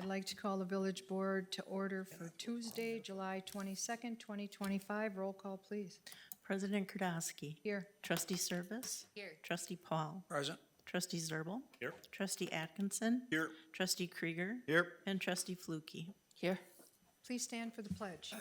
I'd like to call the village board to order for Tuesday, July 22nd, 2025. Roll call, please. President Kardasky. Here. Trustee Service. Here. Trustee Paul. Present. Trustee Zerbal. Here. Trustee Atkinson. Here. Trustee Krieger. Here. And Trustee Flukie. Here. Please stand for the pledge.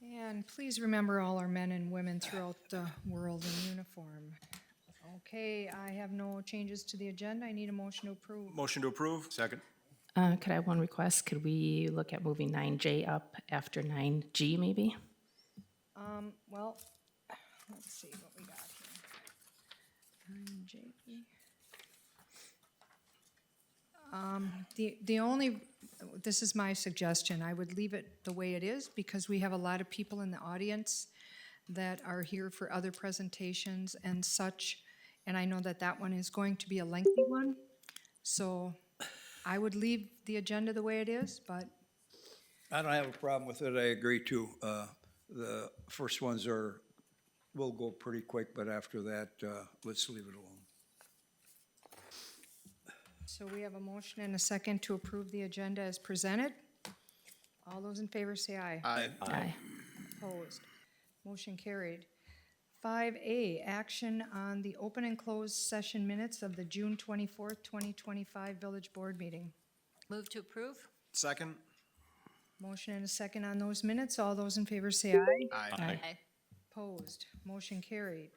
And please remember all our men and women throughout the world in uniform. Okay, I have no changes to the agenda. I need a motion to approve. Motion to approve. Second. Could I have one request? Could we look at moving 9J up after 9G maybe? Well, let's see what we got here. The only, this is my suggestion, I would leave it the way it is because we have a lot of people in the audience that are here for other presentations and such, and I know that that one is going to be a lengthy one, so I would leave the agenda the way it is, but I don't have a problem with it, I agree too. The first ones will go pretty quick, but after that, let's leave it alone. so we have a motion and a second to approve the agenda as presented. All those in favor say aye. Aye. Aye. Opposed. Motion carried. 5A, action on the open and closed session minutes of the June 24th, 2025 Village Board meeting. Move to approve? Second. Motion and a second on those minutes. All those in favor say aye. Aye. Opposed. Motion carried.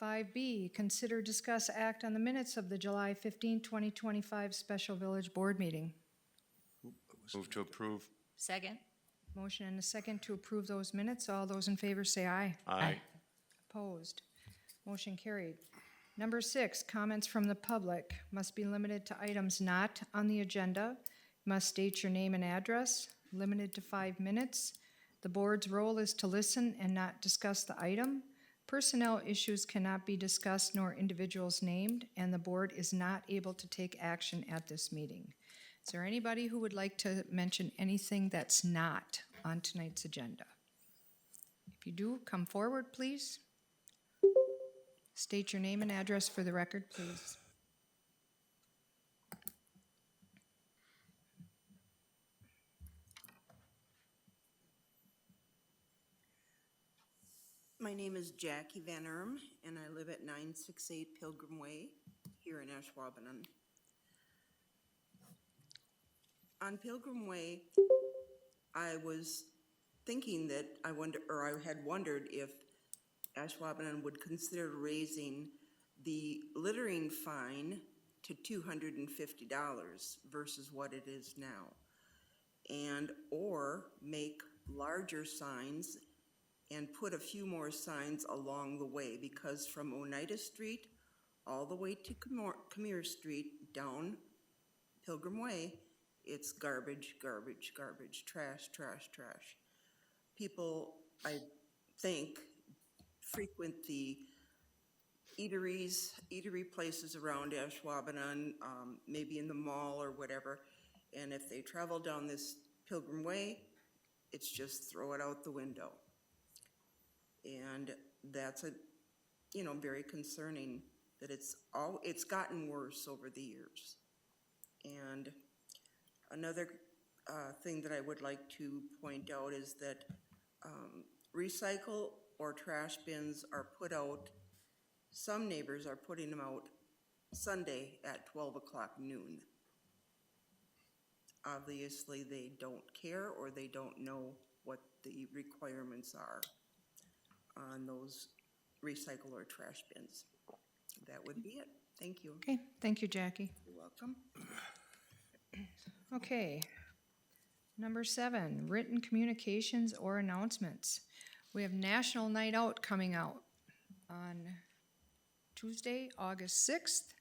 5B, consider, discuss, act on the minutes of the July 15, 2025 Special Village Board meeting. Move to approve. Second? Motion and a second to approve those minutes. All those in favor say aye. Aye. Opposed. Motion carried. Number 6, comments from the public must be limited to items not on the agenda. Must state your name and address, limited to 5 minutes. The board's role is to listen and not discuss the item. Personnel issues cannot be discussed nor individuals named, and the board is not able to take action at this meeting. Is there anybody who would like to mention anything that's not on tonight's agenda? If you do, come forward, please. State your name and address for the record, please. My name is Jackie Van Erm, and I live at 968 Pilgrim Way here in Ashwaubenon. On Pilgrim Way, I was thinking that I had wondered if Ashwaubenon would consider raising the littering fine to $250 versus what it is now, and or make larger signs and put a few more signs along the way, because from Oneida Street all the way to Camere Street down Pilgrim Way, it's garbage, garbage, garbage, trash, trash, trash. People, I think, frequent the eatery places around Ashwaubenon, maybe in the mall or whatever, and if they travel down this Pilgrim Way, it's just throw it out the window. And that's very concerning that it's gotten worse over the years. And another thing that I would like to point out is that recycle or trash bins are put out, some neighbors are putting them out Sunday at 12 o'clock noon. Obviously, they don't care or they don't know what the requirements are on those recycle or trash bins. That would be it. Thank you. Okay, thank you, Jackie. You're welcome. Okay. Number 7, written communications or announcements. We have National Night Out coming out on Tuesday, August 6th.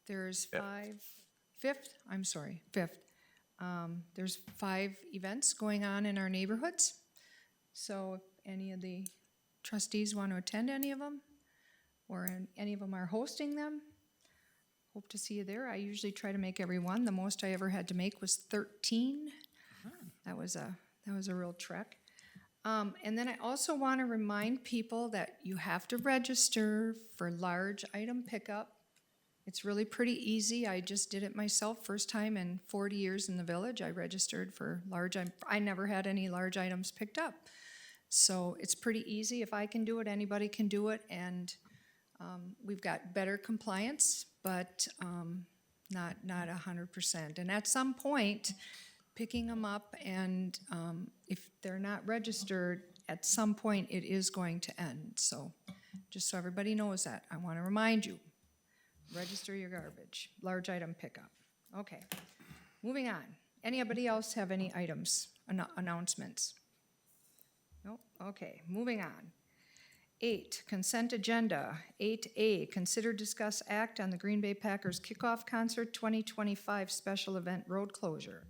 There's 5th. There's 5 events going on in our neighborhoods. So if any of the trustees want to attend any of them, or any of them are hosting them, hope to see you there. I usually try to make every one. The most I ever had to make was 13. That was a real trek. And then I also want to remind people that you have to register for large item pickup. It's really pretty easy. I just did it myself, first time in 40 years in the village. I registered for large, I never had any large items picked up. So it's pretty easy. If I can do it, anybody can do it. And we've got better compliance, but not 100%. And at some point, picking them up, and if they're not registered, at some point it is going to end. So just so everybody knows that, I want to remind you, register your garbage, large item pickup. Okay, moving on. Anybody else have any items, announcements? No? Okay, moving on. 8, consent agenda. 8A, consider, discuss, act on the Green Bay Packers Kickoff Concert 2025 special event road closure.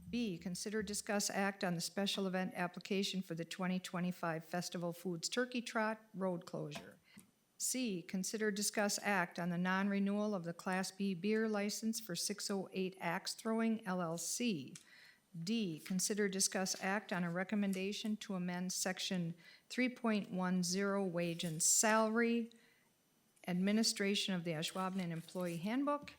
B, consider, discuss, act on the special event application for the 2025 Festival Foods Turkey Trot road closure. C, consider, discuss, act on the non-renewal of the Class B beer license for 608 Axe Throwing LLC. D, consider, discuss, act on a recommendation to amend Section 3.10 Wage and Salary, Administration of the Ashwaubenon Employee Handbook.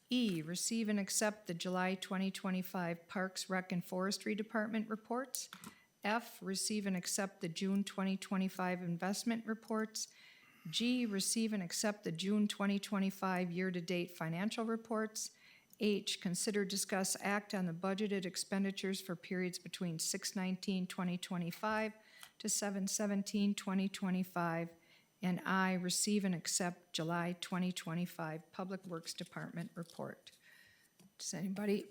E, receive and accept the July 2025 Parks, Rec, and Forestry Department reports. F, receive and accept the June 2025 investment reports. G, receive and accept the June 2025 year-to-date financial reports. H, consider, discuss, act on the budgeted expenditures for periods between 6/19/2025 to 7/17/2025. And I, receive and accept July 2025 Public Works Department report. Does anybody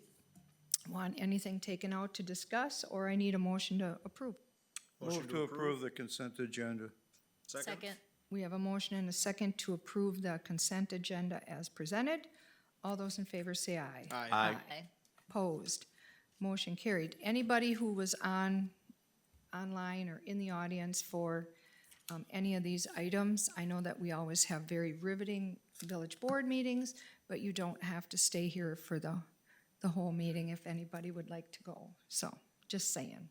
want anything taken out to discuss, or I need a motion to approve? Move to approve the consent agenda. Second. We have a motion and a second to approve the consent agenda as presented. All those in favor say aye. Aye. Opposed? Motion carried. Anybody who was online or in the audience for any of these items, I know that we always have very riveting village board meetings, but you don't have to stay here for the whole meeting if anybody would like to go. So, just saying.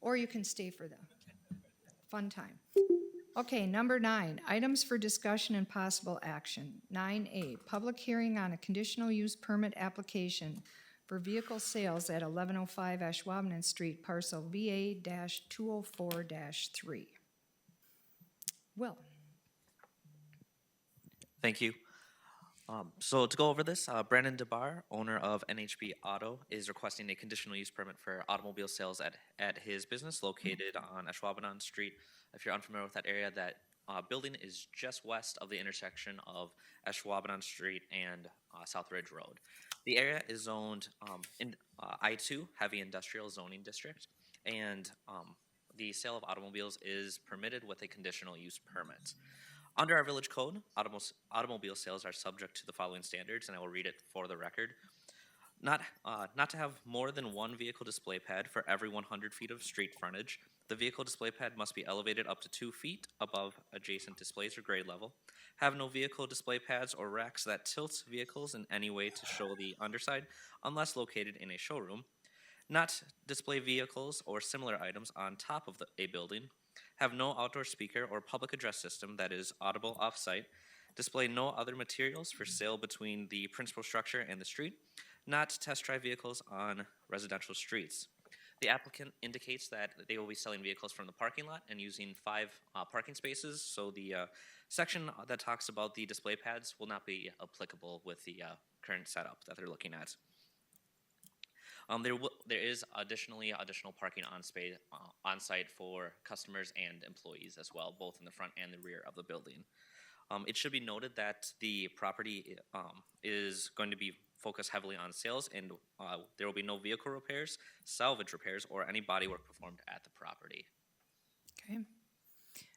Or you can stay for the fun time. Okay, number 9, items for discussion and possible action. 9A, public hearing on a conditional use permit application for vehicle sales at 1105 Ashwaubenon Street, parcel VA-204-3. Will. Thank you. So to go over this, Brandon DeBar, owner of NHB Auto, is requesting a conditional use permit for automobile sales at his business located on Ashwaubenon Street. If you're unfamiliar with that area, that building is just west of the intersection of Ashwaubenon Street and South Ridge Road. The area is zoned in I-2, heavy industrial zoning district, and the sale of automobiles is permitted with a conditional use permit. Under our village code, automobile sales are subject to the following standards, and I will read it for the record. Not to have more than one vehicle display pad for every 100 feet of street frontage. The vehicle display pad must be elevated up to 2 feet above adjacent displays or grade level. Have no vehicle display pads or racks that tilt vehicles in any way to show the underside unless located in a showroom. Not display vehicles or similar items on top of a building. Have no outdoor speaker or public address system that is audible off-site. Display no other materials for sale between the principal structure and the street. Not test drive vehicles on residential streets. The applicant indicates that they will be selling vehicles from the parking lot and using 5 parking spaces, so the section that talks about the display pads will not be applicable with the current setup that they're looking at. There is additional parking on site for customers and employees as well, both in the front and the rear of the building. It should be noted that the property is going to be focused heavily on sales, and there will be no vehicle repairs, salvage repairs, or any bodywork performed at the property. Okay.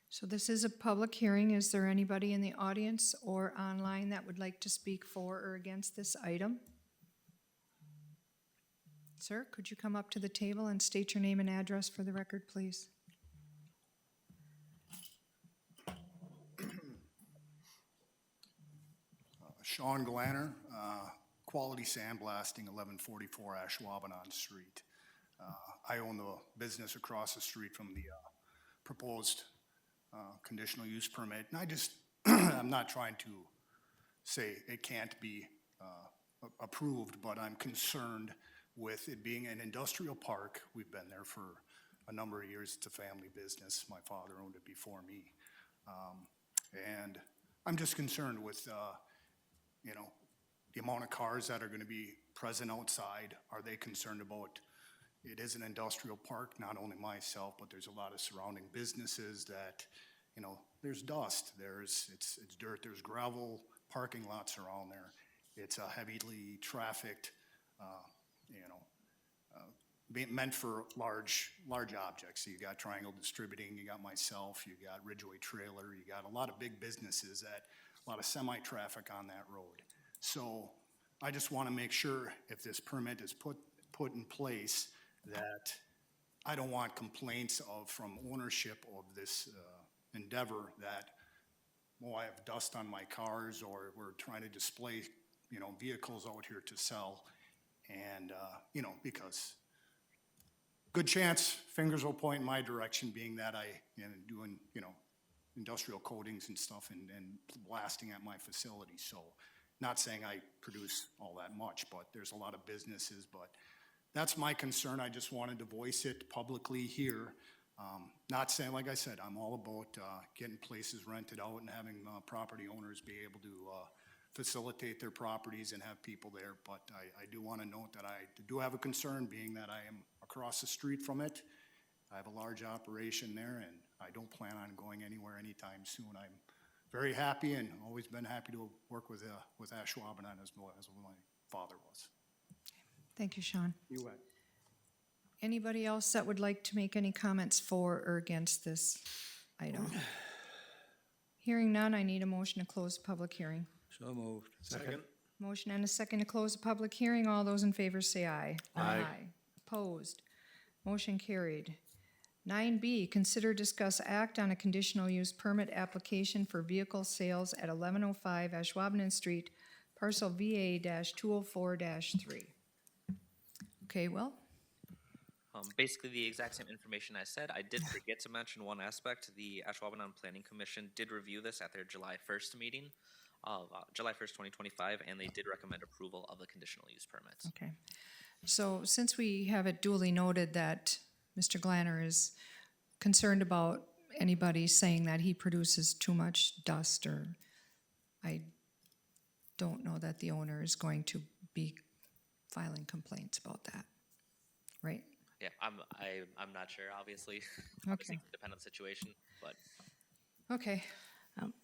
So this is a public hearing. Is there anybody in the audience or online that would like to speak for or against this item? Sir, could you come up to the table and state your name and address for the record, please? Sean Glanner, Quality Sandblasting, 1144 Ashwaubenon Street. I own the business across the street from the proposed conditional use permit. And I just, I'm not trying to say it can't be approved, but I'm concerned with it being an industrial park. We've been there for a number of years. It's a family business. My father owned it before me. And I'm just concerned with, you know, the amount of cars that are gonna be present outside. Are they concerned about, it is an industrial park, not only myself, but there's a lot of surrounding businesses that, you know, there's dust, it's dirt, there's gravel, parking lots around there. It's a heavily trafficked, you know, meant for large objects. So you got Triangle Distributing, you got myself, you got Ridgeway Trailer, you got a lot of big businesses a lot of semi-traffic on that road. So I just want to make sure if this permit is put in place that I don't want complaints from ownership of this endeavor that, well, I have dust on my cars, or we're trying to display, you know, vehicles out here to sell. And, you know, because good chance fingers will point in my direction, being that I am doing, you know, industrial coatings and stuff and blasting at my facility. So not saying I produce all that much, but there's a lot of businesses. But that's my concern. I just wanted to voice it publicly here. Not saying, like I said, I'm all about getting places rented out and having property owners be able to facilitate their properties and have people there. But I do want to note that I do have a concern, being that I am across the street from it. I have a large operation there, and I don't plan on going anywhere anytime soon. I'm very happy and always been happy to work with Ashwaubenon as my father was. Thank you, Sean. You bet. Anybody else that would like to make any comments for or against this item? Hearing none, I need a motion to close the public hearing. So moved. Second. Motion and a second to close the public hearing. All those in favor say aye. Aye. Opposed? Motion carried. 9B, consider, discuss, act on a conditional use permit application for vehicle sales at 1105 Ashwaubenon Street, parcel VA-204-3. Okay, Will? Basically, the exact same information I said. I did forget to mention one aspect. The Ashwaubenon Planning Commission did review this at their July 1st meeting, July 1st, 2025, and they did recommend approval of the conditional use permits. Okay. So since we have it duly noted that Mr. Glanner is concerned about anybody saying that he produces too much dust, or I don't know that the owner is going to be filing complaints about that, right? Yeah, I'm not sure, obviously. Okay. Obviously, dependent on the situation, but Okay.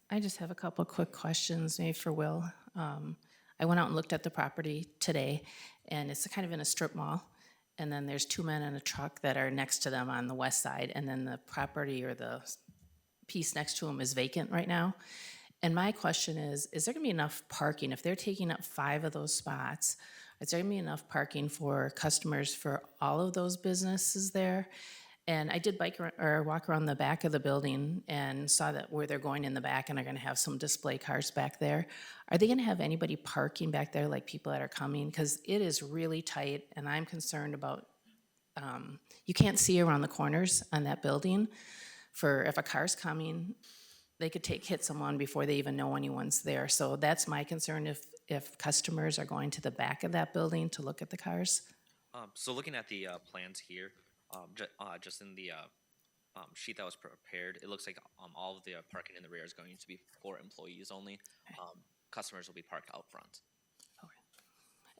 I just have a couple quick questions, maybe for Will. I went out and looked at the property today, and it's kind of in a strip mall. And then there's two men in a truck that are next to them on the west side, and then the property or the piece next to them is vacant right now. And my question is there gonna be enough parking? If they're taking up 5 of those spots, is there gonna be enough parking for customers for all of those businesses there? And I did walk around the back of the building and saw that where they're going in the back, and they're gonna have some display cars back there. Are they gonna have anybody parking back there, like people that are coming? Because it is really tight, and I'm concerned about, you can't see around the corners on that building. For if a car's coming, they could hit someone before they even know anyone's there. So that's my concern, if customers are going to the back of that building to look at the cars. so looking at the plans here, just in the sheet that was prepared, it looks like all of the parking in the rear is going to be for employees only. Customers will be parked out front.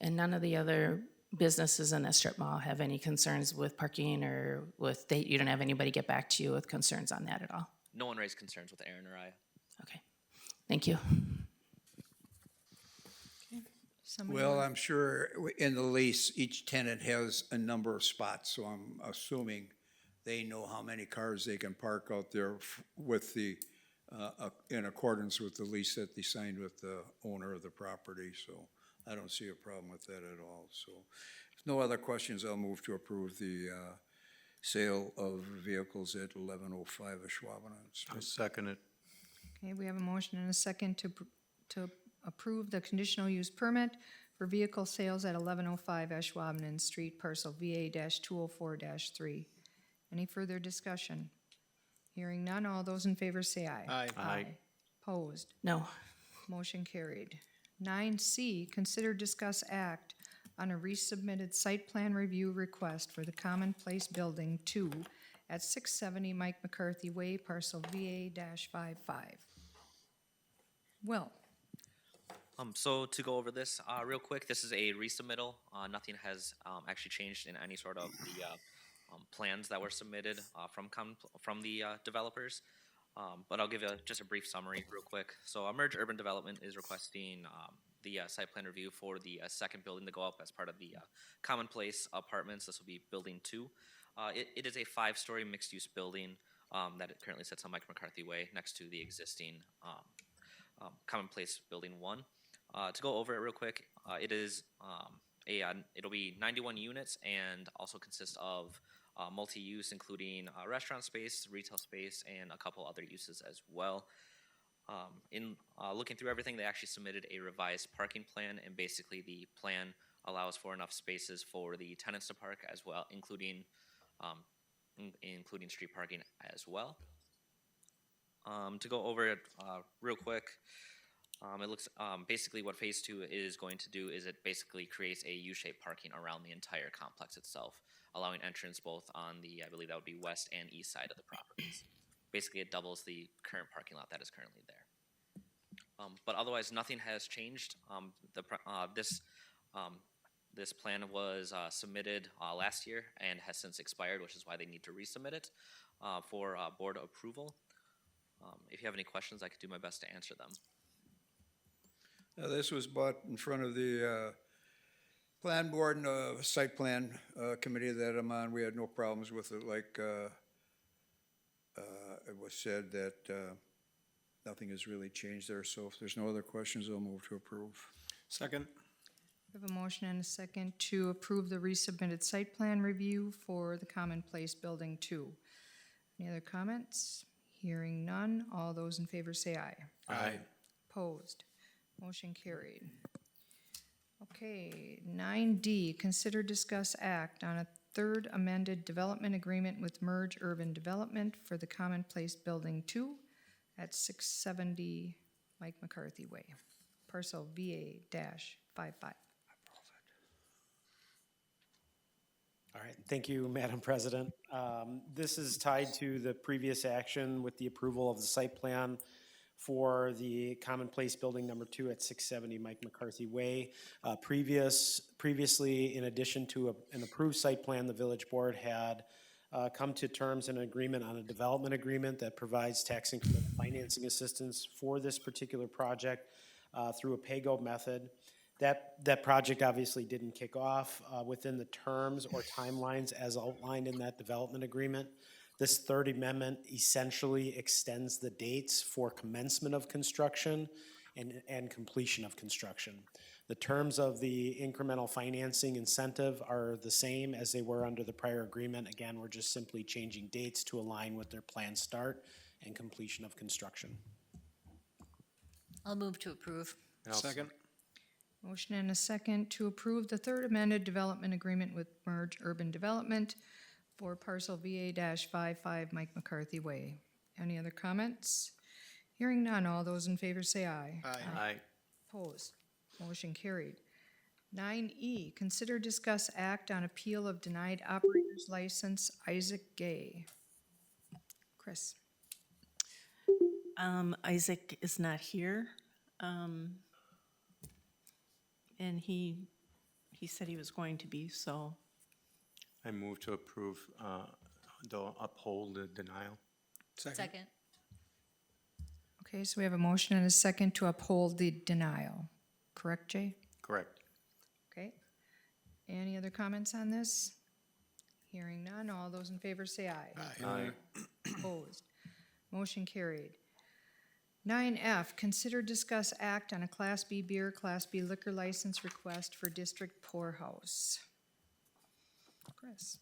And none of the other businesses in that strip mall have any concerns with parking, or you don't have anybody get back to you with concerns on that at all? No one raised concerns with Aaron or I. Okay, thank you. Somebody Well, want- I'm sure in the lease, each tenant has a number of spots, so I'm assuming they know how many cars they can park out there with in accordance with the lease that they signed with the owner of the property, so I don't see a problem with that at all. So if no other questions, I'll move to approve the sale of vehicles at 1105 Ashwaubenon Street. I'll second it. Okay, we have a motion and a second to approve the conditional use permit for vehicle sales at 1105 Ashwaubenon Street, parcel VA-204-3. Any further discussion? Hearing none, all those in favor say aye. Aye. Opposed? No. Motion carried. 9C, consider, discuss, act on a resubmitted site plan review request for the Commonplace Building 2 at 670 Mike McCarthy Way, parcel VA-55. Will, So to go over this real quick, this is a resubmittal. Nothing has actually changed in any sort of the plans that were submitted from the developers. But I'll give just a brief summary real quick. So Merge Urban Development is requesting the site plan review for the second building to go up as part of the Commonplace Apartments. This will be Building 2. It is a 5-story mixed-use building that it currently sits on Mike McCarthy Way next to the existing Commonplace Building 1. To go over it real quick, it'll be 91 units and also consists of multi-use, including restaurant space, retail space, and a couple other uses as well. In looking through everything, they actually submitted a revised parking plan, and basically the plan allows for enough spaces for the tenants to park as well, including street parking as well. To go over it real quick, it looks basically what phase 2 is going to do is it basically creates a U-shaped parking around the entire complex itself, allowing entrance both on the, I believe that would be west and east side of the properties. Basically, it doubles the current parking lot that is currently there. But otherwise, nothing has changed. This plan was submitted last year and has since expired, which is why they need to resubmit it for board approval. If you have any questions, I could do my best to answer them. This was brought in front of the plan board and site plan committee that I'm on. We had no problems with it, like it was said that nothing has really changed there. So if there's no other questions, I'll move to approve. Second. we have a motion and a second to approve the resubmitted site plan review for the Commonplace Building 2. Any other comments? Hearing none, all those in favor say aye. Aye. Opposed? Motion carried. Okay, 9D, consider, discuss, act on a third amended development agreement with Merge Urban Development for the Commonplace Building 2 at 670 Mike McCarthy Way, parcel VA-55. All right, thank you, Madam President. This is tied to the previous action with the approval of the site plan for the Commonplace Building Number 2 at 670 Mike McCarthy Way. Previously, in addition to an approved site plan, the village board had come to terms and agreement on a development agreement that provides tax increment financing assistance for this particular project through a pay-go method. That project obviously didn't kick off within the terms or timelines as outlined in that development agreement. This third amendment essentially extends the dates for commencement of construction and completion of construction. The terms of the incremental financing incentive are the same as they were under the prior agreement. Again, we're just simply changing dates to align with their planned start and completion of construction. I'll move to approve. Second. Motion and a second to approve the third amended development agreement with Merge Urban Development for parcel VA-55 Mike McCarthy Way. Any other comments? Hearing none, all those in favor say aye. Aye. Opposed? Motion carried. 9E, consider, discuss, act on appeal of denied operator's license Isaac Gay. Chris. Isaac is not here. And he said he was going to be, so I move to approve, uphold the denial. Second. Okay, so we have a motion and a second to uphold the denial. Correct, Jay? Correct. Okay. Any other comments on this? Hearing none, all those in favor say aye. Aye. Opposed? Motion carried. 9F, consider, discuss, act on a Class B beer, Class B liquor license request for District Poorhouse. Chris.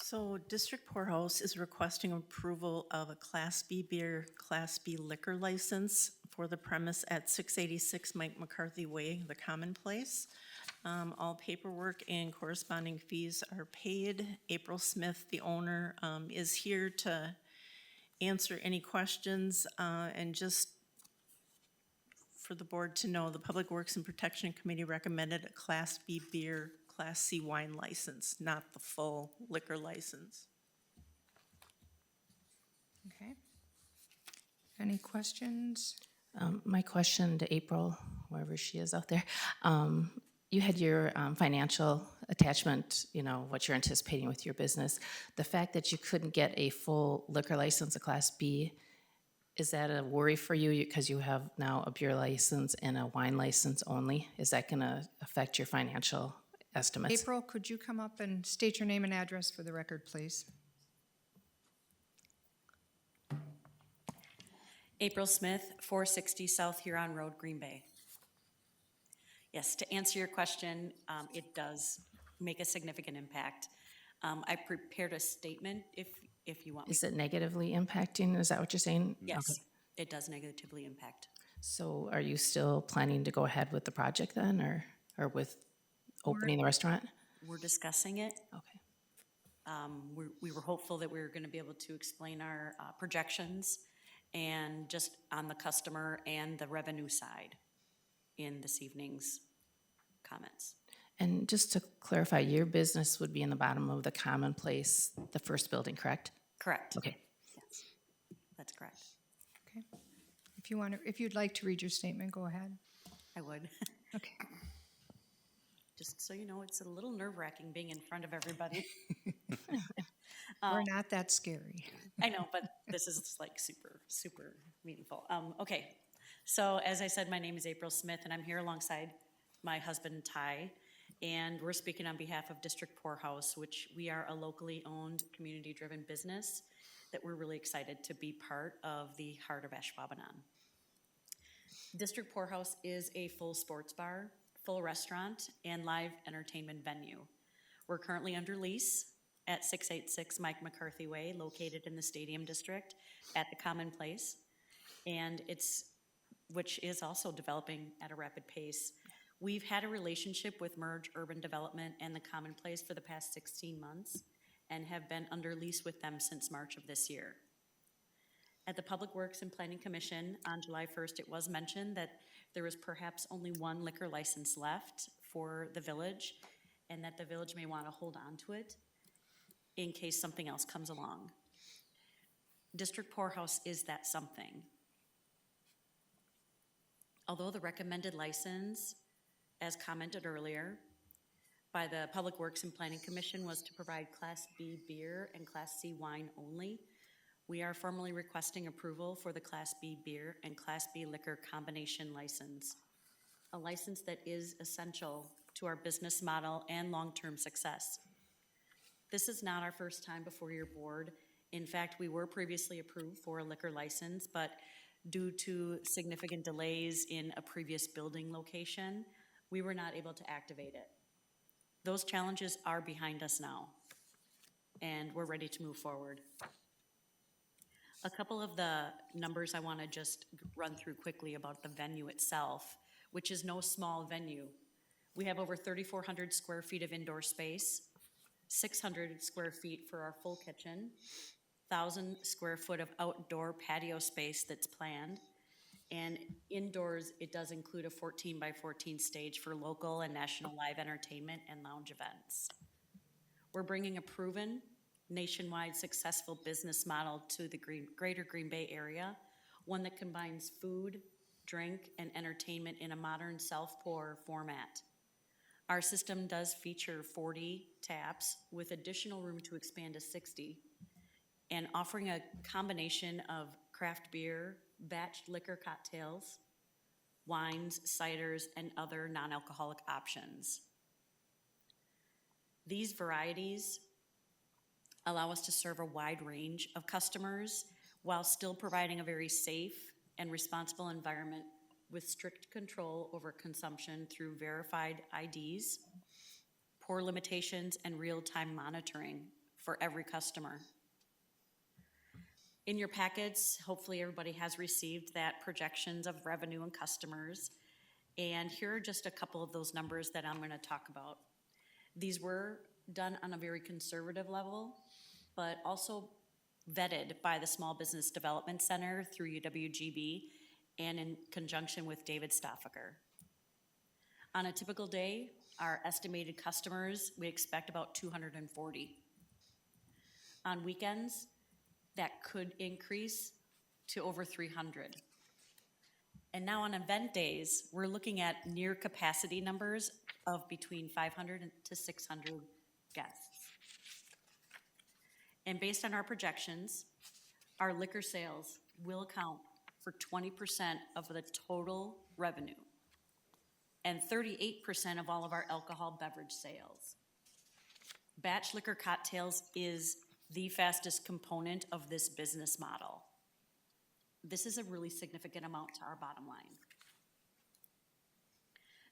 So District Poorhouse is requesting approval of a Class B beer, Class B liquor license for the premise at 686 Mike McCarthy Way, the Common Place. All paperwork and corresponding fees are paid. April Smith, the owner, is here to answer any questions, and just for the board to know, the Public Works and Protection Committee recommended a Class B beer, Class C wine license, not the full liquor license. Okay. Any questions? My question to April, wherever she is out there, you had your financial attachment, you know, what you're anticipating with your business. The fact that you couldn't get a full liquor license, a Class B, is that a worry for you because you have now a beer license and a wine license only? Is that going to affect your financial estimates? April, could you come up and state your name and address for the record, please? April Smith, 460 South Huron Road, Green Bay. Yes, to answer your question, it does make a significant impact. I prepared a statement if you want me. Is it negatively impacting? Is that what you're saying? Yes, Okay. it does negatively impact. So are you still planning to go ahead with the project then, or with opening the restaurant? We're discussing it. Okay. We were hopeful that we were going to be able to explain our projections and just on the customer and the revenue side in this evening's comments. And just to clarify, your business would be in the bottom of the Common Place, the first building, correct? Correct. Okay. Yes, that's correct. Okay. If you'd like to read your statement, go ahead. I would. Okay. Just so you know, it's a little nerve-wracking being in front of everybody. We're not that scary. I know, but this is like super, super meaningful. Okay, so as I said, my name is April Smith, and I'm here alongside my husband, Ty, and we're speaking on behalf of District Poorhouse, which we are a locally owned, community-driven business that we're really excited to be part of the heart of Ashwaubenon. District Poorhouse is a full sports bar, full restaurant, and live entertainment venue. We're currently under lease at 686 Mike McCarthy Way, located in the Stadium District at the Common Place, and which is also developing at a rapid pace. We've had a relationship with Merge Urban Development and the Common Place for the past 16 months and have been under lease with them since March of this year. At the Public Works and Planning Commission on July 1st, it was mentioned that there was perhaps only one liquor license left for the village and that the village may want to hold on to it in case something else comes along. District Poorhouse is that something. Although the recommended license, as commented earlier, by the Public Works and Planning Commission was to provide Class B beer and Class C wine only, we are formally requesting approval for the Class B beer and Class B liquor combination license, a license that is essential to our business model and long-term success. This is not our first time before your board. In fact, we were previously approved for a liquor license, but due to significant delays in a previous building location, we were not able to activate it. Those challenges are behind us now, and we're ready to move forward. A couple of the numbers I want to just run through quickly about the venue itself, which is no small venue. We have over 3,400 square feet of indoor space, 600 square feet for our full kitchen, 1,000 square foot of outdoor patio space that's planned, and indoors, it does include a 14 by 14 stage for local and national live entertainment and lounge events. We're bringing a proven, nationwide successful business model to the greater Green Bay area, one that combines food, drink, and entertainment in a modern self-pour format. Our system does feature 40 taps with additional room to expand to 60, and offering a combination of craft beer, batched liquor cocktails, wines, ciders, and other non-alcoholic options. These varieties allow us to serve a wide range of customers while still providing a very safe and responsible environment with strict control over consumption through verified IDs, pour limitations, and real-time monitoring for every customer. In your packets, hopefully everybody has received that projections of revenue and customers. And here are just a couple of those numbers that I'm gonna talk about. These were done on a very conservative level, but also vetted by the Small Business Development Center through UWGB and in conjunction with David Stoffaker. On a typical day, our estimated customers, we expect about 240. On weekends, that could increase to over 300. And now on event days, we're looking at near capacity numbers of between 500 to 600 guests. And based on our projections, our liquor sales will account for 20% of the total revenue and 38% of all of our alcohol beverage sales. Batch liquor cocktails is the fastest component of this business model. This is a really significant amount to our bottom line.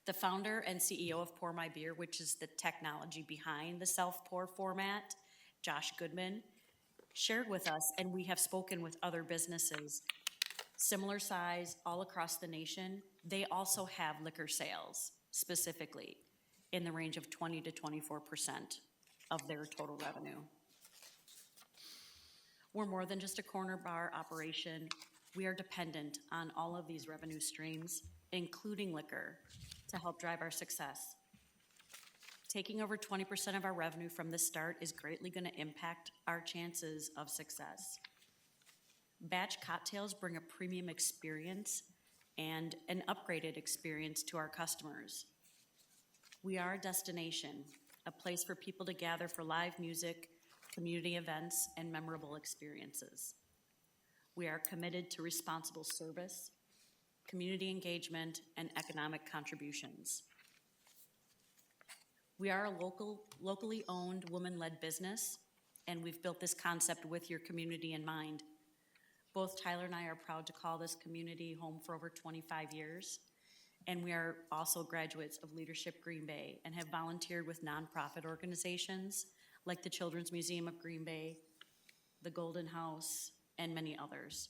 The founder and CEO of Pour My Beer, which is the technology behind the self-pour format, Josh Goodman, shared with us, and we have spoken with other businesses, similar size all across the nation. They also have liquor sales, specifically, in the range of 20 to 24% of their total revenue. We're more than just a corner bar operation. We are dependent on all of these revenue streams, including liquor, to help drive our success. Taking over 20% of our revenue from the start is greatly going to impact our chances of success. Batch cocktails bring a premium experience and an upgraded experience to our customers. We are a destination, a place for people to gather for live music, community events, and memorable experiences. We are committed to responsible service, community engagement, and economic contributions. We are a locally owned, woman-led business, and we've built this concept with your community in mind. Both Tyler and I are proud to call this community home for over 25 years, and we are also graduates of Leadership Green Bay and have volunteered with nonprofit organizations like the Children's Museum of Green Bay, the Golden House, and many others.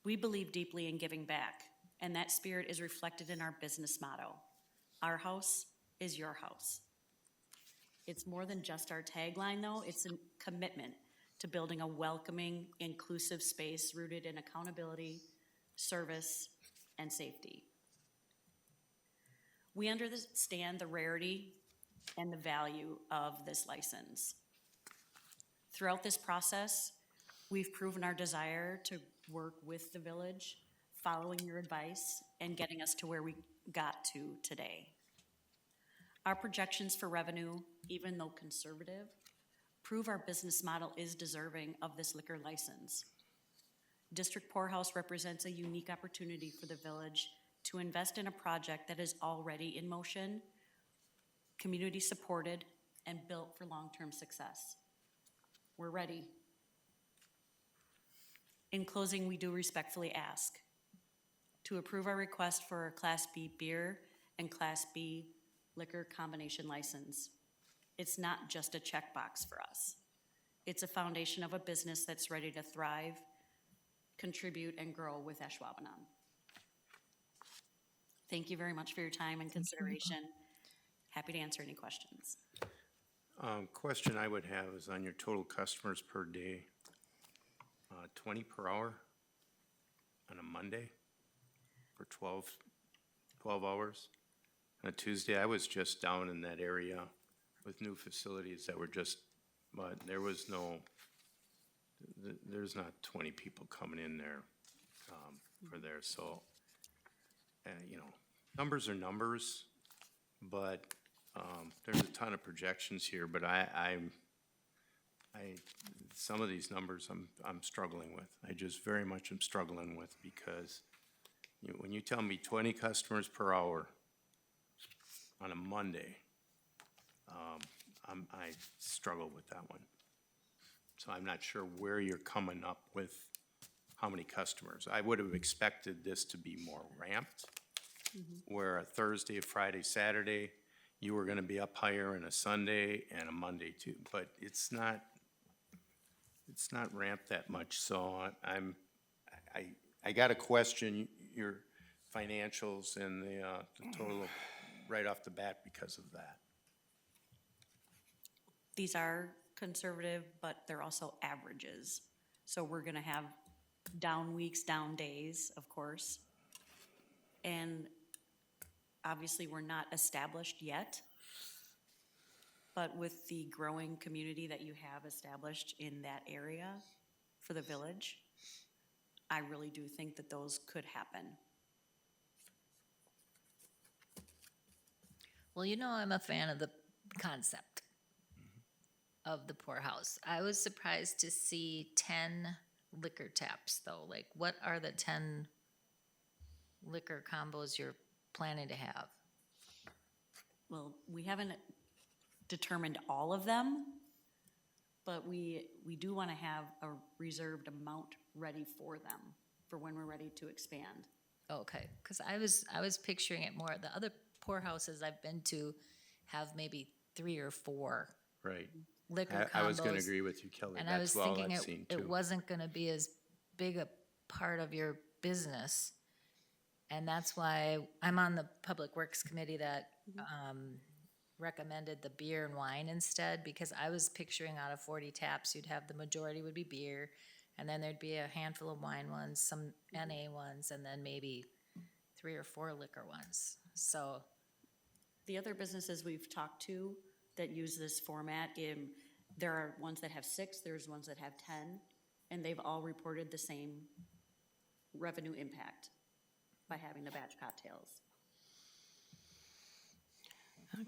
We believe deeply in giving back, and that spirit is reflected in our business motto. Our house is your house. It's more than just our tagline, though. It's a commitment to building a welcoming, inclusive space rooted in accountability, service, and safety. We understand the rarity and the value of this license. Throughout this process, we've proven our desire to work with the village, following your advice, and getting us to where we got to today. Our projections for revenue, even though conservative, prove our business model is deserving of this liquor license. District Poorhouse represents a unique opportunity for the village to invest in a project that is already in motion, community supported, and built for long-term success. We're ready. In closing, we do respectfully ask to approve our request for a Class B beer and Class B liquor combination license. It's not just a checkbox for us. It's a foundation of a business that's ready to thrive, contribute, and grow with Ashwaubenon. Thank you very much for your time and consideration. Happy to answer any questions. Question I would have is on your total customers per day, 20 per hour on a Monday for 12 hours. On a Tuesday, I was just down in that area with new facilities that were just, but there was no, there's not 20 people coming in there for there. So, you know, numbers are numbers, but there's a ton of projections here, but some of these numbers I'm struggling with. I just very much am struggling with because when you tell me 20 customers per hour on a Monday, I struggle with that one. So I'm not sure where you're coming up with how many customers. I would have expected this to be more ramped, where a Thursday, Friday, Saturday, you were gonna be up higher on a Sunday and a Monday too, but it's not ramped that much, so I gotta question your financials and the total right off the bat because of that. These are conservative, but they're also averages. So we're gonna have down weeks, down days, of course. And obviously, we're not established yet. But with the growing community that you have established in that area for the village, I really do think that those could happen. Well, you know, I'm a fan of the concept of the poorhouse. I was surprised to see 10 liquor taps, though. Like, what are the 10 liquor combos you're planning to have? Well, we haven't determined all of them, but we do want to have a reserved amount ready for them, for when we're ready to expand. Okay, because I was picturing it more, the other poorhouses I've been to have maybe 3 or 4 Right. liquor combos. I was gonna agree with you, Kelly. And I was That's all thinking I've seen it too. wasn't gonna be as big a part of your business. And that's why I'm on the Public Works Committee that recommended the beer and wine instead, because I was picturing out of 40 taps, you'd have the majority would be beer, and then there'd be a handful of wine ones, some NA ones, and then maybe 3 or 4 liquor ones. So, The other businesses we've talked to that use this format, there are ones that have 6, there's ones that have 10, and they've all reported the same revenue impact by having the batch cocktails.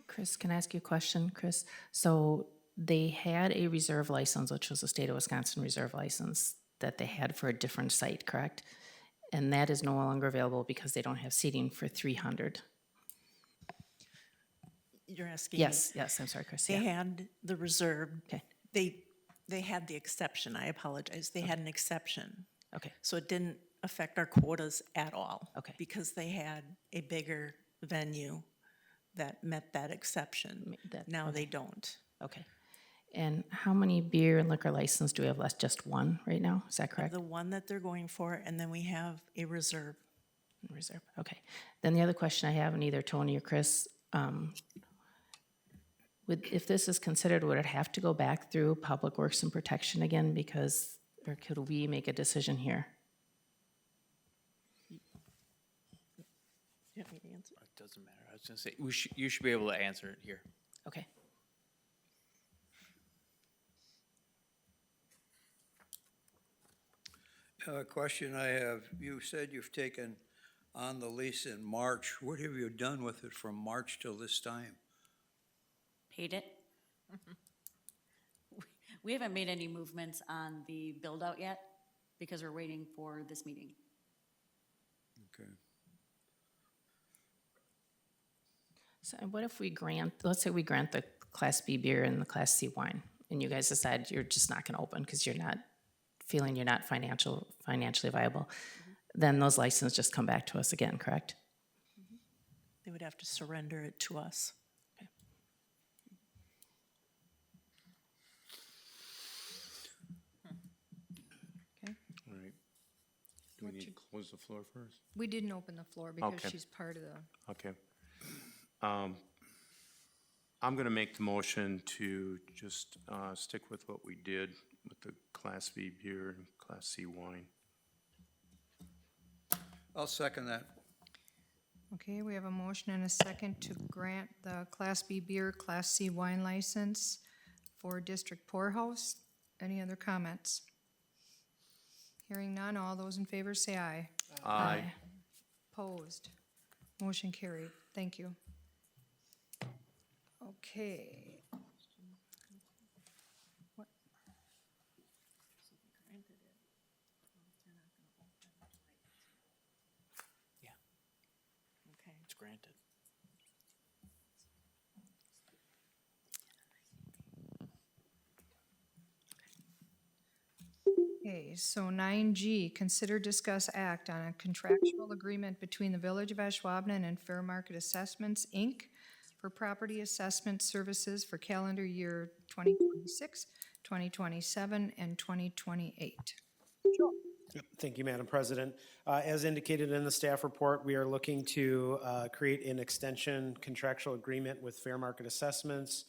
Chris, can I ask you a question, Chris? So they had a reserve license, which was a state of Wisconsin reserve license that they had for a different site, correct? And that is no longer available because they don't have seating for 300. You're asking me? Yes, I'm sorry, Chris, They yeah. had the reserve. Okay. They had the exception, I apologize. They had an exception. Okay, So it didn't affect our quotas at all. Okay. Because they had a bigger venue that met that exception. Now they don't. okay. And how many beer and liquor license do we have left? Just one right now, is that correct? The one that they're going for, and then we have a reserve. Reserve, okay. Then the other question I have, and either Tony or Chris, if this is considered, would it have to go back through Public Works and Protection again? Because, or could we make a decision here? You want me to answer? It doesn't matter. I was gonna say, you should be able to answer it here. Okay. Question I have, you said you've taken on the lease in March. What have you done with it from March till this time? Paid it. We haven't made any movements on the build-out yet because we're waiting for this meeting. Okay. So what if we grant, let's say we grant the Class B beer and the Class C wine, and you guys decide you're just not gonna open because you're not feeling you're not financially viable, then those licenses just come back to us again, correct? They would have to surrender it to us. Okay, All right. Do we need to close the floor first? we didn't open the floor because Okay. she's part of the, Okay. I'm gonna make the motion to just stick with what we did with the Class B beer and Class C wine. I'll second that. okay, we have a motion and a second to grant the Class B beer, Class C wine license for District Poorhouse. Any other comments? Hearing none, all those in favor say aye. Aye. Opposed? Motion carried. Thank you. Okay. What? Okay. It's granted. Okay, so 9G, consider, discuss, act on a contractual agreement between the Village of Ashwaubenon and Fair Market Assessments, Inc. for property assessment services for calendar year 2026, 2027, and 2028. Yep, thank you, Madam President. As indicated in the staff report, we are looking to create an extension contractual agreement with Fair Market Assessments,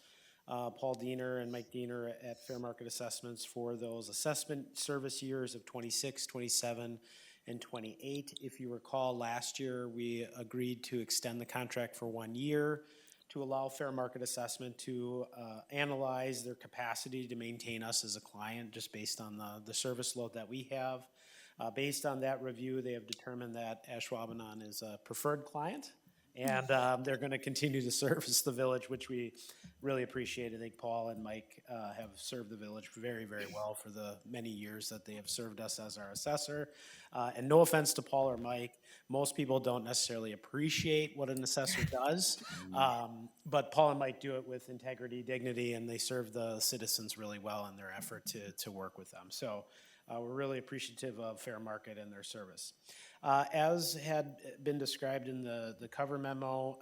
Paul Diener and Mike Diener at Fair Market Assessments for those assessment service years of 26, 27, and 28. If you recall, last year, we agreed to extend the contract for 1 year to allow Fair Market Assessment to analyze their capacity to maintain us as a client, just based on the service load that we have. Based on that review, they have determined that Ashwaubenon is a preferred client, and they're going to continue to service the village, which we really appreciate. I think Paul and Mike have served the village very, very well for the many years that they have served us as our assessor. And no offense to Paul or Mike, most people don't necessarily appreciate what an assessor does, but Paul and Mike do it with integrity, dignity, and they serve the citizens really well in their effort to work with them. So we're really appreciative of Fair Market and their service. As had been described in the cover memo,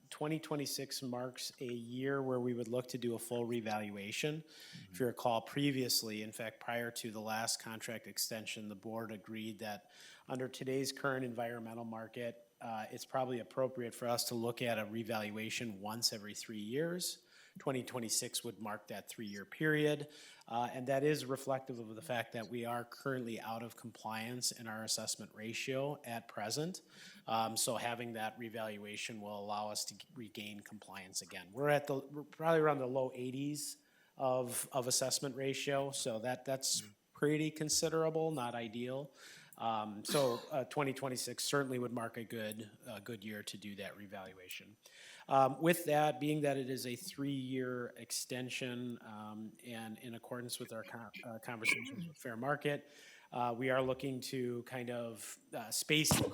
2026 marks a year where we would look to do a full revaluation. If you recall previously, in fact, prior to the last contract extension, the board agreed that under today's current environmental market, it's probably appropriate for us to look at a revaluation once every 3 years. 2026 would mark that 3-year period. And that is reflective of the fact that we are currently out of compliance in our assessment ratio at present. So having that revaluation will allow us to regain compliance again. We're probably around the low 80s of assessment ratio, so that's pretty considerable, not ideal. So 2026 certainly would mark a good year to do that revaluation. With that, being that it is a 3-year extension, and in accordance with our conversations with Fair Market, we are looking to kind of space the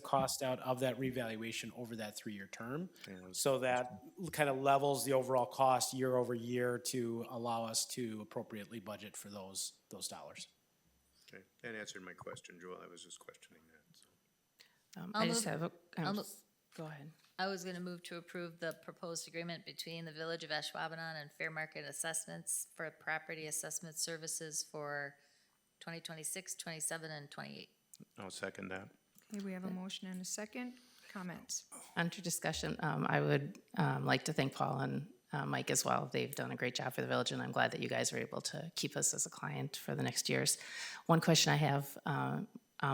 cost out of that revaluation over that 3-year term. So that kind of levels the overall cost year over year to allow us to appropriately budget for those dollars. Okay, that answered my question, Joel. I was just questioning that, so. I just have go ahead. I was going to move to approve the proposed agreement between the Village of Ashwaubenon and Fair Market Assessments for property assessment services for 2026, 27, and 28. I'll second that. Okay, we have a motion and a second. Comments? Under discussion, I would like to thank Paul and Mike as well. They've done a great job for the village, and I'm glad that you guys are able to keep us as a client for the next years. One question I have,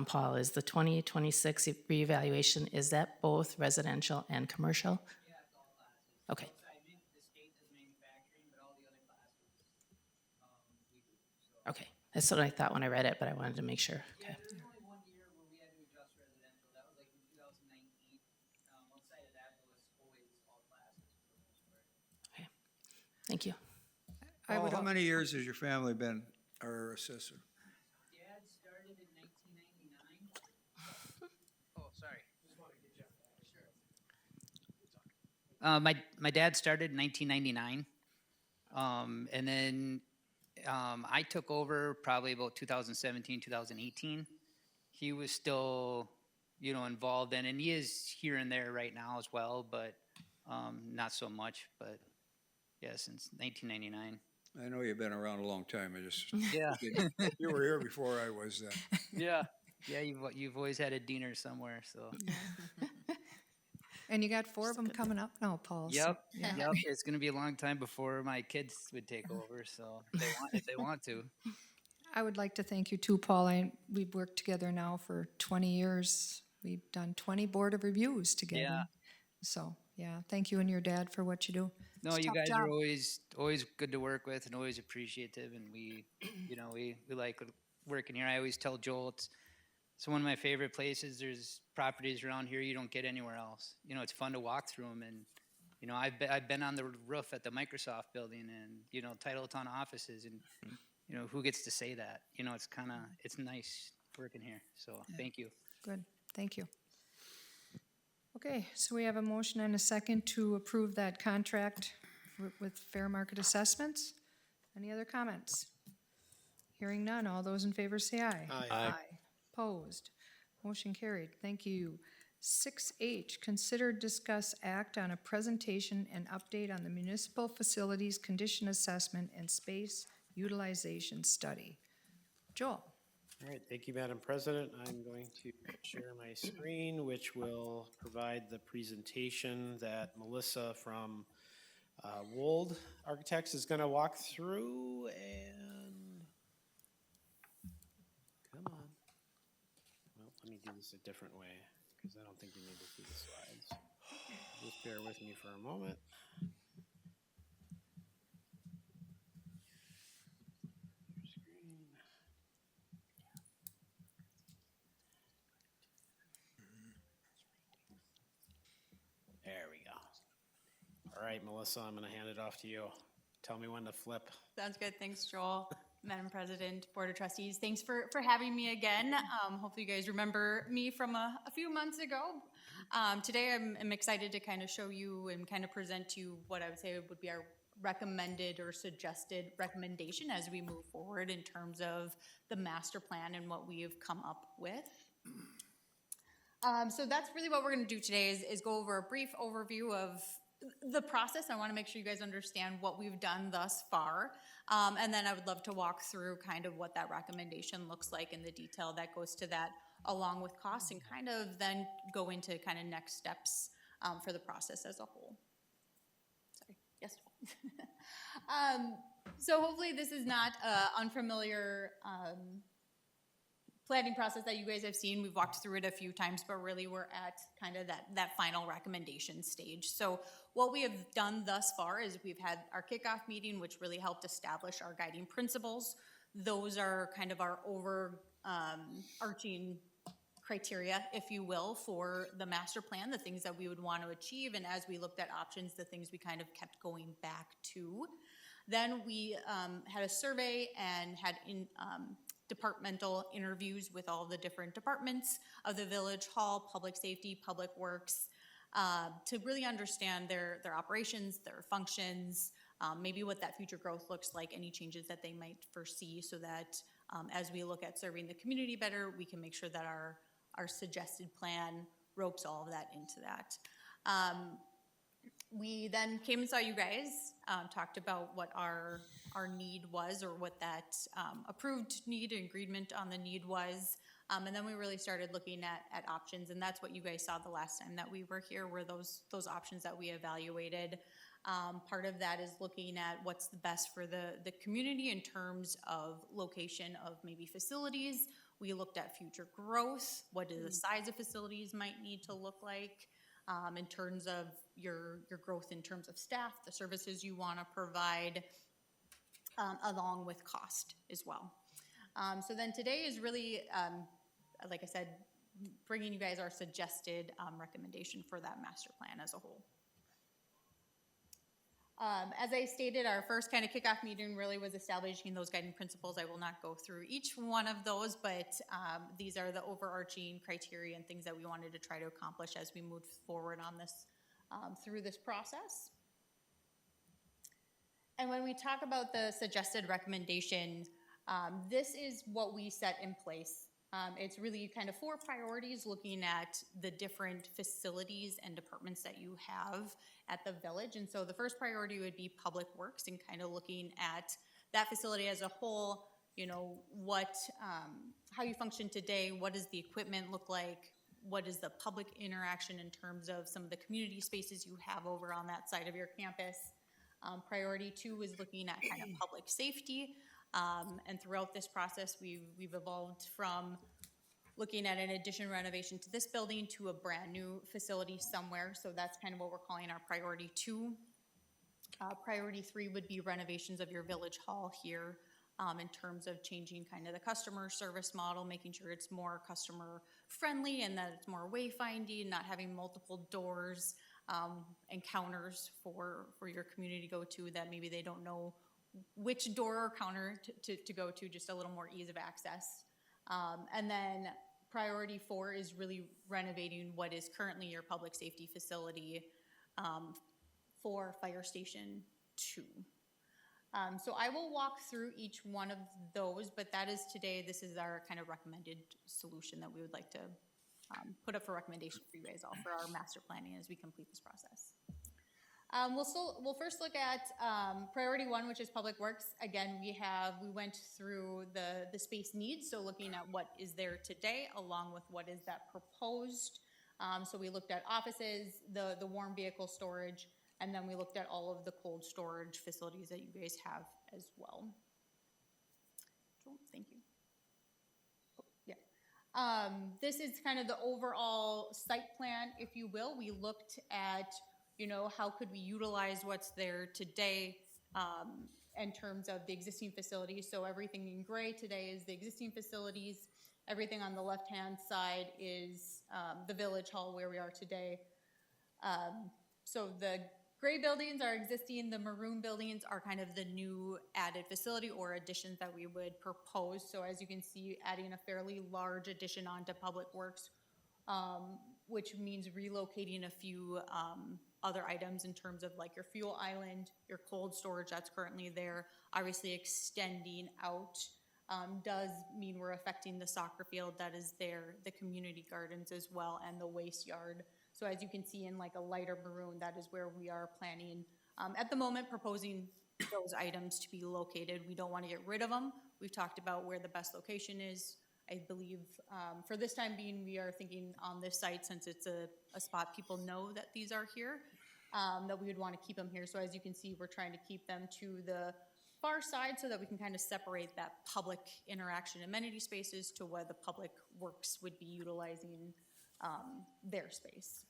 Paul, is the 2026 reevaluation, is that both residential and commercial? Yeah, it's all classes. Okay. The state does manufacturing, but all the other classes, we do. So, Okay, that's what I thought when I read it, but I wanted to make sure. Okay. yeah, there was only 1 year where we had to adjust residential. That was like in 2019. Outside of that, it was always all classes for the most part. Okay. Thank you. Paul, how many years has your family been our assessor? Dad started in 1999. Oh, sorry. Just want to get you. Sure. My dad started in 1999, and then I took over probably about 2017, 2018. He was still, involved in, and he is here and there right now as well, but not so much. But yeah, since 1999. I know you've been around a long time. I just Yeah. you were here before I was then. Yeah. Yeah, you've always had a Diener somewhere, so. And you got 4 of them coming up now, Paul. so- Yep. Yep. It's gonna be a long time before my kids would take over, so if they want to. I would like to thank you too, Paul. We've worked together now for 20 years. We've done 20 board of reviews together. Yeah. So, yeah, thank you and your dad for what you do. No, It's a you tough guys job. are always good to work with and always appreciative, and we like working here. I always tell Joel it's one of my favorite places. There's properties around here you don't get anywhere else. It's fun to walk through them, and I've been on the roof at the Microsoft building and title ton offices, and who gets to say that? It's nice working here. So thank you. Good, thank you. Okay, so we have a motion and a second to approve that contract with Fair Market Assessments. Any other comments? Hearing none, all those in favor say aye. Aye. Opposed? Motion carried, thank you. 6H, consider, discuss, act on a presentation and update on the municipal facilities condition assessment and space utilization study. Joel? All right, thank you, Madam President. I'm going to share my screen, which will provide the presentation that Melissa from Wold Architects is going to walk through, and come on. Well, let me do this a different way, because I don't think you need to see the slides. Just bear with me for a moment. There we go. All right, Melissa, I'm going to hand it off to you. Tell me when to flip. Sounds good. Thanks, Joel. Madam President, Board of Trustees, thanks for having me again. Hopefully you guys remember me from a few months ago. Today I'm excited to kind of show you and kind of present to you what I would say would be our recommended or suggested recommendation as we move forward in terms of the master plan and what we have come up with. So that's really what we're going to do today is go over a brief overview of the process. I want to make sure you guys understand what we've done thus far. And then I would love to walk through kind of what that recommendation looks like and the detail that goes to that along with costs, and kind of then go into kind of next steps for the process as a whole. Sorry, yes. So hopefully this is not unfamiliar planning process that you guys have seen. We've walked through it a few times, but really we're at kind of that final recommendation stage. So what we have done thus far is we've had our kickoff meeting, which really helped establish our guiding principles. Those are kind of our overarching criteria, if you will, for the master plan, the things that we would want to achieve. And as we looked at options, the things we kind of kept going back to. Then we had a survey and had departmental interviews with all the different departments of the Village Hall, Public Safety, Public Works, to really understand their operations, their functions, maybe what that future growth looks like, any changes that they might foresee, so that as we look at serving the community better, we can make sure that our suggested plan ropes all of that into that. We then came and saw you guys, talked about what our need was, or what that approved need, agreement on the need was, and then we really started looking at options, and that's what you guys saw the last time that we were here, were those options that we evaluated. Part of that is looking at what's the best for the community in terms of location of maybe facilities. We looked at future growth, what do the size of facilities might need to look like, in terms of your growth in terms of staff, the services you want to provide, along with cost as well. So then today is really, like I said, bringing you guys our suggested recommendation for that master plan as a whole. As I stated, our first kind of kickoff meeting really was establishing those guiding principles. I will not go through each one of those, but these are the overarching criteria and things that we wanted to try to accomplish as we moved forward on this, through this process. And when we talk about the suggested recommendation, this is what we set in place. It's really kind of 4 priorities, looking at the different facilities and departments that you have at the village. And so the first priority would be Public Works, and kind of looking at that facility as a whole, you know, what, how you function today, what does the equipment look like, what is the public interaction in terms of some of the community spaces you have over on that side of your campus. Priority 2 is looking at kind of public safety. And throughout this process, we've evolved from looking at an addition renovation to this building to a brand new facility somewhere. So that's kind of what we're calling our priority 2. Priority 3 would be renovations of your village hall here, in terms of changing kind of the customer service model, making sure it's more customer friendly and that it's more wayfinding, not having multiple doors and counters for your community to go to that maybe they don't know which door or counter to go to, just a little more ease of access. And then priority 4 is really renovating what is currently your public safety facility for Fire Station 2. So I will walk through each one of those, but that is today, this is our kind of recommended solution that we would like to put up for recommendation for you guys all for our master planning as we complete this process. We'll first look at priority one, which is public works. Again, we went through the space needs, so looking at what is there today along with what is that proposed. So we looked at offices, the warm vehicle storage, and then we looked at all of the cold storage facilities that you guys have as well. Cool, thank you. Yeah. This is kind of the overall site plan, if you will. We looked at, how could we utilize what's there today in terms of the existing facilities. So everything in gray today is the existing facilities. Everything on the left-hand side is the village hall where we are today. So the gray buildings are existing, the maroon buildings are kind of the new added facility or additions that we would propose. So as you can see, adding a fairly large addition onto Public Works, which means relocating a few other items in terms of like your fuel island, your cold storage that's currently there, obviously extending out. Does mean we're affecting the soccer field that is there, the community gardens as well, and the waste yard. So as you can see in like a lighter maroon, that is where we are planning, at the moment, proposing those items to be located. We don't want to get rid of them. We've talked about where the best location is. I believe for this time being, we are thinking on this site, since it's a spot people know that these are here, that we would want to keep them here. So as you can see, we're trying to keep them to the far side so that we can kind of separate that public interaction amenity spaces to where the public works would be utilizing their space.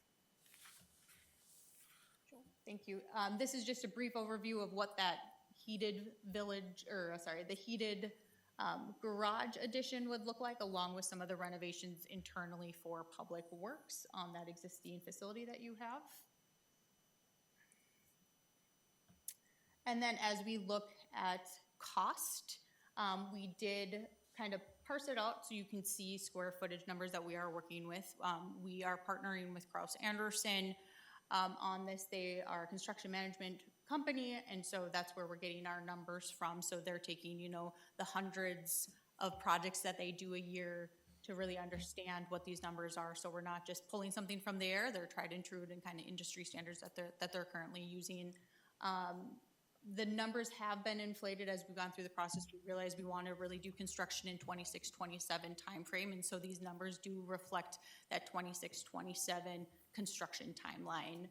Sure. Thank you. This is just a brief overview of what that heated the heated garage addition would look like, along with some of the renovations internally for public works on that existing facility that you have. And then as we look at cost, we did kind of parse it out so you can see square footage numbers that we are working with. We are partnering with Kraus Anderson on this. They are a construction management company, and so that's where we're getting our numbers from. So they're taking, the hundreds of projects that they do a year to really understand what these numbers are. So we're not just pulling something from the air. They're tried and true and kind of industry standards that they're currently using. The numbers have been inflated as we've gone through the process. We realized we want to really do construction in 26, 27 timeframe, and so these numbers do reflect that 26, 27 construction timeline.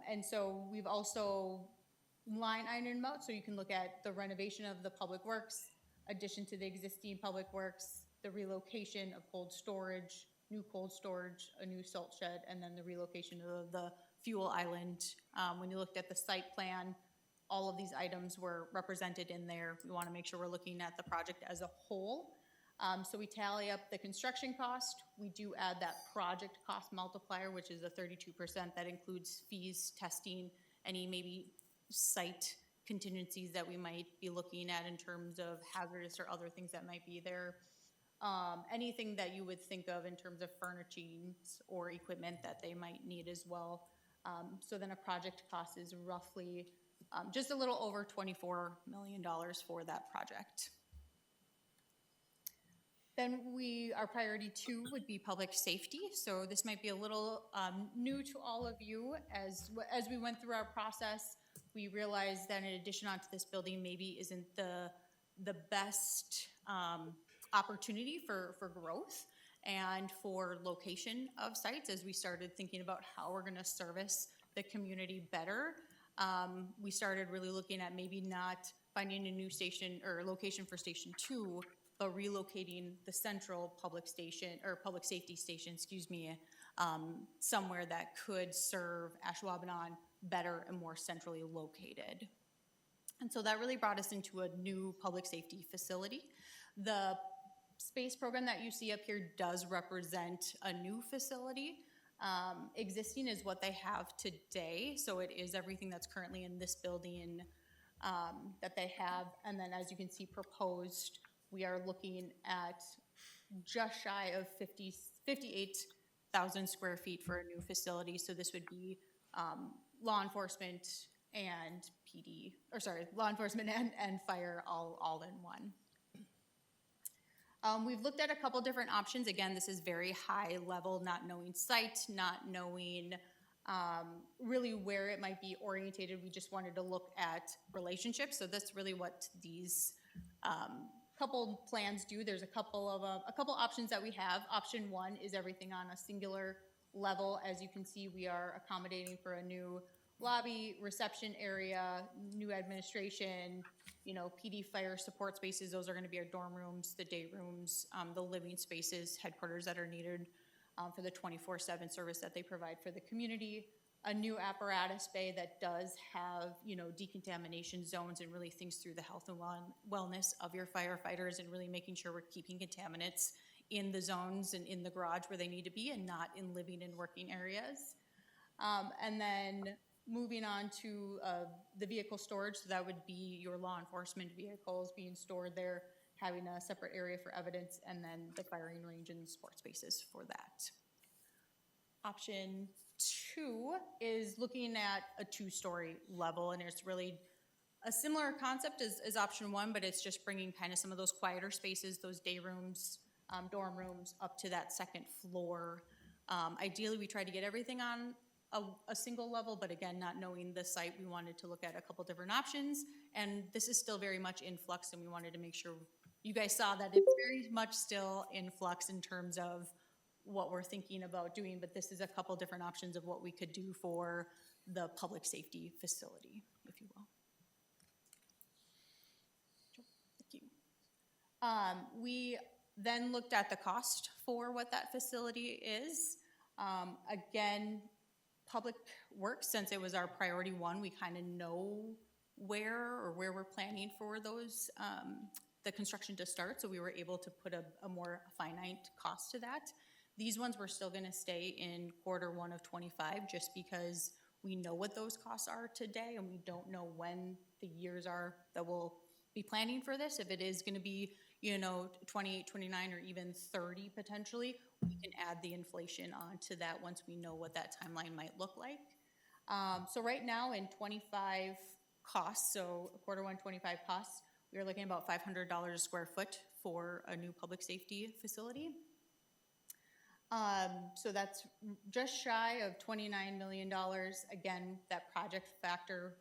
And so we've also line item out, so you can look at the renovation of the public works, addition to the existing public works, the relocation of cold storage, new cold storage, a new salt shed, and then the relocation of the fuel island. When you looked at the site plan, all of these items were represented in there. We want to make sure we're looking at the project as a whole. So we tally up the construction cost. We do add that project cost multiplier, which is the 32% that includes fees, testing, any maybe site contingencies that we might be looking at in terms of hazardous or other things that might be there. Anything that you would think of in terms of furnishings or equipment that they might need as well. So then a project cost is roughly just a little over $24 million for that project. Then our priority 2 would be public safety. So this might be a little new to all of you. As we went through our process, we realized that in addition onto this building maybe isn't the best opportunity for growth and for location of sites. As we started thinking about how we're gonna service the community better, we started really looking at maybe not finding a new station or location for Station 2, but relocating the central public station or public safety station, somewhere that could serve Ashwaubenon better and more centrally located. And so that really brought us into a new public safety facility. The space program that you see up here does represent a new facility. Existing is what they have today, so it is everything that's currently in this building that they have. And then as you can see proposed, we are looking at just shy of 58,000 square feet for a new facility. So this would be law enforcement and law enforcement and fire all in one. We've looked at a couple different options. Again, this is very high level, not knowing site, not knowing really where it might be orientated. We just wanted to look at relationships. So that's really what these couple plans do. There's a couple options that we have. Option one is everything on a singular level. As you can see, we are accommodating for a new lobby, reception area, new administration, PD fire support spaces. Those are going to be our dorm rooms, the day rooms, the living spaces, headquarters that are needed for the 24/7 service that they provide for the community. A new apparatus bay that does have, decontamination zones and really thinks through the health and wellness of your firefighters and really making sure we're keeping contaminants in the zones and in the garage where they need to be and not in living and working areas. And then moving on to the vehicle storage, so that would be your law enforcement vehicles being stored there, having a separate area for evidence, and then the firing range and sports spaces for that. Option two is looking at a two-story level, and it's really a similar concept as option one, but it's just bringing kind of some of those quieter spaces, those day rooms, dorm rooms, up to that second floor. Ideally, we try to get everything on a single level, but again, not knowing the site, we wanted to look at a couple different options, and this is still very much in flux, and we wanted to make sure you guys saw that it's very much still in flux in terms of what we're thinking about doing, but this is a couple different options of what we could do for the public safety facility, if you will. Thank you. We then looked at the cost for what that facility is. Again, Public Works, since it was our priority one, we kind of know where we're planning for those, the construction to start, so we were able to put a more finite cost to that. These ones we're still gonna stay in Q1 of 25, just because we know what those costs are today, and we don't know when the years are that we'll be planning for this. If it is gonna be, 28, 29, or even 30 potentially, we can add the inflation onto that once we know what that timeline might look like. So right now in 25 costs, so Q1 25 costs, we are looking at about $500 a square foot for a new public safety facility. So that's just shy of $29 million. Again, that project factor,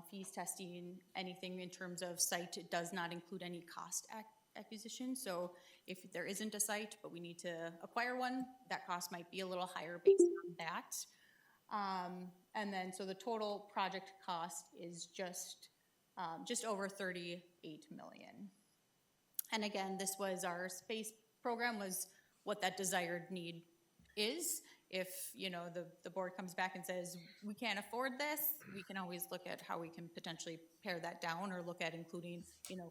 fees, testing, anything in terms of site, it does not include any cost acquisition. So if there isn't a site, but we need to acquire one, that cost might be a little higher based on that. And then, so the total project cost is just over $38 million. And again, this was our space program, was what that desired need is. If, the board comes back and says, we can't afford this, we can always look at how we can potentially pare that down or look at including,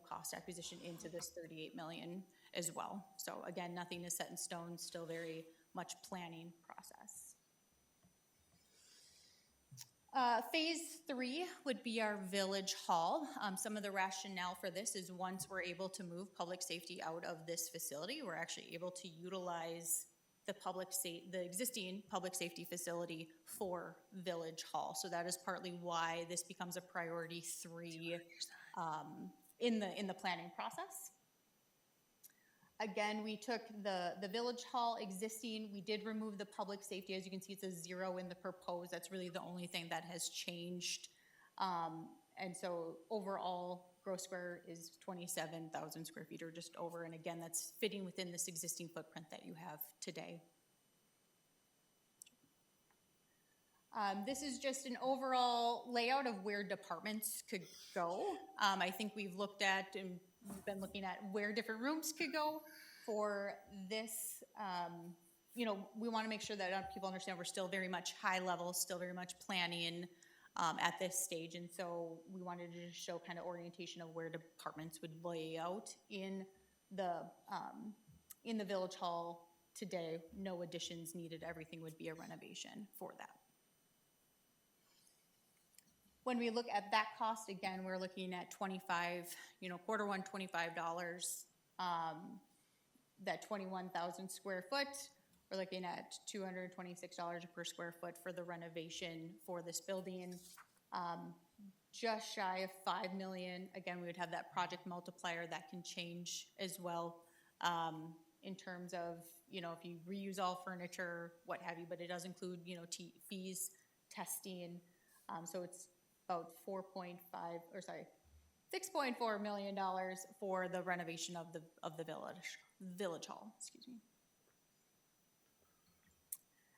cost acquisition into this $38 million as well. So again, nothing is set in stone, still very much planning process. Phase 3 would be our village hall. Some of the rationale for this is once we're able to move public safety out of this facility, we're actually able to utilize the existing public safety facility for village hall. So that is partly why this becomes a priority 3 in the planning process. Again, we took the village hall existing, we did remove the public safety. As you can see, it's a 0 in the proposed. That's really the only thing that has changed. And so overall, gross square is 27,000 square feet or just over. And again, that's fitting within this existing footprint that you have today. This is just an overall layout of where departments could go. I think we've looked at and we've been looking at where different rooms could go for this. We want to make sure that people understand we're still very much high level, still very much planning at this stage. And so we wanted to just show kind of orientation of where departments would lay out in the village hall today. No additions needed. Everything would be a renovation for that. When we look at that cost, again, we're looking at Q1 $25, that 21,000 square foot. We're looking at $226 per square foot for the renovation for this building. Just shy of $5 million. Again, we would have that project multiplier that can change as well. in terms of, if you reuse all furniture, what have you, but it does include, fees, testing. So it's about $6.4 million for the renovation of the village hall, excuse me.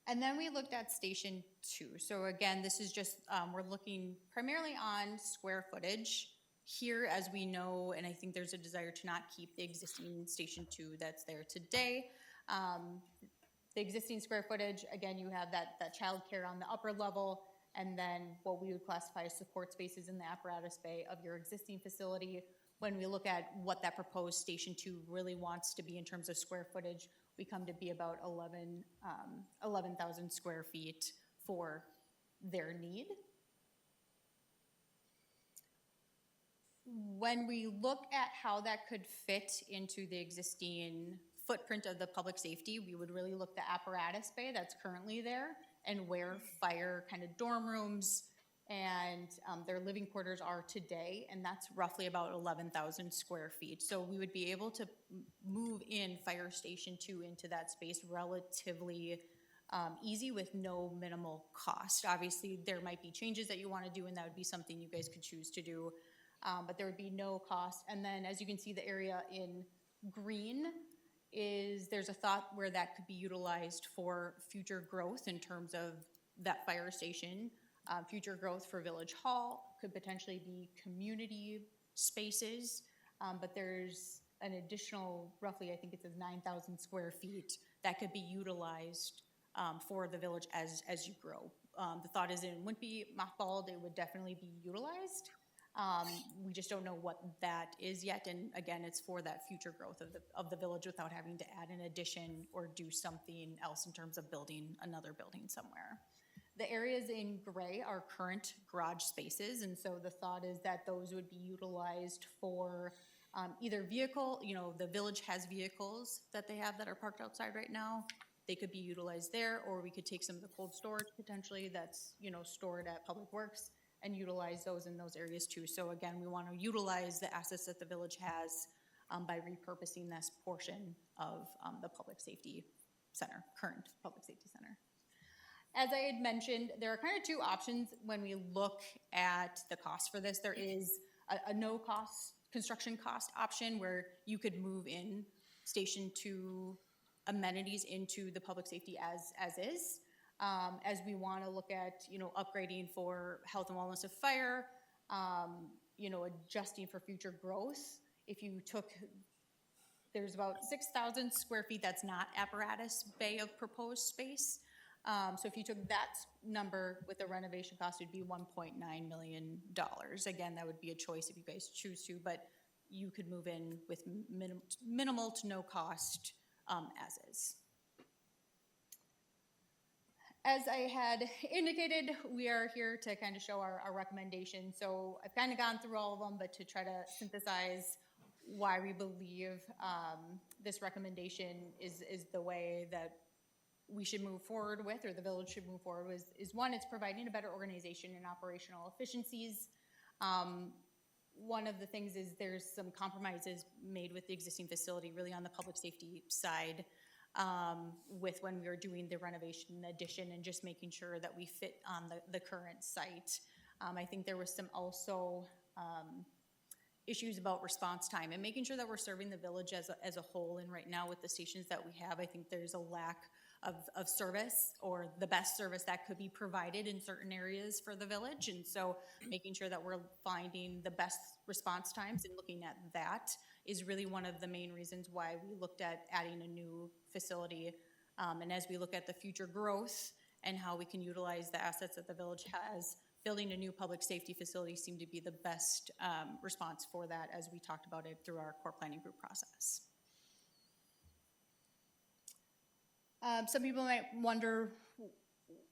And then we looked at Station 2. So again, this is just, we're looking primarily on square footage. Here, as we know, and I think there's a desire to not keep the existing Station 2 that's there today. The existing square footage, again, you have that childcare on the upper level, and then what we would classify as support spaces in the apparatus bay of your existing facility. When we look at what that proposed Station 2 really wants to be in terms of square footage, we come to be about 11,000 square feet for their need. When we look at how that could fit into the existing footprint of the public safety, we would really look the apparatus bay that's currently there and where fire kind of dorm rooms and their living quarters are today, and that's roughly about 11,000 square feet. So we would be able to move in Fire Station 2 into that space relatively easy with no minimal cost. Obviously, there might be changes that you want to do, and that would be something you guys could choose to do, but there would be no cost. And then, as you can see, the area in green there's a thought where that could be utilized for future growth in terms of that fire station. Future growth for Village Hall could potentially be community spaces, but there's an additional, roughly, I think it says 9,000 square feet that could be utilized for the village as you grow. The thought is it wouldn't be mothballed, it would definitely be utilized. We just don't know what that is yet, and again, it's for that future growth of the village without having to add an addition or do something else in terms of building another building somewhere. The areas in gray are current garage spaces, and so the thought is that those would be utilized for either vehicle, the village has vehicles that they have that are parked outside right now. They could be utilized there, or we could take some of the cold storage potentially that's, stored at Public Works and utilize those in those areas too. So again, we want to utilize the assets that the village has by repurposing this portion of the Public Safety Center, current Public Safety Center. As I had mentioned, there are kind of two options when we look at the cost for this. There is a no-cost construction cost option where you could move in Station 2 amenities into the public safety as is. As we want to look at, upgrading for health and wellness of fire, adjusting for future growth. If you took, there's about 6,000 square feet that's not apparatus bay of proposed space. So if you took that number with the renovation cost, it'd be $1.9 million. Again, that would be a choice if you guys choose to, but you could move in with minimal to no cost as is. As I had indicated, we are here to kind of show our recommendation. So I've kind of gone through all of them, but to try to synthesize why we believe this recommendation is the way that we should move forward with, or the village should move forward with, is one, it's providing a better organization and operational efficiencies. One of the things is there's some compromises made with the existing facility, really on the public safety side, with when we were doing the renovation addition and just making sure that we fit on the current site. I think there was some also issues about response time and making sure that we're serving the village as a whole. And right now with the stations that we have, I think there's a lack of service, or the best service that could be provided in certain areas for the village. And so making sure that we're finding the best response times and looking at that is really one of the main reasons why we looked at adding a new facility. And as we look at the future growth and how we can utilize the assets that the village has, building a new public safety facility seemed to be the best response for that, as we talked about it through our core planning group process. Some people might wonder,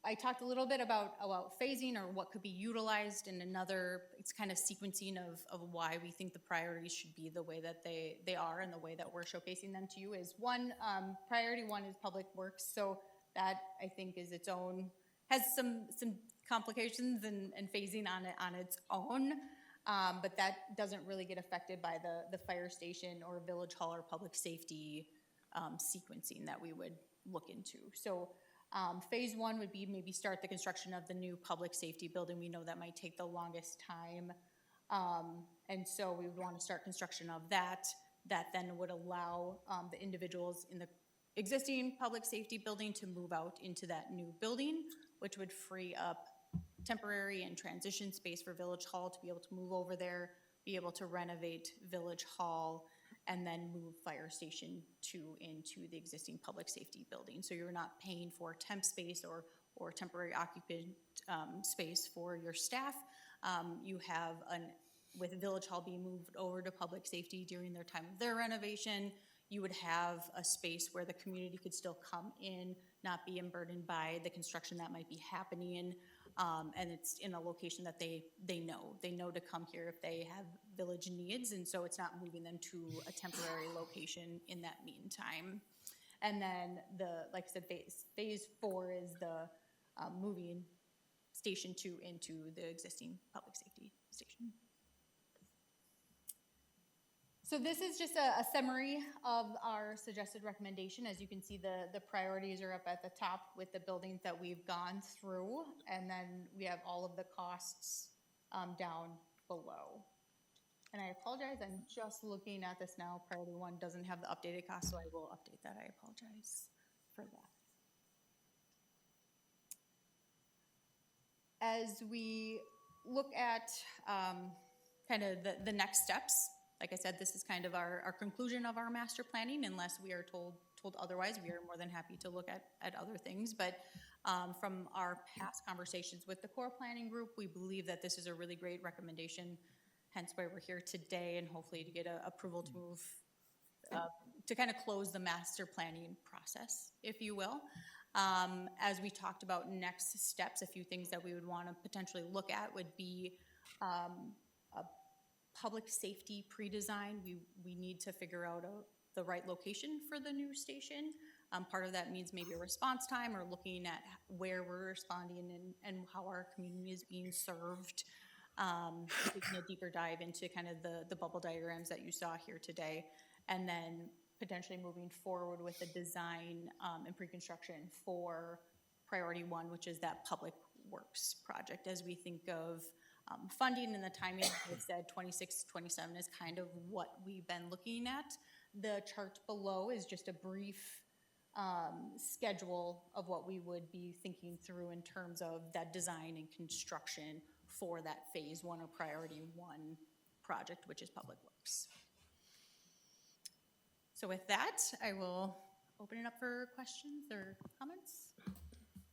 I talked a little bit about phasing or what could be utilized, and another, it's kind of sequencing of why we think the priorities should be the way that they are and the way that we're showcasing them to you is one, priority one is Public Works. So that I think is its own, has some complications and phasing on its own. But that doesn't really get affected by the fire station or village hall or public safety sequencing that we would look into. So phase one would be maybe start the construction of the new public safety building. We know that might take the longest time. And so we would want to start construction of that. That then would allow the individuals in the existing public safety building to move out into that new building, which would free up temporary and transition space for Village Hall to be able to move over there, be able to renovate Village Hall, and then move Fire Station 2 into the existing public safety building. So you're not paying for temp space or temporary occupant space for your staff. You have with Village Hall being moved over to public safety during their time of their renovation, you would have a space where the community could still come in, not be burdened by the construction that might be happening. And it's in a location that they know to come here if they have village needs, and so it's not moving them to a temporary location in that meantime. And then like I said, phase 4 is the moving Station 2 into the existing public safety station. So this is just a summary of our suggested recommendation. As you can see, the priorities are up at the top with the buildings that we've gone through, and then we have all of the costs down below. And I apologize, I'm just looking at this now. Priority 1 doesn't have the updated cost, so I will update that. I apologize for that. As we look at kind of the next steps, like I said, this is kind of our conclusion of our master planning. Unless we are told otherwise, we are more than happy to look at other things. But from our past conversations with the core planning group, we believe that this is a really great recommendation, hence why we're here today, and hopefully to get approval to move, to kind of close the master planning process, if you will. As we talked about next steps, a few things that we would want to potentially look at would be a public safety pre-design. We need to figure out the right location for the new station. Part of that means maybe a response time or looking at where we're responding and how our community is being served. Taking a deeper dive into kind of the bubble diagrams that you saw here today, and then potentially moving forward with the design and pre-construction for priority 1, which is that public works project. As we think of funding and the timing, like I said, 26, 27 is kind of what we've been looking at. The chart below is just a brief schedule of what we would be thinking through in terms of that design and construction for that phase 1 or priority 1 project, which is public works. So with that, I will open it up for questions or comments.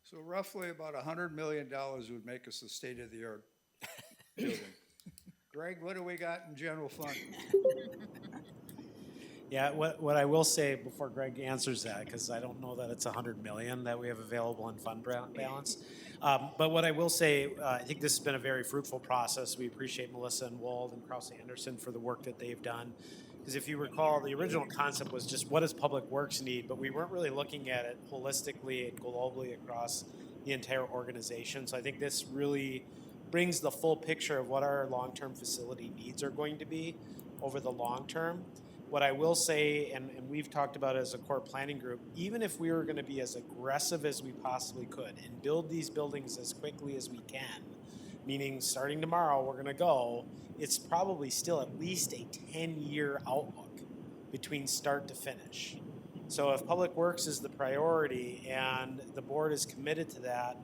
So roughly about $100 million would make us a state-of-the-art building. Greg, what do we got in general fund? Yeah, what I will say before Greg answers that, because I don't know that it's 100 million that we have available in fund balance. But what I will say, I think this has been a very fruitful process. We appreciate Melissa and Wald and Krause Anderson for the work that they've done. Because if you recall, the original concept was just what does Public Works need, but we weren't really looking at it holistically and globally across the entire organization. So I think this really brings the full picture of what our long-term facility needs are going to be over the long term. What I will say, and we've talked about it as a core planning group, even if we were going to be as aggressive as we possibly could and build these buildings as quickly as we can, meaning starting tomorrow we're going to go, it's probably still at least a 10-year outlook between start to finish. So if Public Works is the priority and the board is committed to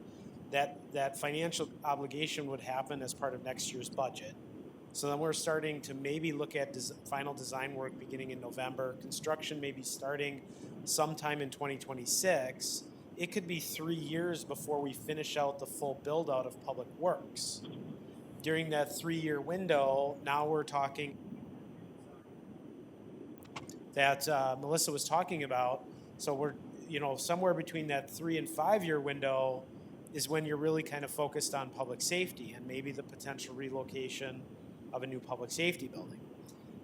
that financial obligation would happen as part of next year's budget. So then we're starting to maybe look at final design work beginning in November. Construction may be starting sometime in 2026. It could be 3 years before we finish out the full build out of Public Works. During that 3-year window, now we're talking that Melissa was talking about. So we're, somewhere between that 3 and 5 year window is when you're really kind of focused on public safety and maybe the potential relocation of a new public safety building.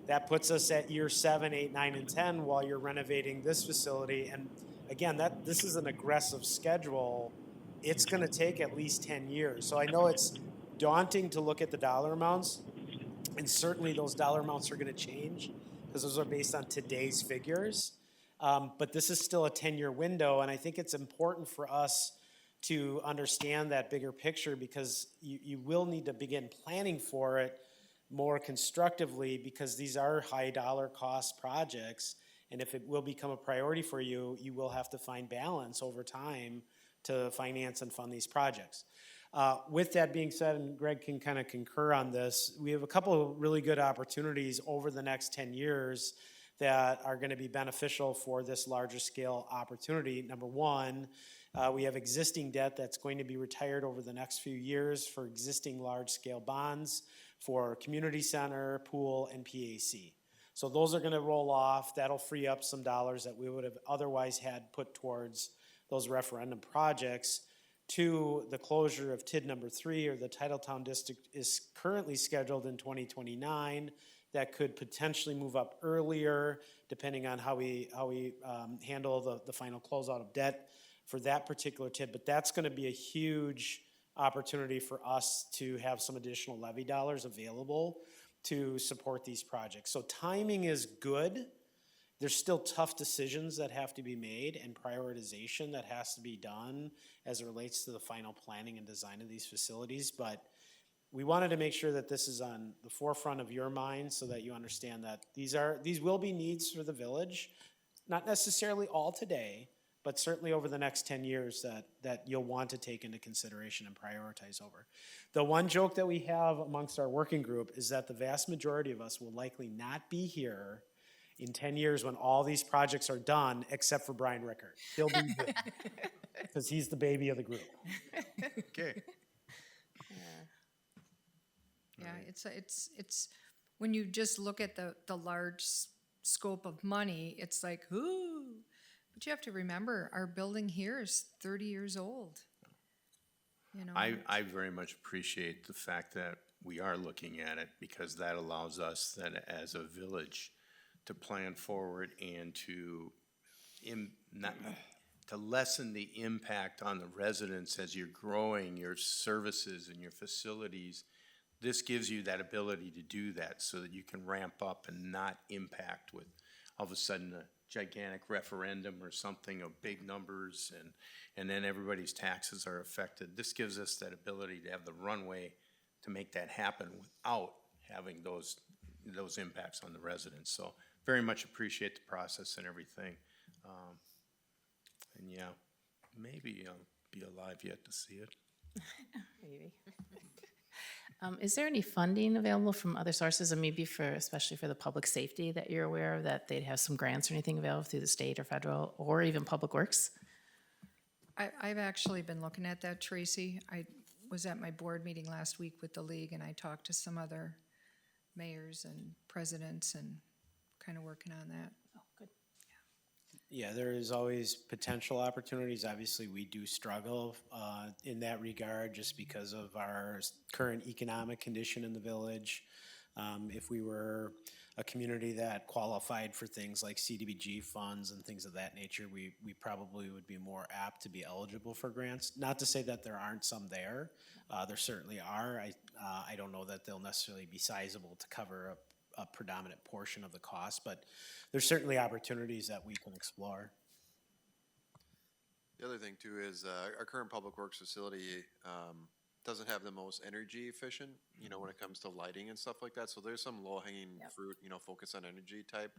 That puts us at year 7, 8, 9, and 10 while you're renovating this facility. And again, this is an aggressive schedule. It's going to take at least 10 years. So I know it's daunting to look at the dollar amounts, And certainly those dollar amounts are gonna change, because those are based on today's figures. But this is still a 10-year window, and I think it's important for us to understand that bigger picture, because you will need to begin planning for it more constructively, because these are high dollar cost projects. And if it will become a priority for you, you will have to find balance over time to finance and fund these projects. With that being said, and Greg can kind of concur on this, we have a couple of really good opportunities over the next 10 years that are going to be beneficial for this larger scale opportunity. Number one, we have existing debt that's going to be retired over the next few years for existing large scale bonds for community center, pool, and PAC. So those are going to roll off. That'll free up some dollars that we would have otherwise had put towards those referendum projects. Two, the closure of TID number 3, or the Titletown District, is currently scheduled in 2029. That could potentially move up earlier, depending on how we handle the final closeout of debt for that particular TID. But that's going to be a huge opportunity for us to have some additional levy dollars available to support these projects. So timing is good. There's still tough decisions that have to be made and prioritization that has to be done as it relates to the final planning and design of these facilities. But we wanted to make sure that this is on the forefront of your mind so that you understand that these will be needs for the village, not necessarily all today, but certainly over the next 10 years that you'll want to take into consideration and prioritize over. The one joke that we have amongst our working group is that the vast majority of us will likely not be here in 10 years when all these projects are done, except for Brian Rickard. He'll be here, because he's the baby of the group. Okay. Yeah, it's, when you just look at the large scope of money, it's like, ooh. But you have to remember, our building here is 30 years old. You know, I very much appreciate the fact that we are looking at it, because that allows us then as a village to plan forward and to lessen the impact on the residents as you're growing your services and your facilities. This gives you that ability to do that so that you can ramp up and not impact with all of a sudden a gigantic referendum or something of big numbers, and then everybody's taxes are affected. This gives us that ability to have the runway to make that happen without having those impacts on the residents. So very much appreciate the process and everything. And yeah, maybe I'll be alive yet to see it. Maybe. Is there any funding available from other sources, and maybe especially for the public safety that you're aware of, that they'd have some grants or anything available through the state or federal or even Public Works? I've actually been looking at that, Tracy. I was at my board meeting last week with the league, and I talked to some other mayors and presidents and kind of working on that. Oh, good. Yeah, there is always potential opportunities. Obviously, we do struggle in that regard just because of our current economic condition in the village. If we were a community that qualified for things like CDBG funds and things of that nature, we probably would be more apt to be eligible for grants. Not to say that there aren't some there. There certainly are. I don't know that they'll necessarily be sizable to cover a predominant portion of the cost, but there's certainly opportunities that we can explore. The other thing too is our current public works facility doesn't have the most energy efficient, when it comes to lighting and stuff like that. So there's some low hanging fruit, focus on energy type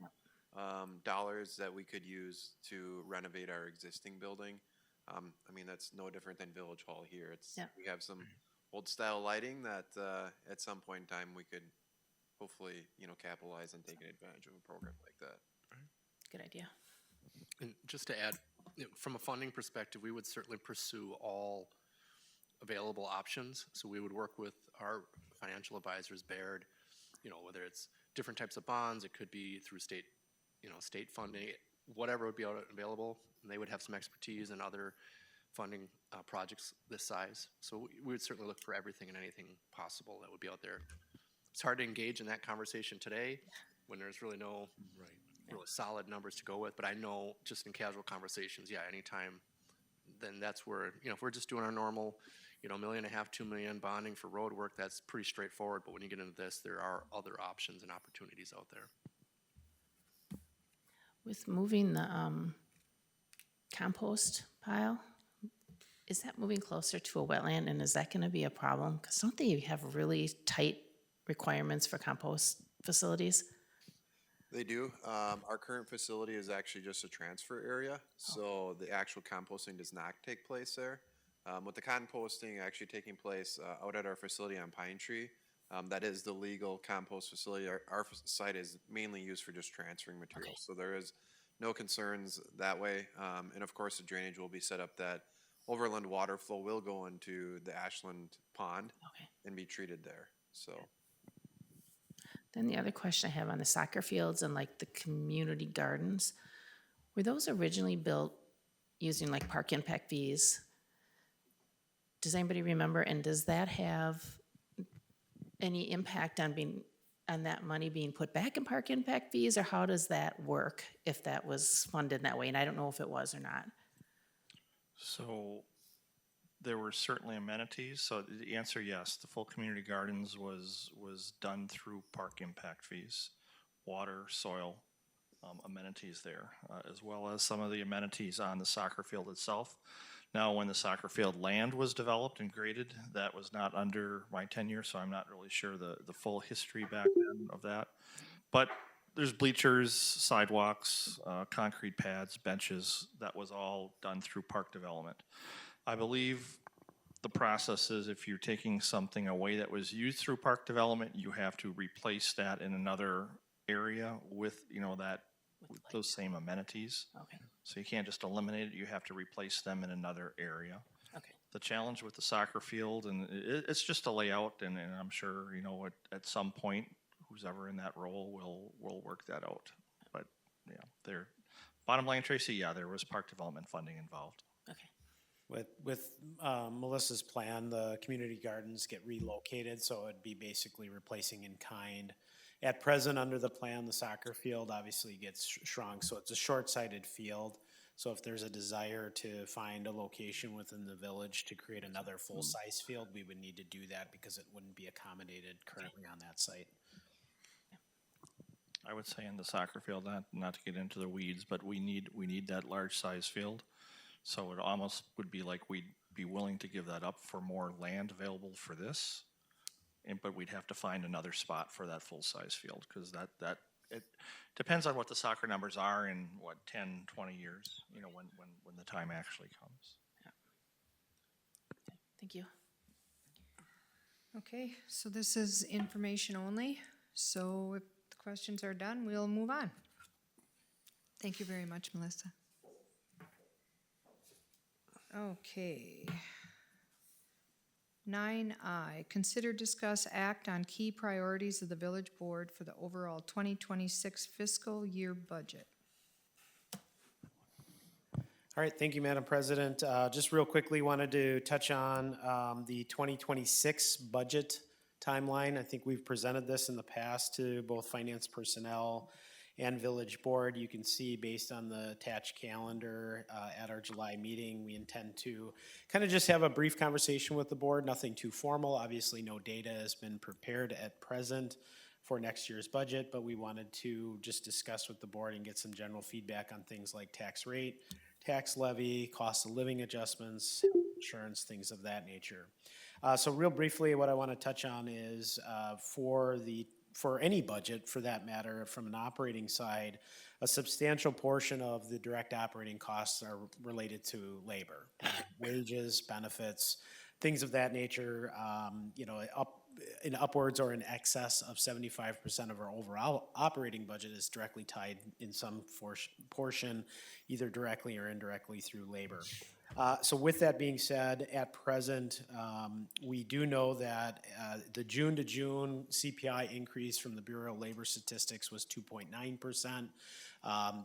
dollars that we could use to renovate our existing building. That's no different than Village Hall here. We have some old style lighting that at some point in time we could hopefully, capitalize on taking advantage of a program like that. Good idea. And just to add, from a funding perspective, we would certainly pursue all available options. So we would work with our financial advisors, Baird, whether it's different types of bonds, it could be through state, state funding, whatever would be available. And they would have some expertise in other funding projects this size. So we would certainly look for everything and anything possible that would be out there. It's hard to engage in that conversation today when there's really no really solid numbers to go with. But I know just in casual conversations, anytime, then that's where, if we're just doing our normal, you know, $1.5 million, $2 million bonding for road work, that's pretty straightforward, but when you get into this, there are other options and opportunities out there. With moving the compost pile, is that moving closer to a wetland, and is that gonna be a problem? Because don't they have really tight requirements for compost facilities? They do. Our current facility is actually just a transfer area, so the actual composting does not take place there. With the composting actually taking place out at our facility on Pine Tree, that is the legal compost facility. Our site is mainly used for just transferring materials, so there is no concerns that way. And of course, the drainage will be set up that overland water flow will go into the Ashland Pond and be treated there, so. Then the other question I have on the soccer fields and like the community gardens, were those originally built using like park impact fees? Does anybody remember, and does that have any impact on that money being put back in park impact fees, or how does that work if that was funded that way? And I don't know if it was or not. So there were certainly amenities. So the answer, yes, the full community gardens was done through park impact fees, water, soil, amenities there, as well as some of the amenities on the soccer field itself. Now, when the soccer field land was developed and graded, that was not under my tenure, so I'm not really sure the full history back then of that. But there's bleachers, sidewalks, concrete pads, benches. That was all done through park development. I believe the process is if you're taking something away that was used through park development, you have to replace that in another area with, you know, with those same amenities. Okay. So you can't just eliminate it, you have to replace them in another area. Okay. The challenge with the soccer field, and it's just a layout, and I'm sure, you know, at some point, who's ever in that role will work that out. But yeah, bottom line, Tracy, yeah, there was park development funding involved. Okay. With Melissa's plan, the community gardens get relocated, so it'd be basically replacing in kind. At present, under the plan, the soccer field obviously gets shrunk, so it's a short-sighted field. So if there's a desire to find a location within the village to create another full-size field, we would need to do that because it wouldn't be accommodated currently on that site. I would say in the soccer field, not to get into the weeds, but we need that large size field. So it almost would be like we'd be willing to give that up for more land available for this. But we'd have to find another spot for that full size field, because it depends on what the soccer numbers are in 10, 20 years, you know, when the time actually comes. Yeah. Okay, thank you. Okay, so this is information only. So if the questions are done, we'll move on. Thank you very much, Melissa. Okay. 9I, consider, discuss, act on key priorities of the village board for the overall 2026 fiscal year budget. All right, thank you, Madam President. Just real quickly, wanted to touch on the 2026 budget timeline. I think we've presented this in the past to both finance personnel and village board. You can see based on the attached calendar at our July meeting, we intend to kind of just have a brief conversation with the board, nothing too formal. Obviously, no data has been prepared at present for next year's budget, but we wanted to just discuss with the board and get some general feedback on things like tax rate, tax levy, cost of living adjustments, insurance, things of that nature. So real briefly, what I want to touch on is for any budget, for that matter, from an operating side, a substantial portion of the direct operating costs are related to labor, wages, benefits, things of that nature. You know, in upwards or in excess of 75% of our overall operating budget is directly tied in some portion, either directly or indirectly through labor. So with that being said, at present, we do know that the June to June CPI increase from the Bureau of Labor Statistics was 2.9%.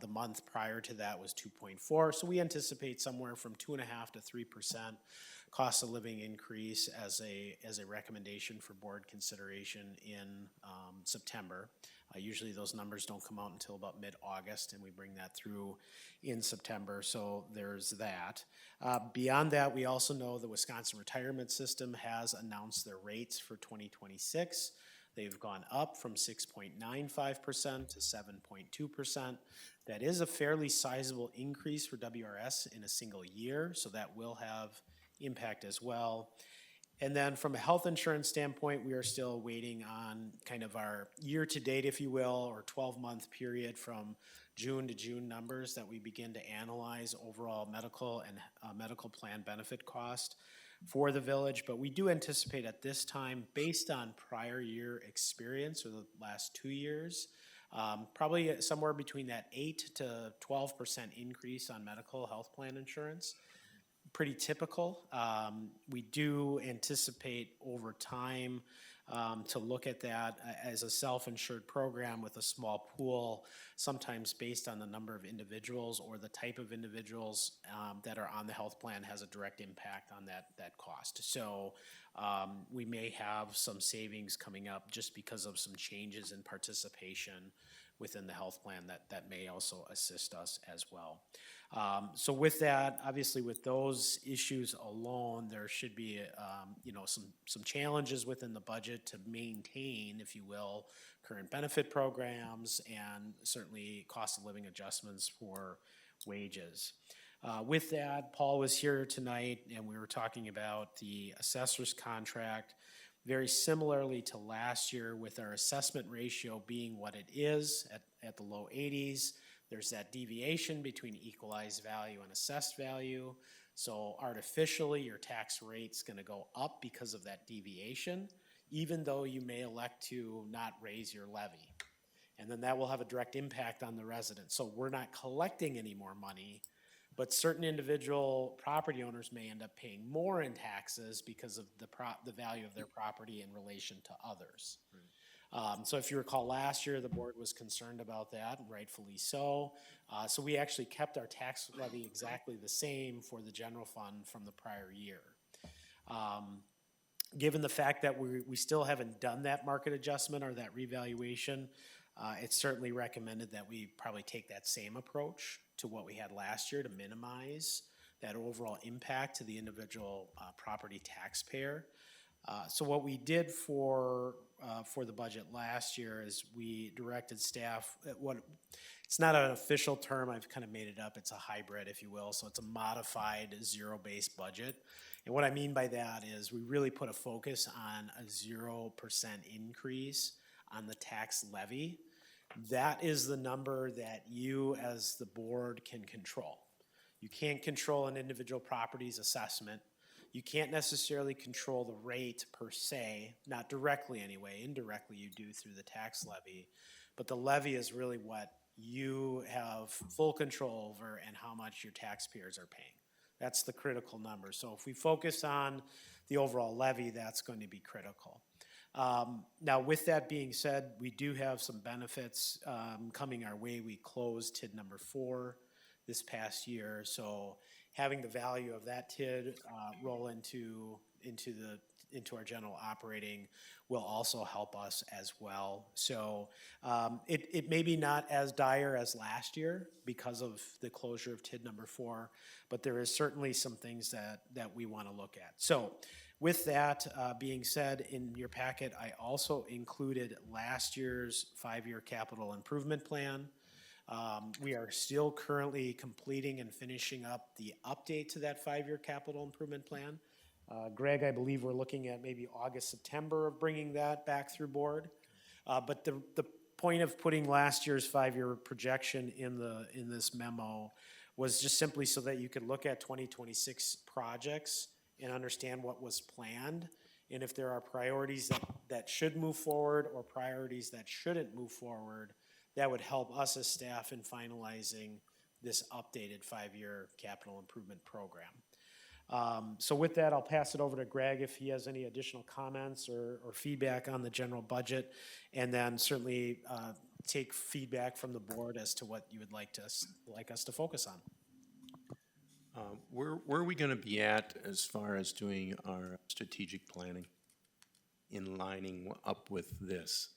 The month prior to that was 2.4%. So we anticipate somewhere from 2.5% to 3% cost of living increase as a recommendation for board consideration in September. Usually those numbers don't come out until about mid-August, and we bring that through in September, so there's that. Beyond that, we also know the Wisconsin Retirement System has announced their rates for 2026. They've gone up from 6.95% to 7.2%. That is a fairly sizable increase for WRS in a single year, so that will have impact as well. And then from a health insurance standpoint, we are still waiting on kind of our year-to-date, if you will, or 12-month period from June to June numbers that we begin to analyze overall medical and medical plan benefit cost for the village. But we do anticipate at this time, based on prior year experience or the last 2 years, probably somewhere between that 8 to 12% increase on medical health plan insurance. Pretty typical. We do anticipate over time to look at that as a self-insured program with a small pool, sometimes based on the number of individuals or the type of individuals that are on the health plan has a direct impact on that cost. So we may have some savings coming up just because of some changes in participation within the health plan that may also assist us as well. So with that, obviously with those issues alone, there should be some challenges within the budget to maintain, if you will, current benefit programs and certainly cost of living adjustments for wages. With that, Paul was here tonight and we were talking about the assessor's contract. Very similarly to last year, with our assessment ratio being what it is at the low 80s, there's that deviation between equalized value and assessed value. So artificially, your tax rate's gonna go up because of that deviation, even though you may elect to not raise your levy. And then that will have a direct impact on the resident. So we're not collecting any more money, but certain individual property owners may end up paying more in taxes because of the value of their property in relation to others. So if you recall last year, the board was concerned about that, rightfully so. So we actually kept our tax levy exactly the same for the general fund from the prior year. Given the fact that we still haven't done that market adjustment or that revaluation, it's certainly recommended that we probably take that same approach to what we had last year to minimize that overall impact to the individual property taxpayer. So what we did for the budget last year is we directed staff, it's not an official term, I've kind of made it up, it's a hybrid, if you will, so it's a modified zero-based budget. And what I mean by that is we really put a focus on a 0% increase on the tax levy. That is the number that you as the board can control. You can't control an individual property's assessment. You can't necessarily control the rate per se, not directly anyway, indirectly you do through the tax levy, but the levy is really what you have full control over and how much your taxpayers are paying. That's the critical number. So if we focus on the overall levy, that's going to be critical. Now with that being said, we do have some benefits coming our way. We closed TID number 4 this past year, so having the value of that TID roll into our general operating will also help us as well. So it may be not as dire as last year because of the closure of TID number 4, but there is certainly some things that we want to look at. So with that being said, in your packet, I also included last year's 5-year capital improvement plan. We are still currently completing and finishing up the update to that 5-year capital improvement plan. Greg, I believe we're looking at maybe August, September of bringing that back through board. But the point of putting last year's 5-year projection in this memo was just simply so that you could look at 2026 projects and understand what was planned, and if there are priorities that should move forward or priorities that shouldn't move forward, that would help us as staff in finalizing this updated 5-year capital improvement program. So with that, I'll pass it over to Greg if he has any additional comments or feedback on the general budget, and then certainly take feedback from the board as to what you would like us to focus on. Where are we going to be at as far as doing our strategic planning in lining up with this?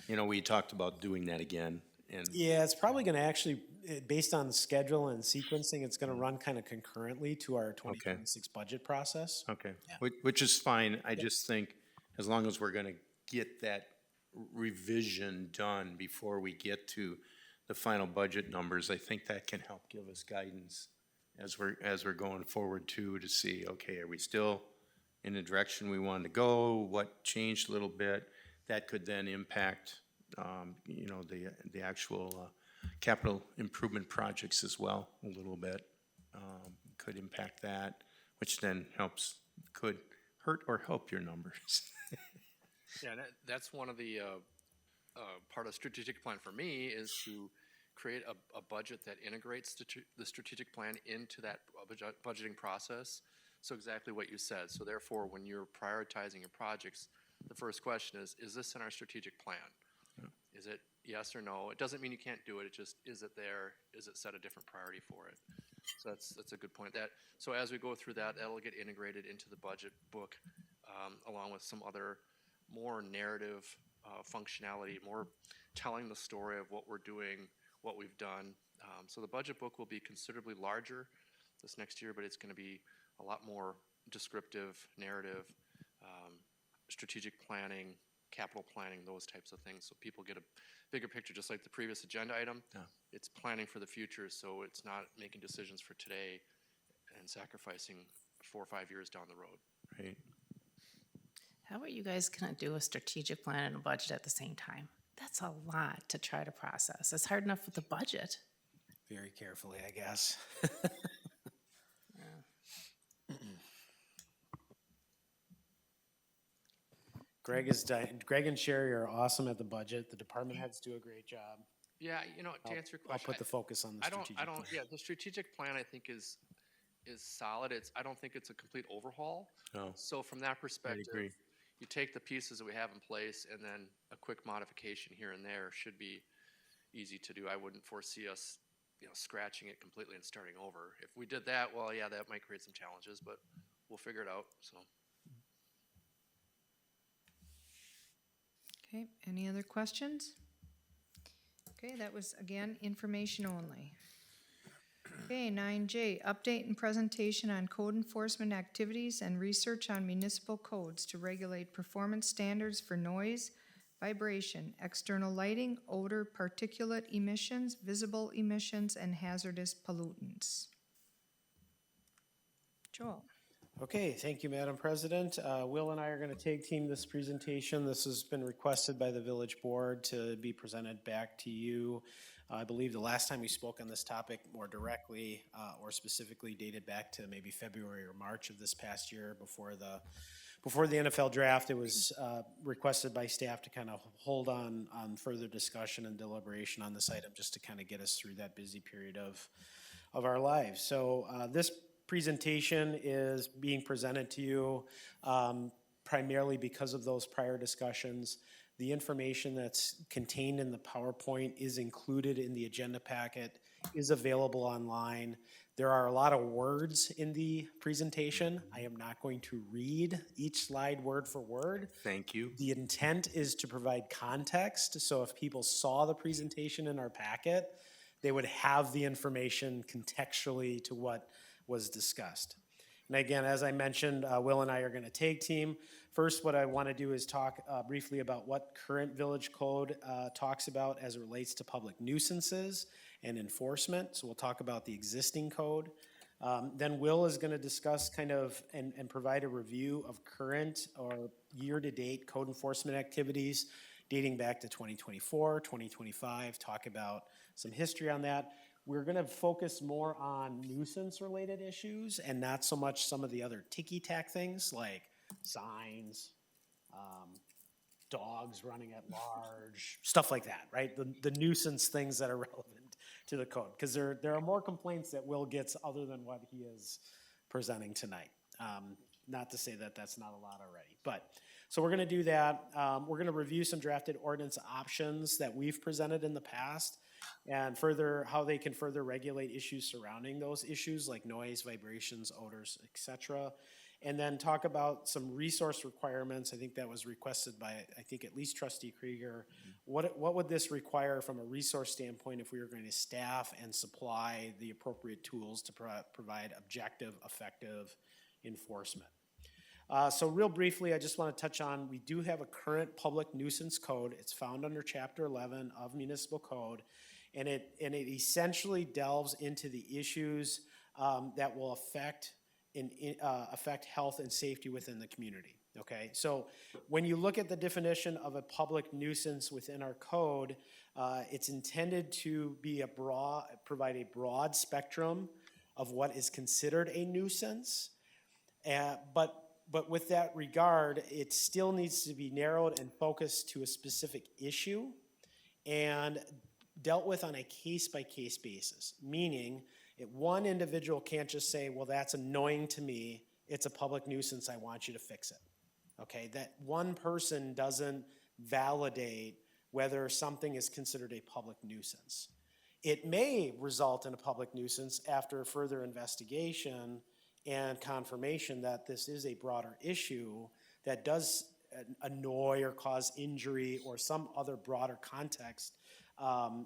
You know, we talked about doing that again, and, Yeah, it's probably gonna actually, based on schedule and sequencing, it's gonna run kind of concurrently to our 2026 budget process. okay, which is fine. I just think as long as we're gonna get that revision done before we get to the final budget numbers, I think that can help give us guidance as we're going forward too, to see, okay, are we still in the direction we wanted to go? What changed a little bit? That could then impact, you know, the actual capital improvement projects as well, a little bit. Could impact that, which then could hurt or help your numbers. Yeah, and that's one of the, part of strategic plan for me is to create a budget that integrates the strategic plan into that budgeting process. So exactly what you said. So therefore, when you're prioritizing your projects, the first question is this in our strategic plan? Is it yes or no? It doesn't mean you can't do it. It just, is it there? Is it set a different priority for it? So that's a good point. So as we go through that, that'll get integrated into the budget book, along with some other more narrative functionality, more telling the story of what we're doing, what we've done. So the budget book will be considerably larger this next year, but it's going to be a lot more descriptive, narrative, strategic planning, capital planning, those types of things. So people get a bigger picture, just like the previous agenda item. Yeah. It's planning for the future, so it's not making decisions for today and sacrificing 4 or 5 years down the road. Right. How are you guys gonna do a strategic plan and a budget at the same time? That's a lot to try to process. It's hard enough with the budget. Very carefully, I guess. Greg and Sherry are awesome at the budget. The department heads do a great job. Yeah, you know, to answer your question, I'll put the focus on the strategic plan. yeah, the strategic plan I think is solid. I don't think it's a complete overhaul. No. So from that perspective, agree. you take the pieces that we have in place and then a quick modification here and there should be easy to do. I wouldn't foresee us, you know, scratching it completely and starting over. If we did that, well, yeah, that might create some challenges, but we'll figure it out, so. Okay, any other questions? Okay, that was, again, information only. Okay, 9J, update and presentation on code enforcement activities and research on municipal codes to regulate performance standards for noise, vibration, external lighting, odor, particulate emissions, visible emissions, and hazardous pollutants. Joel. Okay, thank you, Madam President. Will and I are going to tag team this presentation. This has been requested by the village board to be presented back to you. I believe the last time we spoke on this topic more directly or specifically dated back to maybe February or March of this past year before the NFL draft. It was requested by staff to kind of hold on further discussion and deliberation on this item just to kind of get us through that busy period of our lives. So this presentation is being presented to you primarily because of those prior discussions. The information that's contained in the PowerPoint is included in the agenda packet, is available online. There are a lot of words in the presentation. I am not going to read each slide word for word. Thank you. The intent is to provide context, so if people saw the presentation in our packet, they would have the information contextually to what was discussed. And again, as I mentioned, Will and I are going to tag team. First, what I want to do is talk briefly about what current village code talks about as it relates to public nuisances and enforcement. So we'll talk about the existing code. Then Will is going to discuss kind of and provide a review of current or year-to-date code enforcement activities dating back to 2024, 2025, talk about some history on that. We're going to focus more on nuisance-related issues and not so much some of the other ticky-tack things like signs, dogs running at large, stuff like that, right? The nuisance things that are relevant to the code, because there are more complaints that Will gets other than what he is presenting tonight. Not to say that that's not a lot already, but so we're going to do that. We're going to review some drafted ordinance options that we've presented in the past and further how they can further regulate issues surrounding those issues like noise, vibrations, odors, etc. and then talk about some resource requirements. I think that was requested by, I think, at least trustee Krieger. What would this require from a resource standpoint if we were going to staff and supply the appropriate tools to provide objective, effective enforcement? So real briefly, I just want to touch on, we do have a current public nuisance code. It's found under Chapter 11 of Municipal Code, and it essentially delves into the issues that will affect health and safety within the community, okay? So when you look at the definition of a public nuisance within our code, it's intended to be provide a broad spectrum of what is considered a nuisance, but with that regard, it still needs to be narrowed and focused to a specific issue and dealt with on a case-by-case basis, meaning one individual can't just say, well, that's annoying to me, it's a public nuisance, I want you to fix it. Okay, that one person doesn't validate whether something is considered a public nuisance. It may result in a public nuisance after further investigation and confirmation that this is a broader issue that does annoy or cause injury or some other broader context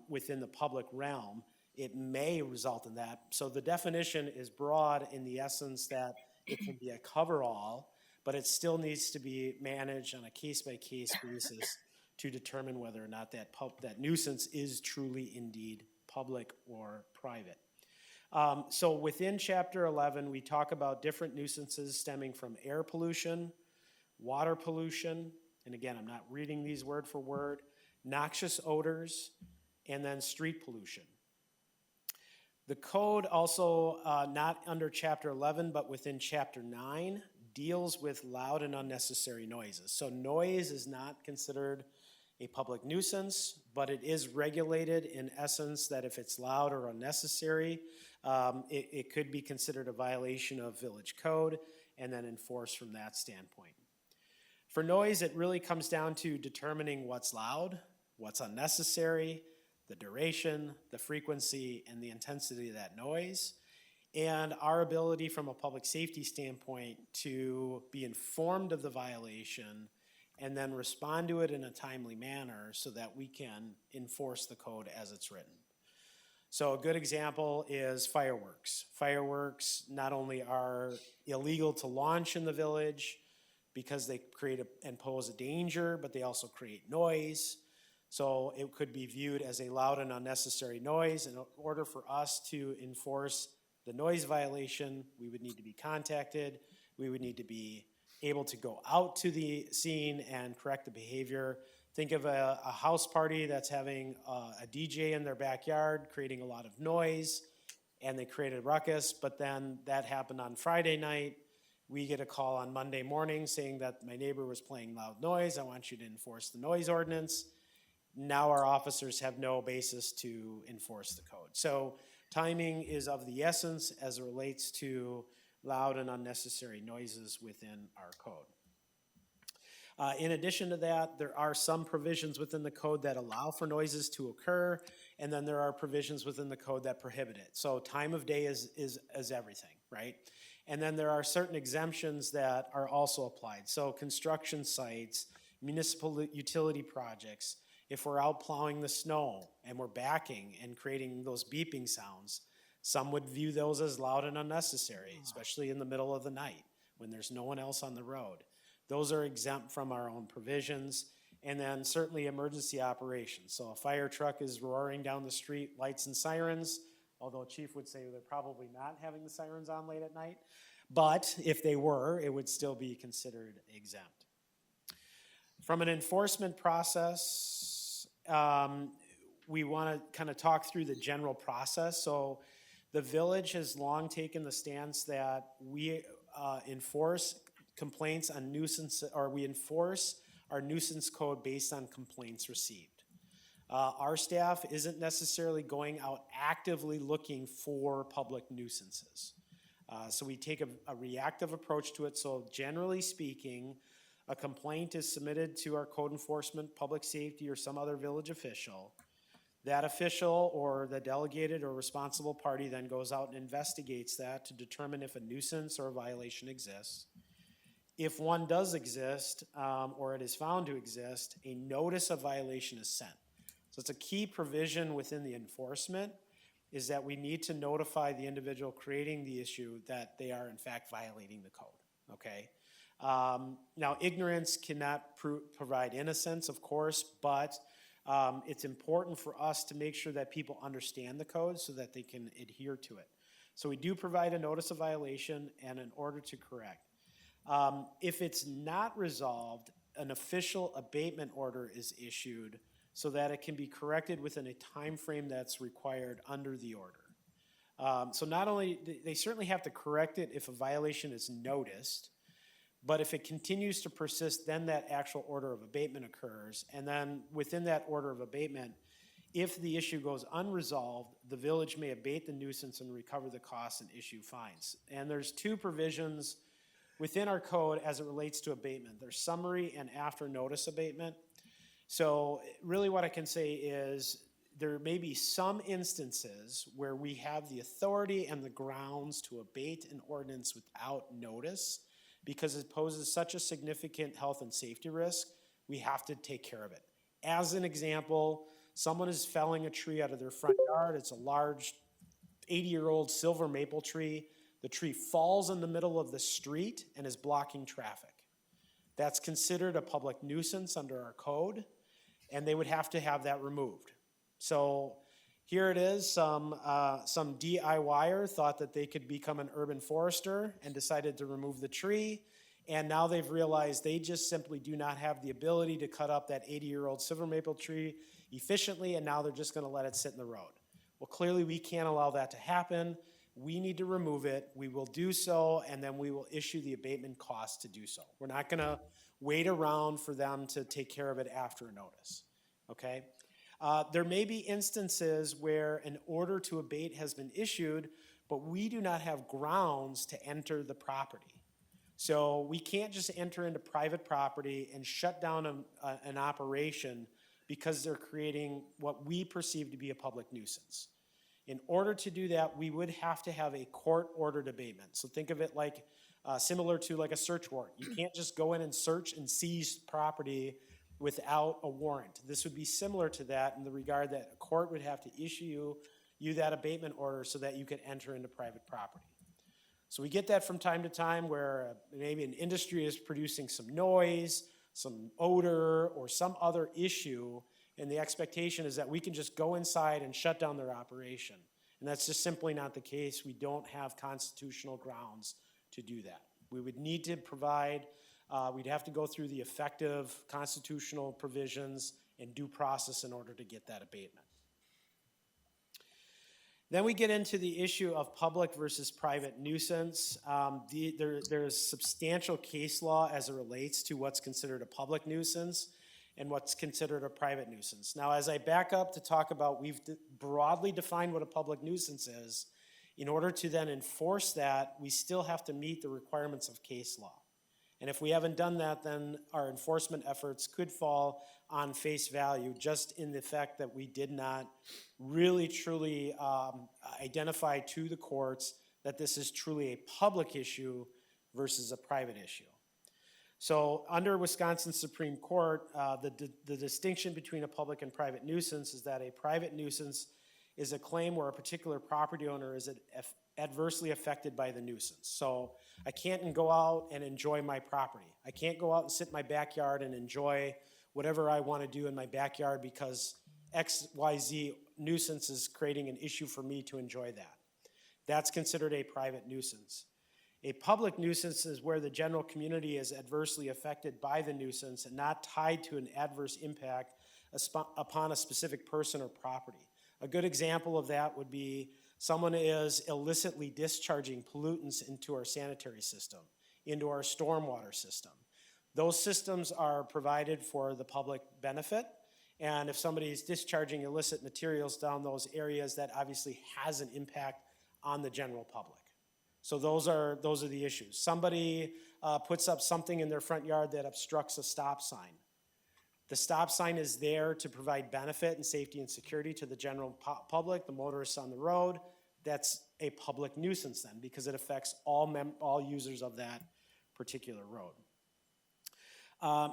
within the public realm. It may result in that. So the definition is broad in the essence that it can be a cover-all, but it still needs to be managed on a case-by-case basis to determine whether or not that nuisance is truly indeed public or private. So within Chapter 11, we talk about different nuisances stemming from air pollution, water pollution, and again, I'm not reading these word for word, noxious odors, and then street pollution. The code also, not under Chapter 11, but within Chapter 9, deals with loud and unnecessary noises. So noise is not considered a public nuisance, but it is regulated in essence that if it's loud or unnecessary, it could be considered a violation of village code and then enforced from that standpoint. For noise, it really comes down to determining what's loud, what's unnecessary, the duration, the frequency, and the intensity of that noise, and our ability from a public safety standpoint to be informed of the violation and then respond to it in a timely manner so that we can enforce the code as it's written. So a good example is fireworks. Fireworks not only are illegal to launch in the village because they and pose a danger, but they also create noise. So it could be viewed as a loud and unnecessary noise. In order for us to enforce the noise violation, we would need to be contacted. We would need to be able to go out to the scene and correct the behavior. Think of a house party that's having a DJ in their backyard creating a lot of noise, and they created a ruckus, but then that happened on Friday night. We get a call on Monday morning saying that my neighbor was playing loud noise. I want you to enforce the noise ordinance. Now our officers have no basis to enforce the code. So timing is of the essence as it relates to loud and unnecessary noises within our code. In addition to that, there are some provisions within the code that allow for noises to occur, and then there are provisions within the code that prohibit it. So time of day is everything, right? And then there are certain exemptions that are also applied. So construction sites, municipal utility projects, if we're out plowing the snow and we're backing and creating those beeping sounds, some would view those as loud and unnecessary, especially in the middle of the night when there's no one else on the road. Those are exempt from our own provisions. And then certainly emergency operations. So a fire truck is roaring down the street, lights and sirens, although Chief would say they're probably not having the sirens on late at night. But if they were, it would still be considered exempt. From an enforcement process, we want to kind of talk through the general process. So the village has long taken the stance that we enforce complaints on nuisance, or we enforce our nuisance code based on complaints received. Our staff isn't necessarily going out actively looking for public nuisances. So we take a reactive approach to it. So generally speaking, a complaint is submitted to our code enforcement, public safety, or some other village official. That official or the delegated or responsible party then goes out and investigates that to determine if a nuisance or a violation exists. If one does exist, or it is found to exist, a notice of violation is sent. So it's a key provision within the enforcement, is that we need to notify the individual creating the issue that they are in fact violating the code, okay? Now, ignorance cannot provide innocence, of course, but it's important for us to make sure that people understand the code so that they can adhere to it. So we do provide a notice of violation and an order to correct. If it's not resolved, an official abatement order is issued so that it can be corrected within a time frame that's required under the order. So not only, they certainly have to correct it if a violation is noticed, but if it continues to persist, then that actual order of abatement occurs. And then within that order of abatement, if the issue goes unresolved, the village may abate the nuisance and recover the costs and issue fines. And there's two provisions within our code as it relates to abatement. There's summary and after notice abatement. So really what I can say is there may be some instances where we have the authority and the grounds to abate an ordinance without notice because it poses such a significant health and safety risk, we have to take care of it. As an example, someone is felling a tree out of their front yard. It's a large 80-year-old silver maple tree. The tree falls in the middle of the street and is blocking traffic. That's considered a public nuisance under our code, and they would have to have that removed. So here it is, some DIYer thought that they could become an urban forester and decided to remove the tree, and now they've realized they just simply do not have the ability to cut up that 80-year-old silver maple tree efficiently, and now they're just gonna let it sit in the road. Well, clearly we can't allow that to happen. We need to remove it. We will do so, and then we will issue the abatement cost to do so. We're not gonna wait around for them to take care of it after a notice, okay? There may be instances where an order to abate has been issued, but we do not have grounds to enter the property. So we can't just enter into private property and shut down an operation because they're creating what we perceive to be a public nuisance. In order to do that, we would have to have a court-ordered abatement. So think of it like similar to like a search warrant. You can't just go in and search and seize property without a warrant. This would be similar to that in the regard that a court would have to issue you that abatement order so that you could enter into private property. So we get that from time to time where maybe an industry is producing some noise, some odor, or some other issue, and the expectation is that we can just go inside and shut down their operation. And that's just simply not the case. We don't have constitutional grounds to do that. We would need to provide, we'd have to go through the effective constitutional provisions and due process in order to get that abatement. Then we get into the issue of public versus private nuisance. There's substantial case law as it relates to what's considered a public nuisance and what's considered a private nuisance. Now, as I back up to talk about, we've broadly defined what a public nuisance is. In order to then enforce that, we still have to meet the requirements of case law. And if we haven't done that, then our enforcement efforts could fall on face value, just in the fact that we did not really truly identify to the courts that this is truly a public issue versus a private issue. So under Wisconsin Supreme Court, the distinction between a public and private nuisance is that a private nuisance is a claim where a particular property owner is adversely affected by the nuisance. So I can't go out and enjoy my property. I can't go out and sit in my backyard and enjoy whatever I want to do in my backyard because XYZ nuisance is creating an issue for me to enjoy that. That's considered a private nuisance. A public nuisance is where the general community is adversely affected by the nuisance and not tied to an adverse impact upon a specific person or property. A good example of that would be someone is illicitly discharging pollutants into our sanitary system, into our stormwater system. Those systems are provided for the public benefit, and if somebody is discharging illicit materials down those areas, that obviously has an impact on the general public. So those are the issues. Somebody puts up something in their front yard that obstructs a stop sign. The stop sign is there to provide benefit and safety and security to the general public, the motorists on the road. That's a public nuisance then, because it affects all users of that particular road.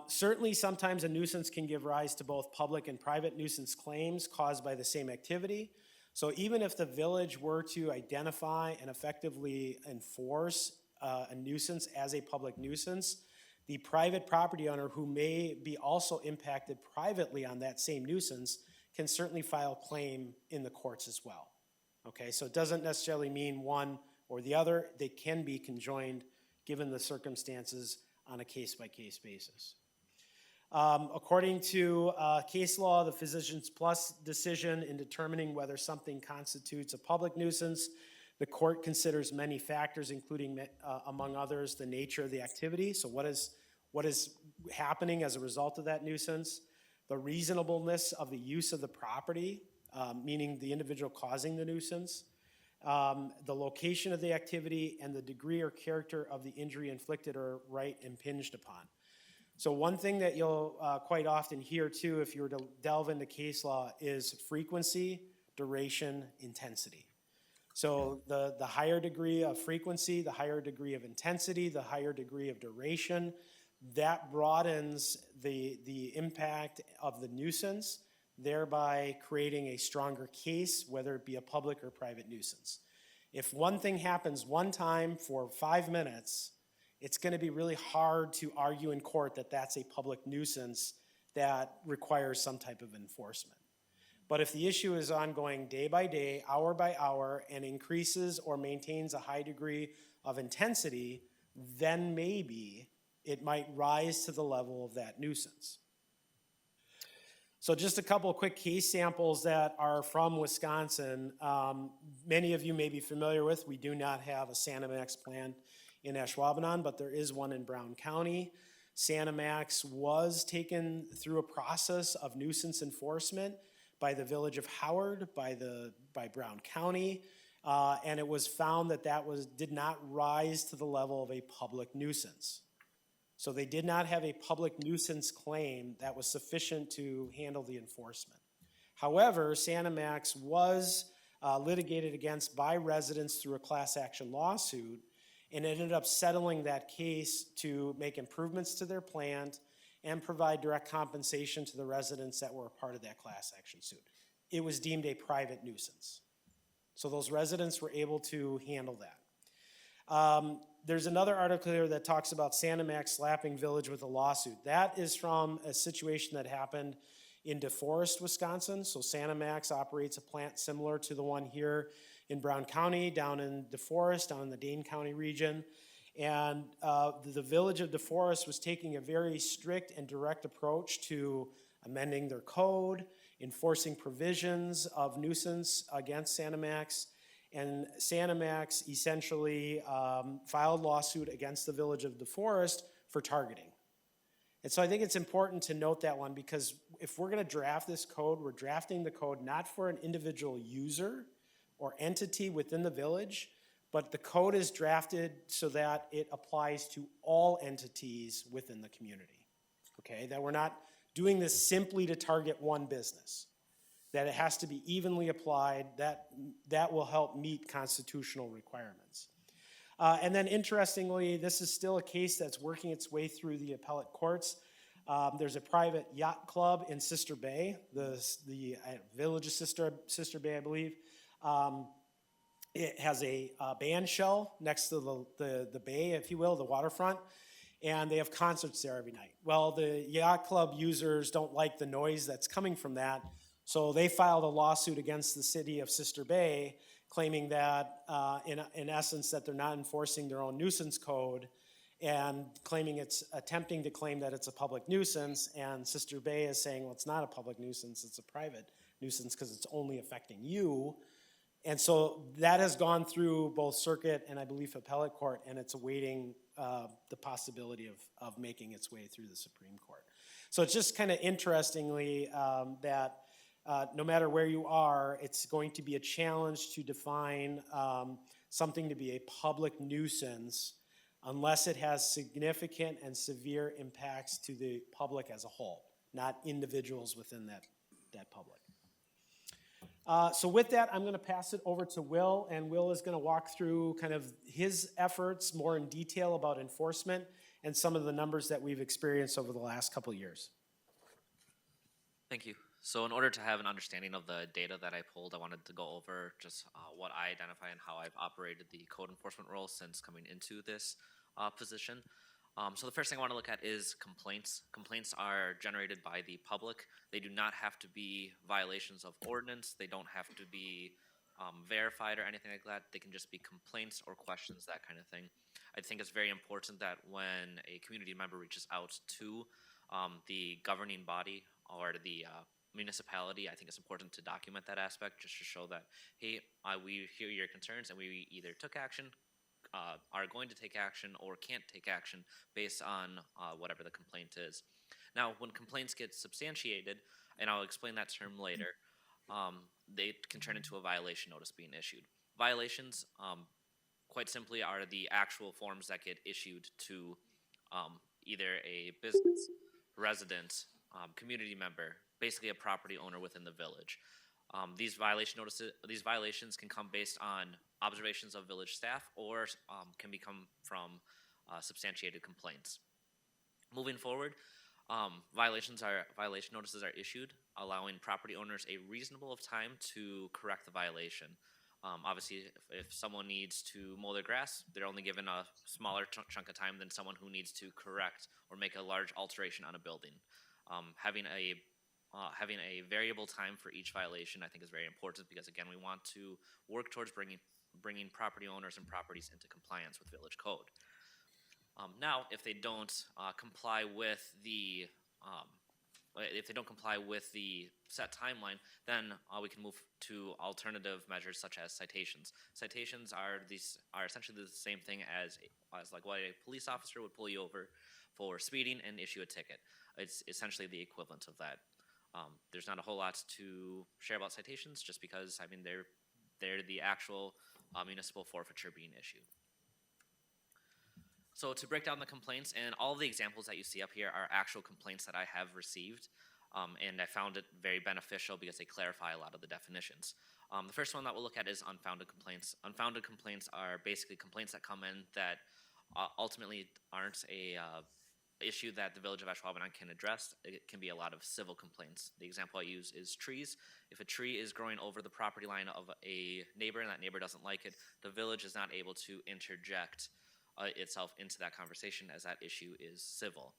Certainly, sometimes a nuisance can give rise to both public and private nuisance claims caused by the same activity. So even if the village were to identify and effectively enforce a nuisance as a public nuisance, the private property owner who may be also impacted privately on that same nuisance can certainly file claim in the courts as well. Okay, so it doesn't necessarily mean one or the other. They can be conjoined given the circumstances on a case-by-case basis. According to case law, the Physicians Plus decision in determining whether something constitutes a public nuisance, the court considers many factors, including, among others, the nature of the activity. So what is happening as a result of that nuisance, the reasonableness of the use of the property, meaning the individual causing the nuisance, the location of the activity, and the degree or character of the injury inflicted or right impinged upon. So one thing that you'll quite often hear too, if you were to delve into case law, is frequency, duration, intensity. So the higher degree of frequency, the higher degree of intensity, the higher degree of duration, that broadens the impact of the nuisance, thereby creating a stronger case, whether it be a public or private nuisance. If one thing happens one time for 5 minutes, it's going to be really hard to argue in court that that's a public nuisance that requires some type of enforcement. But if the issue is ongoing day by day, hour by hour, and increases or maintains a high degree of intensity, then maybe it might rise to the level of that nuisance. So just a couple of quick case samples that are from Wisconsin. Many of you may be familiar with, we do not have a Sanimax plant in Ashwaubenon, but there is one in Brown County. Sanimax was taken through a process of nuisance enforcement by the Village of Howard, by Brown County, and it was found that did not rise to the level of a public nuisance. So they did not have a public nuisance claim that was sufficient to handle the enforcement. However, Sanimax was litigated against by residents through a class action lawsuit, and ended up settling that case to make improvements to their plant and provide direct compensation to the residents that were a part of that class action suit. It was deemed a private nuisance. So those residents were able to handle that. There's another article here that talks about Sanimax slapping village with a lawsuit. That is from a situation that happened in DeForest, Wisconsin. So Sanimax operates a plant similar to the one here in Brown County, down in DeForest, down in the Dane County region. And the village of DeForest was taking a very strict and direct approach to amending their code, enforcing provisions of nuisance against Sanimax. And Sanimax essentially filed lawsuit against the village of DeForest for targeting. And so I think it's important to note that one, because if we're going to draft this code, we're drafting the code not for an individual user or entity within the village, but the code is drafted so that it applies to all entities within the community. Okay, that we're not doing this simply to target one business, that it has to be evenly applied, that will help meet constitutional requirements. And then interestingly, this is still a case that's working its way through the appellate courts. There's a private yacht club in Sister Bay, the village of Sister Bay, I believe. It has a band shell next to the bay, if you will, the waterfront, and they have concerts there every night. Well, the yacht club users don't like the noise that's coming from that, so they filed a lawsuit against the city of Sister Bay, claiming that, in essence, that they're not enforcing their own nuisance code, and attempting to claim that it's a public nuisance, and Sister Bay is saying, well, it's not a public nuisance, it's a private nuisance because it's only affecting you. And so that has gone through both circuit and I believe appellate court, and it's awaiting the possibility of making its way through the Supreme Court. So it's just kind of interestingly that no matter where you are, it's going to be a challenge to define something to be a public nuisance unless it has significant and severe impacts to the public as a whole, not individuals within that public. So with that, I'm going to pass it over to Will, and Will is going to walk through kind of his efforts more in detail about enforcement, and some of the numbers that we've experienced over the last couple of years. Thank you. So in order to have an understanding of the data that I pulled, I wanted to go over just what I identify and how I've operated the code enforcement role since coming into this position. So the first thing I want to look at is complaints. Complaints are generated by the public. They do not have to be violations of ordinance. They don't have to be verified or anything like that. They can just be complaints or questions, that kind of thing. I think it's very important that when a community member reaches out to the governing body or the municipality, I think it's important to document that aspect just to show that, hey, we hear your concerns and we either took action, are going to take action, or can't take action based on whatever the complaint is. Now, when complaints get substantiated, and I'll explain that term later, they can turn into a violation notice being issued. Violations, quite simply, are the actual forms that get issued to either a business, resident, community member, basically a property owner within the village. These violations can come based on observations of village staff or can become from substantiated complaints. Moving forward, violation notices are issued, allowing property owners a reasonable of time to correct the violation. Obviously, if someone needs to mow their grass, they're only given a smaller chunk of time than someone who needs to correct or make a large alteration on a building. Having a variable time for each violation, I think, is very important because, again, we want to work towards bringing property owners and properties into compliance with village code. Now, if they don't comply with the set timeline, then we can move to alternative measures such as citations. Citations are essentially the same thing as like what a police officer would pull you over for speeding and issue a ticket. It's essentially the equivalent of that. There's not a whole lot to share about citations, just because they're the actual municipal forfeiture being issued. So to break down the complaints, and all of the examples that you see up here are actual complaints that I have received, and I found it very beneficial because they clarify a lot of the definitions. The first one that we'll look at is unfounded complaints. Unfounded complaints are basically complaints that come in that ultimately aren't a issue that the village of Ashwaubenon can address. It can be a lot of civil complaints. The example I use is trees. If a tree is growing over the property line of a neighbor and that neighbor doesn't like it, the village is not able to interject itself into that conversation, as that issue is civil.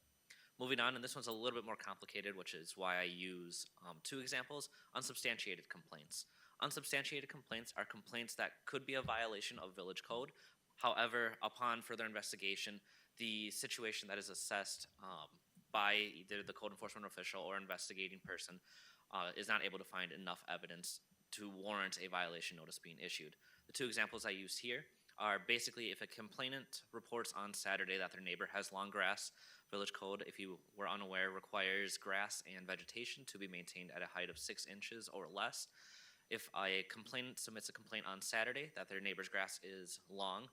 Moving on, and this one's a little bit more complicated, which is why I use two examples: unsubstantiated complaints. Unsubstantiated complaints are complaints that could be a violation of village code. However, upon further investigation, the situation that is assessed by either the code enforcement official or investigating person is not able to find enough evidence to warrant a violation notice being issued. The two examples I use here are basically if a complainant reports on Saturday that their neighbor has long grass, village code, if you were unaware, requires grass and vegetation to be maintained at a height of 6 inches or less. If a complainant submits a complaint on Saturday that their neighbor's grass is long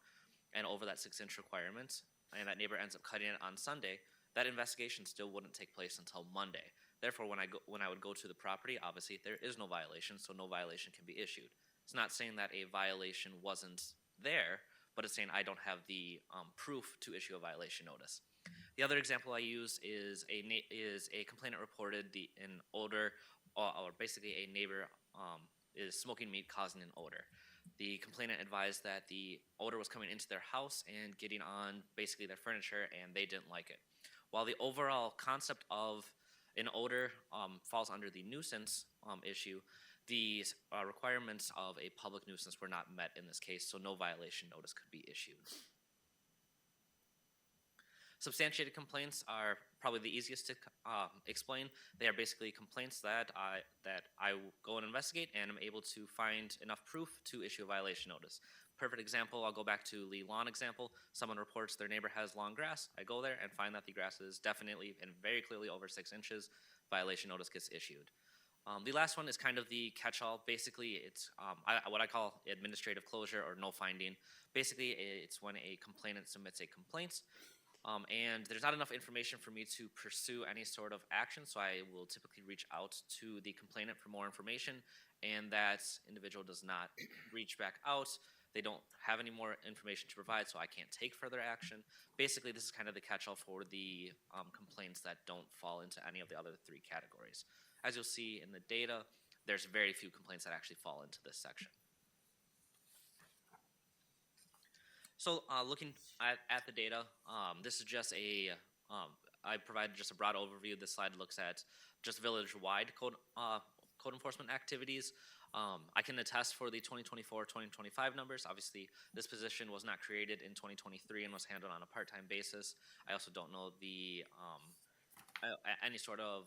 and over that 6-inch requirement, and that neighbor ends up cutting it on Sunday, that investigation still wouldn't take place until Monday. Therefore, when I would go to the property, obviously there is no violation, so no violation can be issued. It's not saying that a violation wasn't there, but it's saying I don't have the proof to issue a violation notice. The other example I use is a complainant reported an odor, or basically a neighbor is smoking meat causing an odor. The complainant advised that the odor was coming into their house and getting on basically their furniture, and they didn't like it. While the overall concept of an odor falls under the nuisance issue, the requirements of a public nuisance were not met in this case, so no violation notice could be issued. Substantiated complaints are probably the easiest to explain. They are basically complaints that I go and investigate and am able to find enough proof to issue a violation notice. Perfect example, I'll go back to the lawn example. Someone reports their neighbor has long grass. I go there and find that the grass is definitely and very clearly over 6 inches. Violation notice gets issued. The last one is kind of the catch-all. Basically, it's what I call administrative closure or no finding. Basically, it's when a complainant submits a complaint, and there's not enough information for me to pursue any sort of action, so I will typically reach out to the complainant for more information, and that individual does not reach back out. they don't have any more information to provide, so I can't take further action. Basically, this is kind of the catch-all for the complaints that don't fall into any of the other three categories. As you'll see in the data, there's very few complaints that actually fall into this section. So looking at the data, this is just I provided just a broad overview. This slide looks at just village-wide code enforcement activities. I can attest for the 2024-2025 numbers. Obviously, this position was not created in 2023 and was handled on a part-time basis. I also don't know the any sort of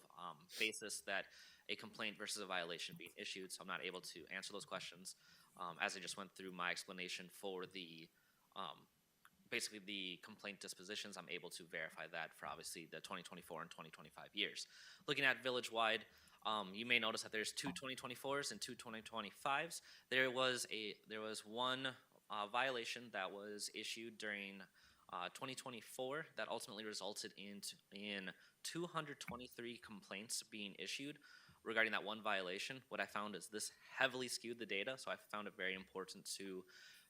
basis that a complaint versus a violation being issued, so I'm not able to answer those questions. As I just went through my explanation for the basically the complaint dispositions, I'm able to verify that for obviously the 2024 and 2025 years. Looking at village-wide, you may notice that there's two 2024s and two 2025s. There was one violation that was issued during 2024 that ultimately resulted in 223 complaints being issued regarding that one violation. What I found is this heavily skewed the data, so I found it very important to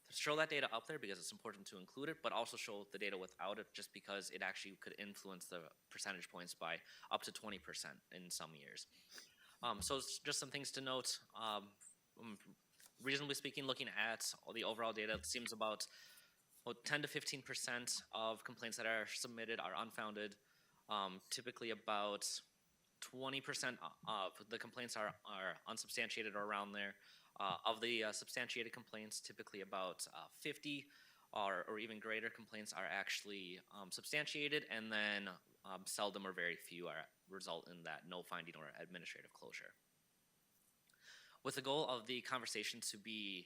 show that data up there because it's important to include it, but also show the data without it just because it actually could influence the percentage points by up to 20% in some years. So it's just some things to note. Reasonably speaking, looking at the overall data, it seems about 10 to 15% of complaints that are submitted are unfounded. Typically about 20% of the complaints are unsubstantiated or around there. Of the substantiated complaints, typically about 50 or even greater complaints are actually substantiated, and then seldom or very few result in that no finding or administrative closure. With the goal of the conversation to be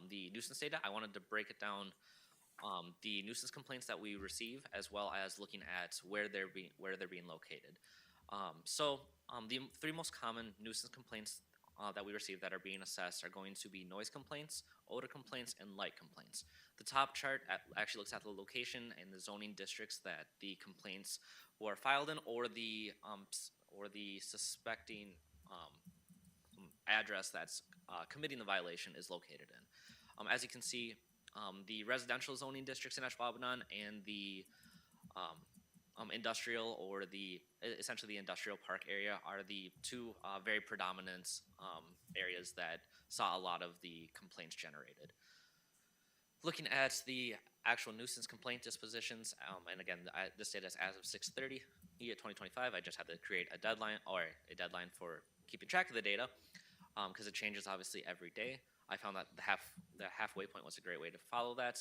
the nuisance data, I wanted to break it down the nuisance complaints that we receive, as well as looking at where they're being located. The three most common nuisance complaints that we receive that are being assessed are going to be noise complaints, odor complaints, and light complaints. The top chart actually looks at the location and the zoning districts that the complaints were filed in, or the suspecting address that's committing the violation is located in. As you can see, the residential zoning districts in Ashwaubenon and the industrial, or essentially the industrial park area, are the two very predominant areas that saw a lot of the complaints generated. Looking at the actual nuisance complaint dispositions, and again, this data is as of 6/30 2025. I just had to create a deadline for keeping track of the data because it changes obviously every day. I found that the halfway point was a great way to follow that.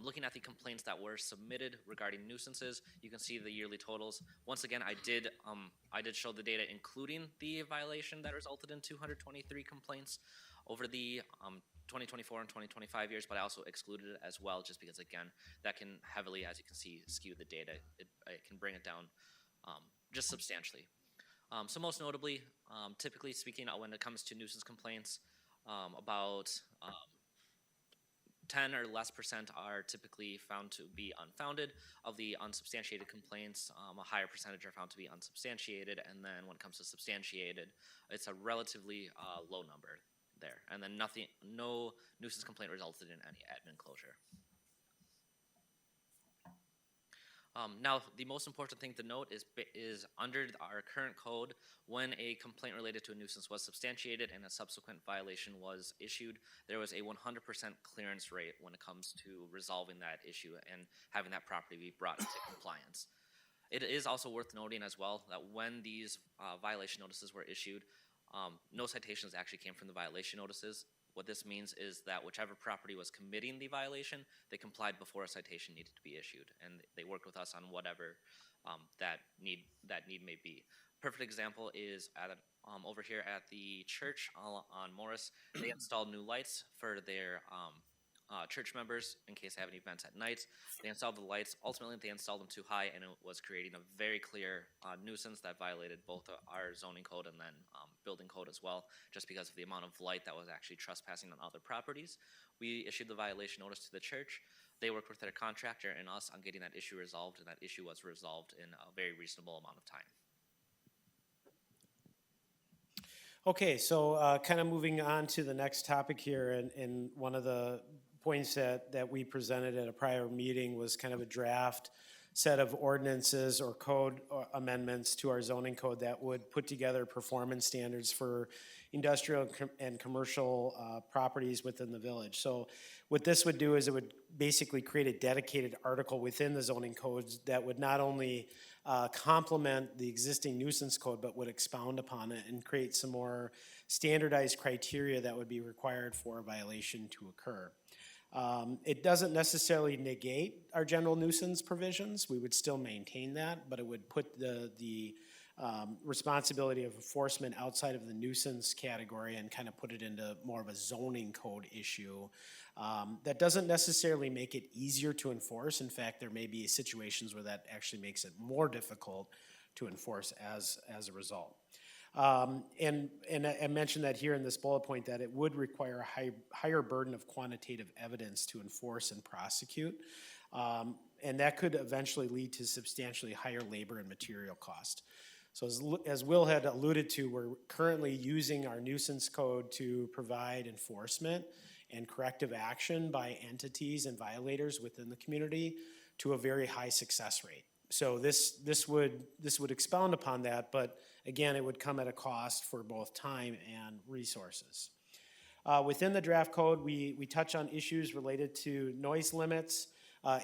Looking at the complaints that were submitted regarding nuisances, you can see the yearly totals. Once again, I did show the data including the violation that resulted in 223 complaints over the 2024 and 2025 years, but I also excluded it as well, just because again, that can heavily, as you can see, skew the data. It can bring it down just substantially. So most notably, typically speaking, when it comes to nuisance complaints, about 10 or less % are typically found to be unfounded. Of the unsubstantiated complaints, a higher percentage are found to be unsubstantiated, and then when it comes to substantiated, it's a relatively low number there. And then no nuisance complaint resulted in any admin closure. Now, the most important thing to note is under our current code, when a complaint related to a nuisance was substantiated and a subsequent violation was issued, there was a 100% clearance rate when it comes to resolving that issue and having that property be brought into compliance. It is also worth noting as well that when these violation notices were issued, no citations actually came from the violation notices. What this means is that whichever property was committing the violation, they complied before a citation needed to be issued, and they worked with us on whatever that need may be. Perfect example is over here at the church on Morris. They installed new lights for their church members in case they have any events at night. They installed the lights. Ultimately, they installed them too high, and it was creating a very clear nuisance that violated both our zoning code and then building code as well, just because of the amount of light that was actually trespassing on other properties. We issued the violation notice to the church. They worked with their contractor and us on getting that issue resolved, and that issue was resolved in a very reasonable amount of time. Okay, so kind of moving on to the next topic here, and one of the points that we presented at a prior meeting was kind of a draft set of ordinances or code amendments to our zoning code that would put together performance standards for industrial and commercial properties within the village. So what this would do is it would basically create a dedicated article within the zoning codes that would not only complement the existing nuisance code, but would expound upon it and create some more standardized criteria that would be required for a violation to occur. It doesn't necessarily negate our general nuisance provisions. We would still maintain that, but it would put the responsibility of enforcement outside of the nuisance category and kind of put it into more of a zoning code issue. That doesn't necessarily make it easier to enforce. In fact, there may be situations where that actually makes it more difficult to enforce as a result. And I mentioned that here in this bullet point that it would require a higher burden of quantitative evidence to enforce and prosecute. And that could eventually lead to substantially higher labor and material cost. So as Will had alluded to, we're currently using our nuisance code to provide enforcement and corrective action by entities and violators within the community to a very high success rate. So this would expound upon that, but again, it would come at a cost for both time and resources. Within the draft code, we touch on issues related to noise limits.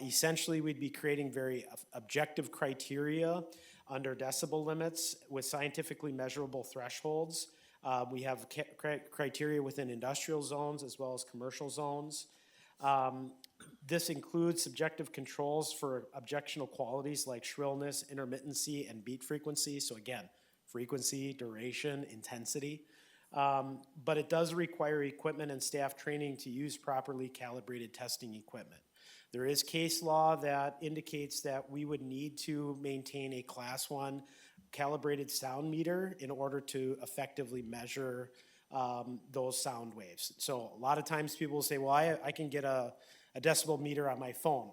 Essentially, we'd be creating very objective criteria under decibel limits with scientifically measurable thresholds. We have criteria within industrial zones as well as commercial zones. This includes subjective controls for objectionable qualities like shrillness, intermittency, and beat frequency. So again, frequency, duration, intensity. But it does require equipment and staff training to use properly calibrated testing equipment. There is case law that indicates that we would need to maintain a Class 1 calibrated sound meter in order to effectively measure those sound waves. So a lot of times people will say, well, I can get a decibel meter on my phone.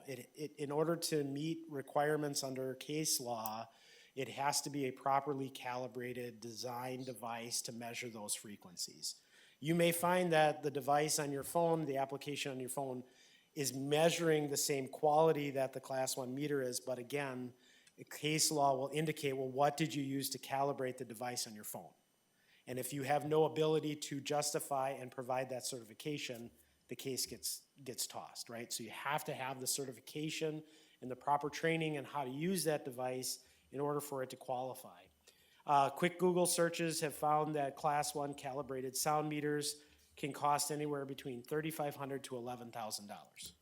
In order to meet requirements under case law, it has to be a properly calibrated design device to measure those frequencies. You may find that the device on your phone, the application on your phone, is measuring the same quality that the Class 1 meter is, but again, case law will indicate, well, what did you use to calibrate the device on your phone? And if you have no ability to justify and provide that certification, the case gets tossed, right? So you have to have the certification and the proper training on how to use that device in order for it to qualify. Quick Google searches have found that Class 1 calibrated sound meters can cost anywhere between $3,500 to $11,000.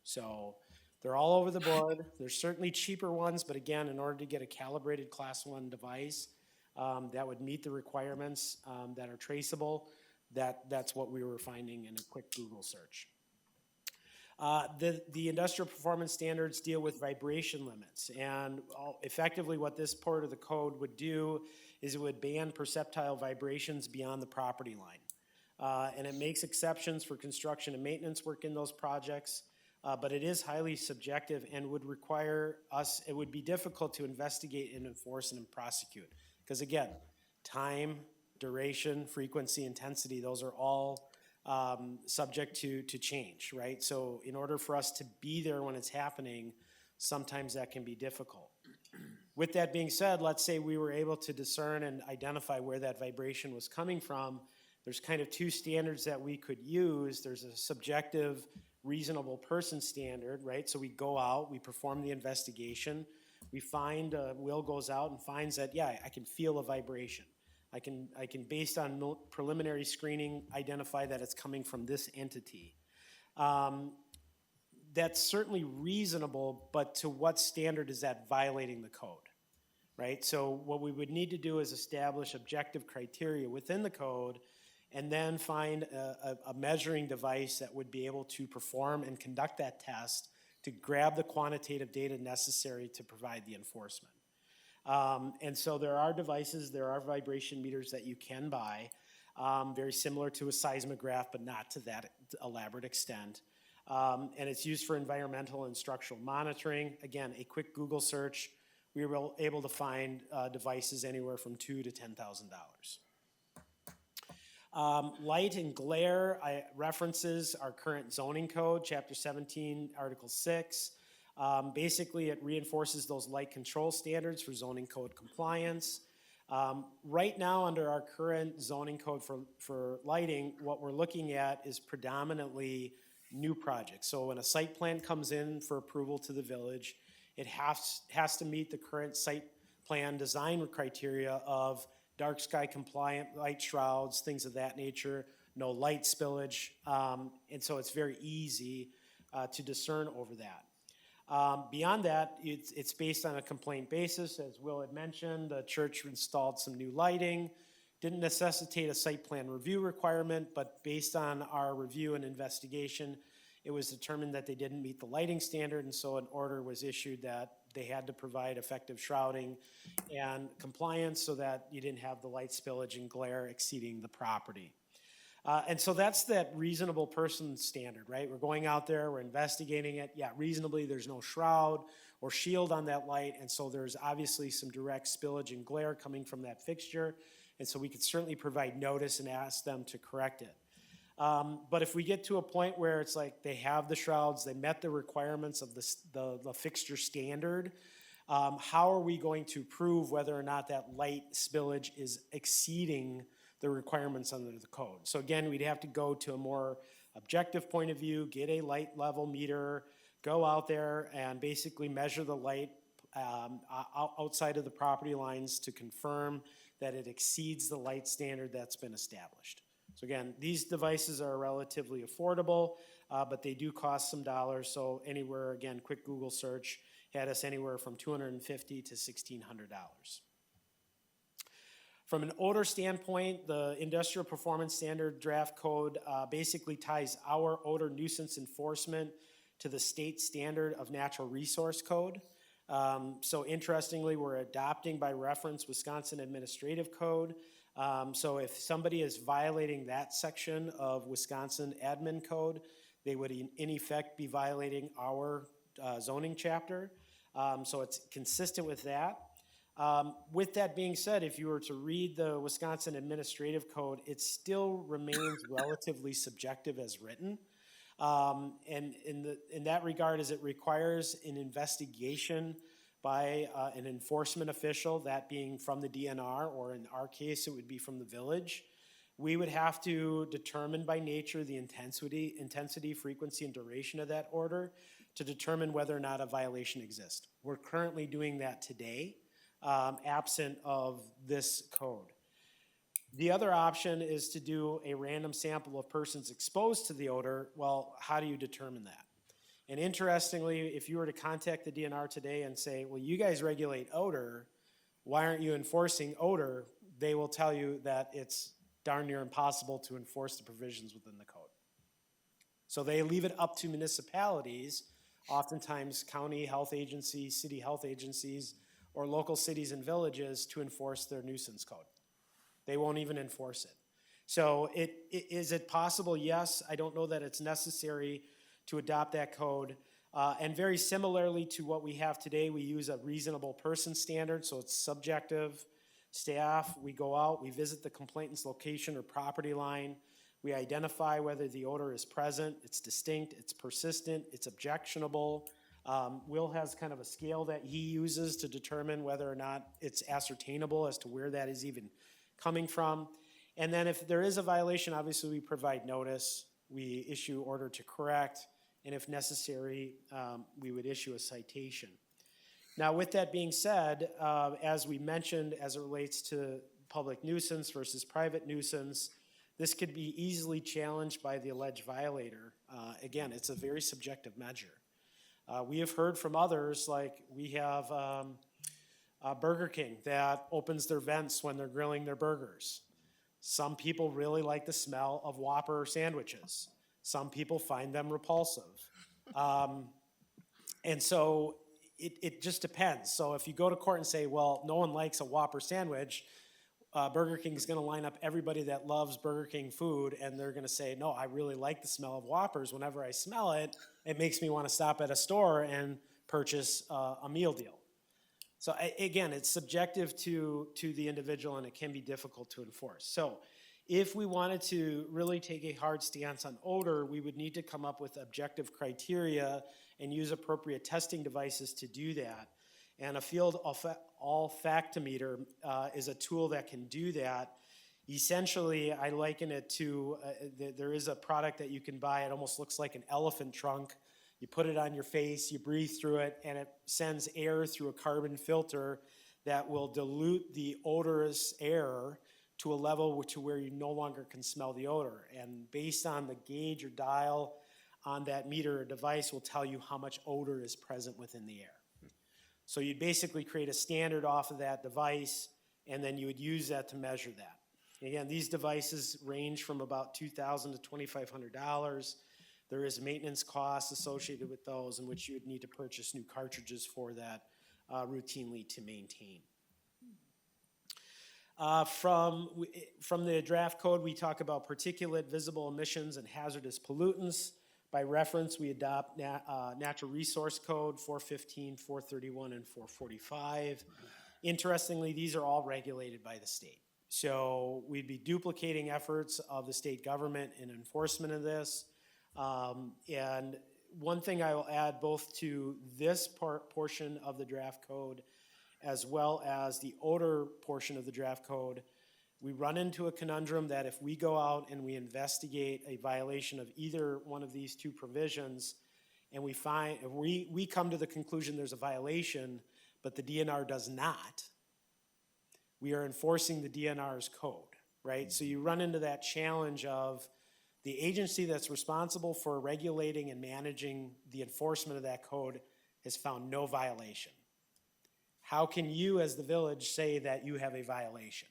So they're all over the board. There's certainly cheaper ones, but again, in order to get a calibrated Class 1 device that would meet the requirements that are traceable, that's what we were finding in a quick Google search. The industrial performance standards deal with vibration limits, and effectively what this part of the code would do is it would ban perceptile vibrations beyond the property line. And it makes exceptions for construction and maintenance work in those projects, but it is highly subjective and would require us, it would be difficult to investigate and enforce and prosecute. Because again, time, duration, frequency, intensity, those are all subject to change, right? So in order for us to be there when it's happening, sometimes that can be difficult. With that being said, let's say we were able to discern and identify where that vibration was coming from. There's kind of two standards that we could use. There's a subjective reasonable person standard, right? So we go out, we perform the investigation, we find, Will goes out and finds that, yeah, I can feel a vibration. I can based on preliminary screening, identify that it's coming from this entity. That's certainly reasonable, but to what standard is that violating the code, right? So what we would need to do is establish objective criteria within the code and then find a measuring device that would be able to perform and conduct that test to grab the quantitative data necessary to provide the enforcement. And so there are devices, there are vibration meters that you can buy, very similar to a seismograph, but not to that elaborate extent. And it's used for environmental and structural monitoring. Again, a quick Google search, we were able to find devices anywhere from $2,000 to $10,000. Light and glare references our current zoning code, Chapter 17, Article 6. Basically, it reinforces those light control standards for zoning code compliance. Right now, under our current zoning code for lighting, what we're looking at is predominantly new projects. So when a site plan comes in for approval to the village, it has to meet the current site plan design criteria of dark sky compliant light shrouds, things of that nature, no light spillage, and so it's very easy to discern over that. Beyond that, it's based on a complaint basis. As Will had mentioned, the church installed some new lighting, didn't necessitate a site plan review requirement, but based on our review and investigation, it was determined that they didn't meet the lighting standard, and so an order was issued that they had to provide effective shrouding and compliance so that you didn't have the light spillage and glare exceeding the property. And so that's that reasonable person standard, right? We're going out there, we're investigating it. Yeah, reasonably, there's no shroud or shield on that light, and so there's obviously some direct spillage and glare coming from that fixture, and so we could certainly provide notice and ask them to correct it. But if we get to a point where it's like they have the shrouds, they met the requirements of the fixture standard, how are we going to prove whether or not that light spillage is exceeding the requirements under the code? So again, we'd have to go to a more objective point of view, get a light level meter, go out there and basically measure the light outside of the property lines to confirm that it exceeds the light standard that's been established. So again, these devices are relatively affordable, but they do cost some dollars. So anywhere, again, quick Google search had us anywhere from $250 to $1,600. From an odor standpoint, the Industrial Performance Standard Draft Code basically ties our odor nuisance enforcement to the state standard of natural resource code. So interestingly, we're adopting by reference Wisconsin Administrative Code. So if somebody is violating that section of Wisconsin Admin Code, they would in effect be violating our zoning chapter. So it's consistent with that. With that being said, if you were to read the Wisconsin Administrative Code, it still remains relatively subjective as written. And in that regard, as it requires an investigation by an enforcement official, that being from the DNR, or in our case, it would be from the village. We would have to determine by nature the intensity, frequency, and duration of that order to determine whether or not a violation exists. We're currently doing that today, absent of this code. The other option is to do a random sample of persons exposed to the odor. Well, how do you determine that? And interestingly, if you were to contact the DNR today and say, well, you guys regulate odor, why aren't you enforcing odor? They will tell you that it's darn near impossible to enforce the provisions within the code. So they leave it up to municipalities, oftentimes county health agencies, city health agencies, or local cities and villages to enforce their nuisance code. They won't even enforce it. So is it possible? Yes. I don't know that it's necessary to adopt that code. And very similarly to what we have today, we use a reasonable person standard, so it's subjective. Staff, we go out, we visit the complainant's location or property line, we identify whether the odor is present, it's distinct, it's persistent, it's objectionable. Will has kind of a scale that he uses to determine whether or not it's ascertainable as to where that is even coming from. And then if there is a violation, obviously we provide notice, we issue order to correct, and if necessary, we would issue a citation. Now, with that being said, as we mentioned, as it relates to public nuisance versus private nuisance, this could be easily challenged by the alleged violator. Again, it's a very subjective measure. We have heard from others, like we have Burger King that opens their vents when they're grilling their burgers. Some people really like the smell of Whopper sandwiches. Some people find them repulsive. And so it just depends. So if you go to court and say, well, no one likes a Whopper sandwich, Burger King is going to line up everybody that loves Burger King food, and they're going to say, no, I really like the smell of Whoppers. Whenever I smell it, it makes me want to stop at a store and purchase a meal deal. So again, it's subjective to the individual, and it can be difficult to enforce. So If we wanted to really take a hard stance on odor, we would need to come up with objective criteria and use appropriate testing devices to do that. And a field olfactometer is a tool that can do that. Essentially, I liken it to, there is a product that you can buy, it almost looks like an elephant trunk. You put it on your face, you breathe through it, and it sends air through a carbon filter that will dilute the odorous air to a level to where you no longer can smell the odor. And based on the gauge or dial on that meter or device will tell you how much odor is present within the air. So you'd basically create a standard off of that device, and then you would use that to measure that. Again, these devices range from about $2,000 to $2,500. There is maintenance costs associated with those in which you would need to purchase new cartridges for that routinely to maintain. From the draft code, we talk about particulate, visible emissions, and hazardous pollutants. By reference, we adopt Natural Resource Code 415, 431, and 445. Interestingly, these are all regulated by the state. So we'd be duplicating efforts of the state government in enforcement of this. And one thing I will add both to this portion of the draft code as well as the odor portion of the draft code, we run into a conundrum that if we go out and we investigate a violation of either one of these two provisions, and we find, if we come to the conclusion there's a violation, but the DNR does not, we are enforcing the DNR's code, right? So you run into that challenge of the agency that's responsible for regulating and managing the enforcement of that code has found no violation. How can you as the village say that you have a violation?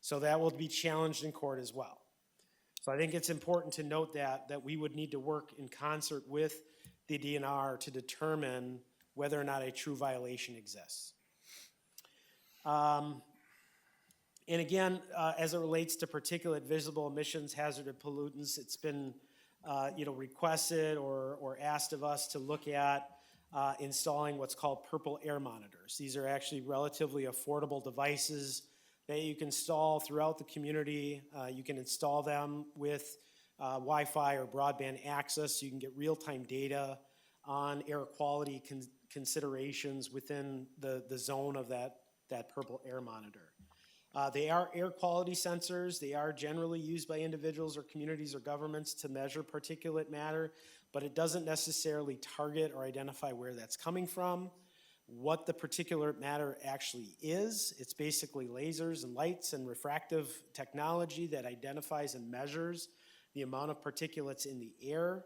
So that will be challenged in court as well. So I think it's important to note that we would need to work in concert with the DNR to determine whether or not a true violation exists. And again, as it relates to particulate, visible emissions, hazardous pollutants, it's been requested or asked of us to look at installing what's called purple air monitors. These are actually relatively affordable devices that you can install throughout the community. You can install them with Wi-Fi or broadband access. You can get real-time data on air quality considerations within the zone of that purple air monitor. They are air quality sensors. They are generally used by individuals or communities or governments to measure particulate matter, but it doesn't necessarily target or identify where that's coming from, what the particulate matter actually is. It's basically lasers and lights and refractive technology that identifies and measures the amount of particulates in the air.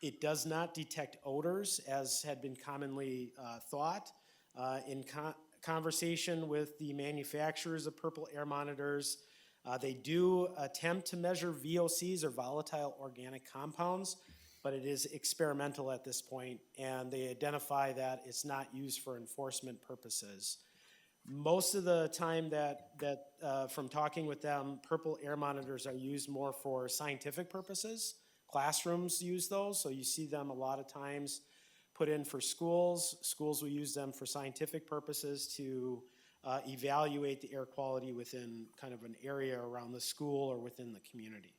It does not detect odors, as had been commonly thought. In conversation with the manufacturers of purple air monitors, they do attempt to measure VOCs or volatile organic compounds, but it is experimental at this point, and they identify that it's not used for enforcement purposes. Most of the time from talking with them, purple air monitors are used more for scientific purposes. Classrooms use those, so you see them a lot of times put in for schools. Schools will use them for scientific purposes to evaluate the air quality within kind of an area around the school or within the community.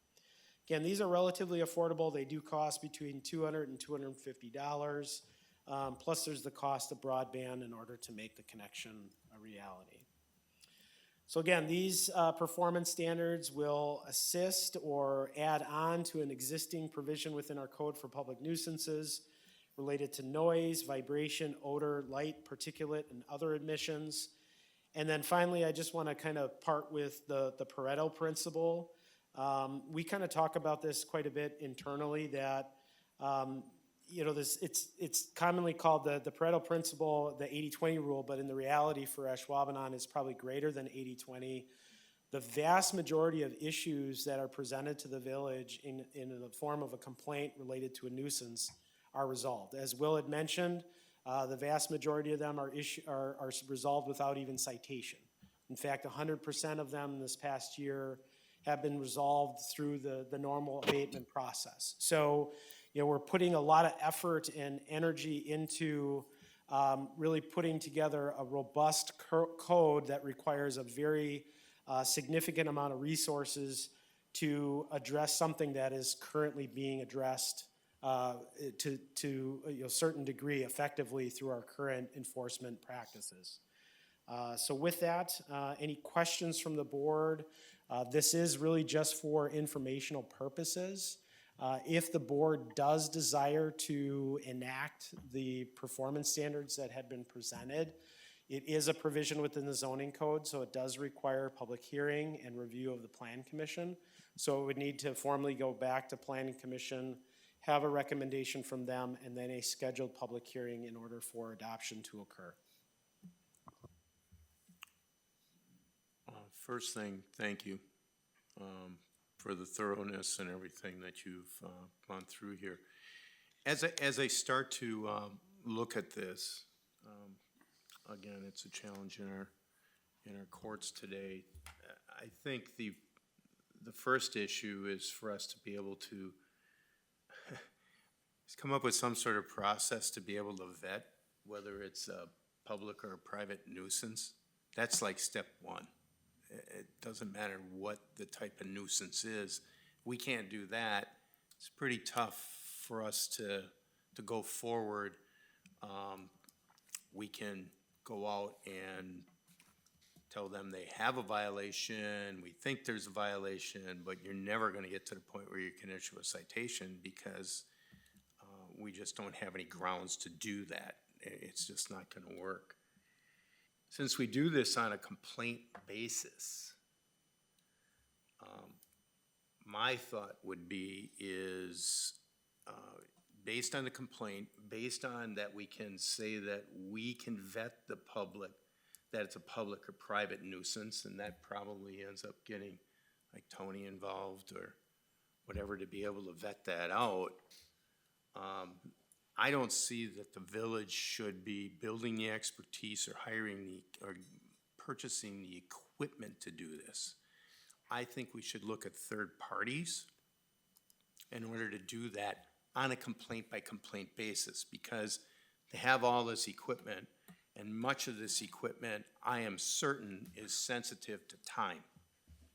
Again, these are relatively affordable. They do cost between $200 and $250. Plus there's the cost of broadband in order to make the connection a reality. So again, these performance standards will assist or add on to an existing provision within our code for public nuisances related to noise, vibration, odor, light, particulate, and other emissions. And then finally, I just want to kind of part with the Pareto principle. We kind of talk about this quite a bit internally, that it's commonly called the Pareto principle, the 80-20 rule, but in the reality for Ashwaubenon is probably greater than 80-20. The vast majority of issues that are presented to the village in the form of a complaint related to a nuisance are resolved. As Will had mentioned, the vast majority of them are resolved without even citation. In fact, 100% of them this past year have been resolved through the normal abatement process. So, we're putting a lot of effort and energy into really putting together a robust code that requires a very a significant amount of resources to address something that is currently being addressed to a certain degree effectively through our current enforcement practices. So with that, any questions from the board? This is really just for informational purposes. If the board does desire to enact the performance standards that had been presented, it is a provision within the zoning code, so it does require public hearing and review of the Plan Commission. So it would need to formally go back to Planning Commission, have a recommendation from them, and then a scheduled public hearing in order for adoption to occur. First thing, thank you for the thoroughness and everything that you've gone through here. As I start to look at this, again, it's a challenge in our courts today. I think the first issue is for us to be able to come up with some sort of process to be able to vet whether it's a public or a private nuisance. That's like step one. It doesn't matter what the type of nuisance is. We can't do that. It's pretty tough for us to go forward. We can go out and tell them they have a violation, we think there's a violation, but you're never gonna get to the point where you can issue a citation because we just don't have any grounds to do that. It's just not gonna work. Since we do this on a complaint basis, my thought would be is based on the complaint, based on that we can say that we can vet the public, that it's a public or private nuisance, and that probably ends up getting like Tony involved or whatever to be able to vet that out. I don't see that the village should be building the expertise or hiring or purchasing the equipment to do this. I think we should look at third parties in order to do that on a complaint by complaint basis, because they have all this equipment, and much of this equipment, I am certain, is sensitive to time.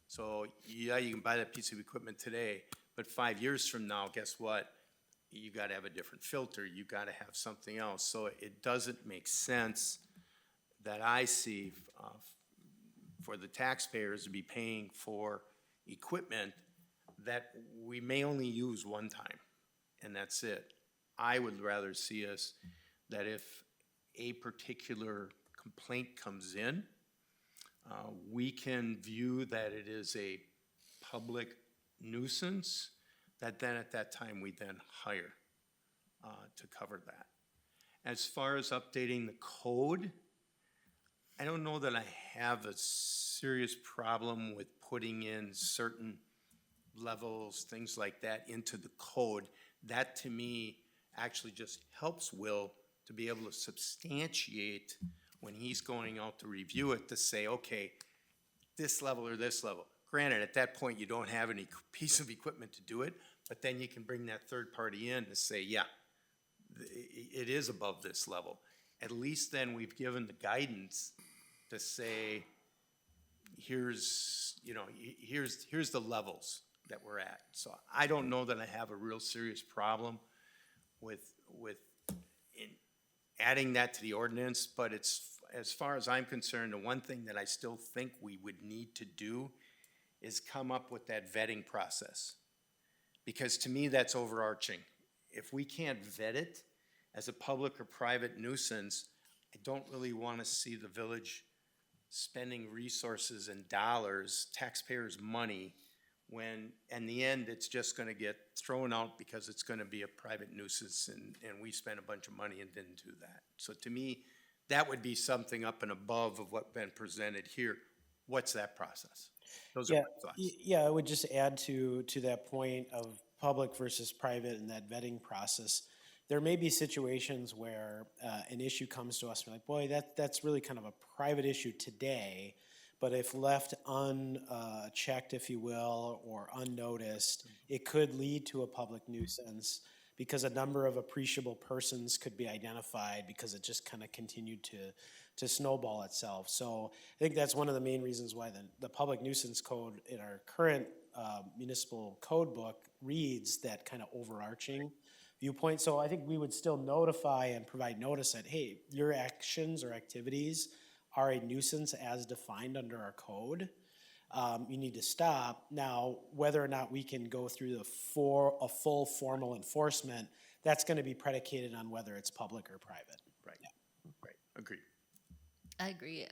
So yeah, you can buy that piece of equipment today, but 5 years from now, guess what? You gotta have a different filter, you gotta have something else. So it doesn't make sense that I see for the taxpayers to be paying for equipment that we may only use one time, and that's it. I would rather see us that if a particular complaint comes in, we can view that it is a public nuisance, that then at that time we then hire to cover that. As far as updating the code, I don't know that I have a serious problem with putting in certain levels, things like that into the code. That to me actually just helps Will to be able to substantiate when he's going out to review it, to say, okay, this level or this level. Granted, at that point, you don't have any piece of equipment to do it, but then you can bring that third party in to say, yeah, it is above this level. At least then we've given the guidance to say, here's the levels that we're at. So I don't know that I have a real serious problem with adding that to the ordinance, but it's, as far as I'm concerned, the one thing that I still think we would need to do is come up with that vetting process. Because to me, that's overarching. If we can't vet it as a public or private nuisance, I don't really want to see the village spending resources and dollars, taxpayers' money, when in the end, it's just gonna get thrown out because it's gonna be a private nuisance and we spent a bunch of money and didn't do that. So to me, that would be something up and above of what's been presented here. What's that process? Those are my thoughts. Yeah, I would just add to that point of public versus private and that vetting process. There may be situations where an issue comes to us, and we're like, boy, that's really kind of a private issue today, but if left unchecked, if you will, or unnoticed, it could lead to a public nuisance because a number of appreciable persons could be identified because it just kind of continued to snowball itself. So I think that's one of the main reasons why the public nuisance code in our current municipal code book reads that kind of overarching viewpoint. So I think we would still notify and provide notice that, hey, your actions or activities are a nuisance as defined under our code. You need to stop. Now, whether or not we can go through a full formal enforcement, that's going to be predicated on whether it's public or private. Right, right, agreed. I agree.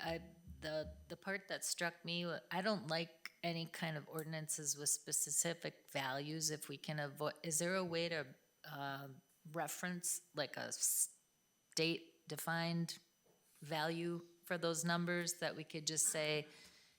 The part that struck me, I don't like any kind of ordinances with specific values if we can avoid, is there a way to reference like a state-defined value for those numbers that we could just say,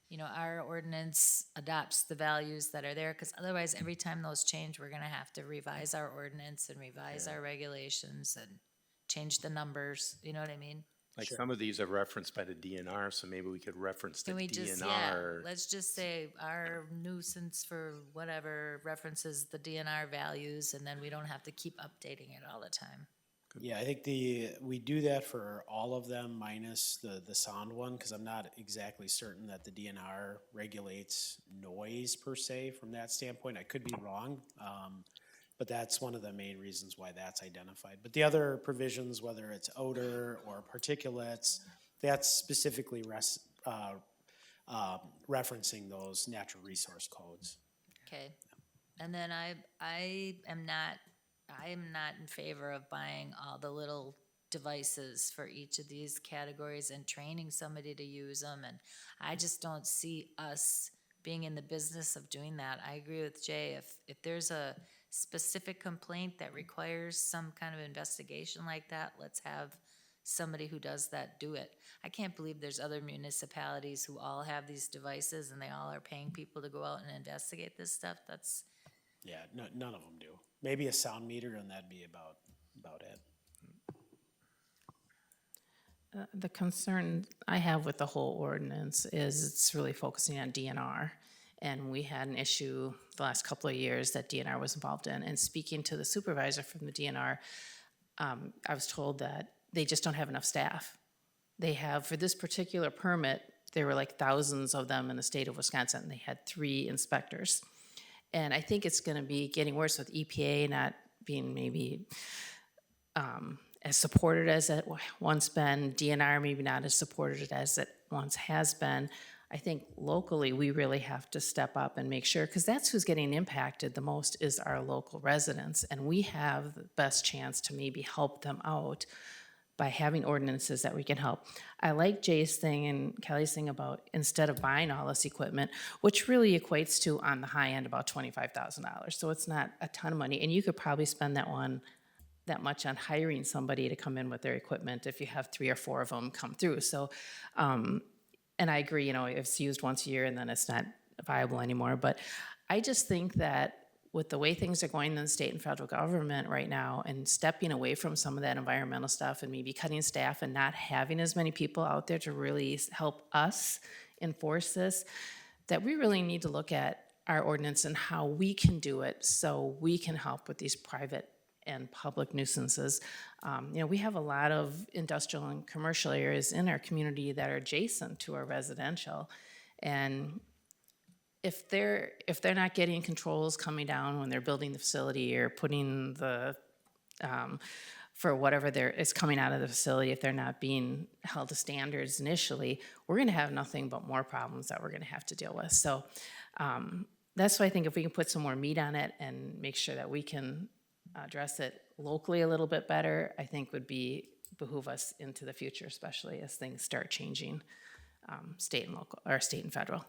you know, our ordinance adopts the values that are there, because otherwise every time those change, we're gonna have to revise our ordinance and revise our regulations and change the numbers, you know what I mean? Like some of these are referenced by the DNR, so maybe we could reference the Can we just, yeah, DNR. let's just say our nuisance for whatever references the DNR values, and then we don't have to keep updating it all the time. Yeah, I think we do that for all of them minus the sound one, because I'm not exactly certain that the DNR regulates noise per se from that standpoint. I could be wrong, but that's one of the main reasons why that's identified. But the other provisions, whether it's odor or particulates, that's specifically referencing those natural resource codes. Okay, and then I am not in favor of buying all the little devices for each of these categories and training somebody to use them, and I just don't see us being in the business of doing that. I agree with Jay, if there's a specific complaint that requires some kind of investigation like that, let's have somebody who does that do it. I can't believe there's other municipalities who all have these devices and they all are paying people to go out and investigate this stuff. That's Yeah, none of them do. Maybe a sound meter, and that'd be about it. The concern I have with the whole ordinance is it's really focusing on DNR. And we had an issue the last couple of years that DNR was involved in. And speaking to the supervisor from the DNR, I was told that they just don't have enough staff. They have, for this particular permit, there were like thousands of them in the state of Wisconsin. They had 3 inspectors. And I think it's going to be getting worse with EPA not being maybe as supported as it once been, DNR maybe not as supported as it once has been. I think locally we really have to step up and make sure, because that's who's getting impacted the most is our local residents, and we have the best chance to maybe help them out by having ordinances that we can help. I like Jay's thing and Kelly's thing about instead of buying all this equipment, which really equates to on the high end about $25,000. So it's not a ton of money, and you could probably spend that much on hiring somebody to come in with their equipment if you have 3 or 4 of them come through. So, and I agree, you know, if it's used once a year and then it's not viable anymore. But I just think that with the way things are going in the state and federal government right now and stepping away from some of that environmental stuff and maybe cutting staff and not having as many people out there to really help us enforce this, that we really need to look at our ordinance and how we can do it so we can help with these private and public nuisances. You know, we have a lot of industrial and commercial areas in our community that are adjacent to our residential. And if they're not getting controls coming down when they're building the facility or putting the, for whatever is coming out of the facility, if they're not being held to standards initially, we're gonna have nothing but more problems that we're gonna have to deal with. So that's why I think if we can put some more meat on it and make sure that we can address it locally a little bit better, I think would behoove us into the future, especially as things start changing, state and local, or state and federal.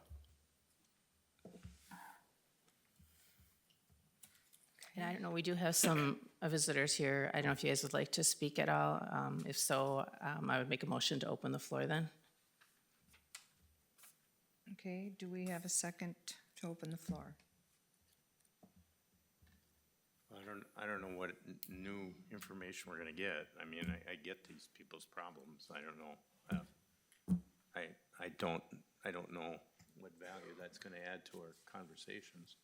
And I don't know, we do have some visitors here. I don't know if you guys would like to speak at all. If so, I would make a motion to open the floor then. Okay, do we have a second to open the floor? I don't know what new information we're gonna get. I mean, I get these people's problems. I don't know. I don't know what value that's gonna add to our conversations.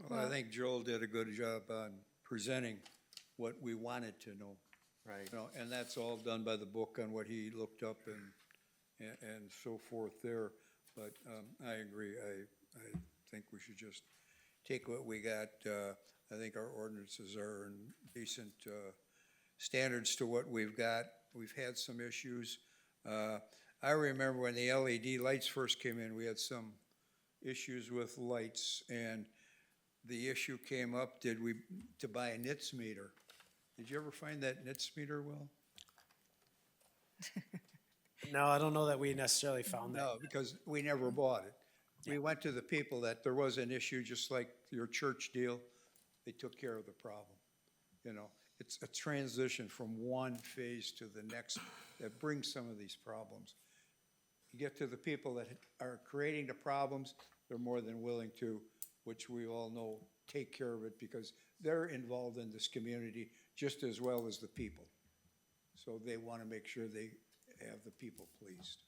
Well, I think Joel did a good job on presenting what we wanted to know. Right. You know, and that's all done by the book on what he looked up and so forth there. But I agree. I think we should just take what we got. I think our ordinances are in decent standards to what we've got. We've had some issues. I remember when the LED lights first came in, we had some issues with lights, and the issue came up, to buy a NITS meter. Did you ever find that NITS meter, Will? No, I don't know that we necessarily found that. No, because we never bought it. We went to the people that there was an issue, just like your church deal. They took care of the problem. You know, it's a transition from one phase to the next that brings some of these problems. You get to the people that are creating the problems, they're more than willing to, which we all know, take care of it because they're involved in this community just as well as the people. So they want to make sure they have the people pleased.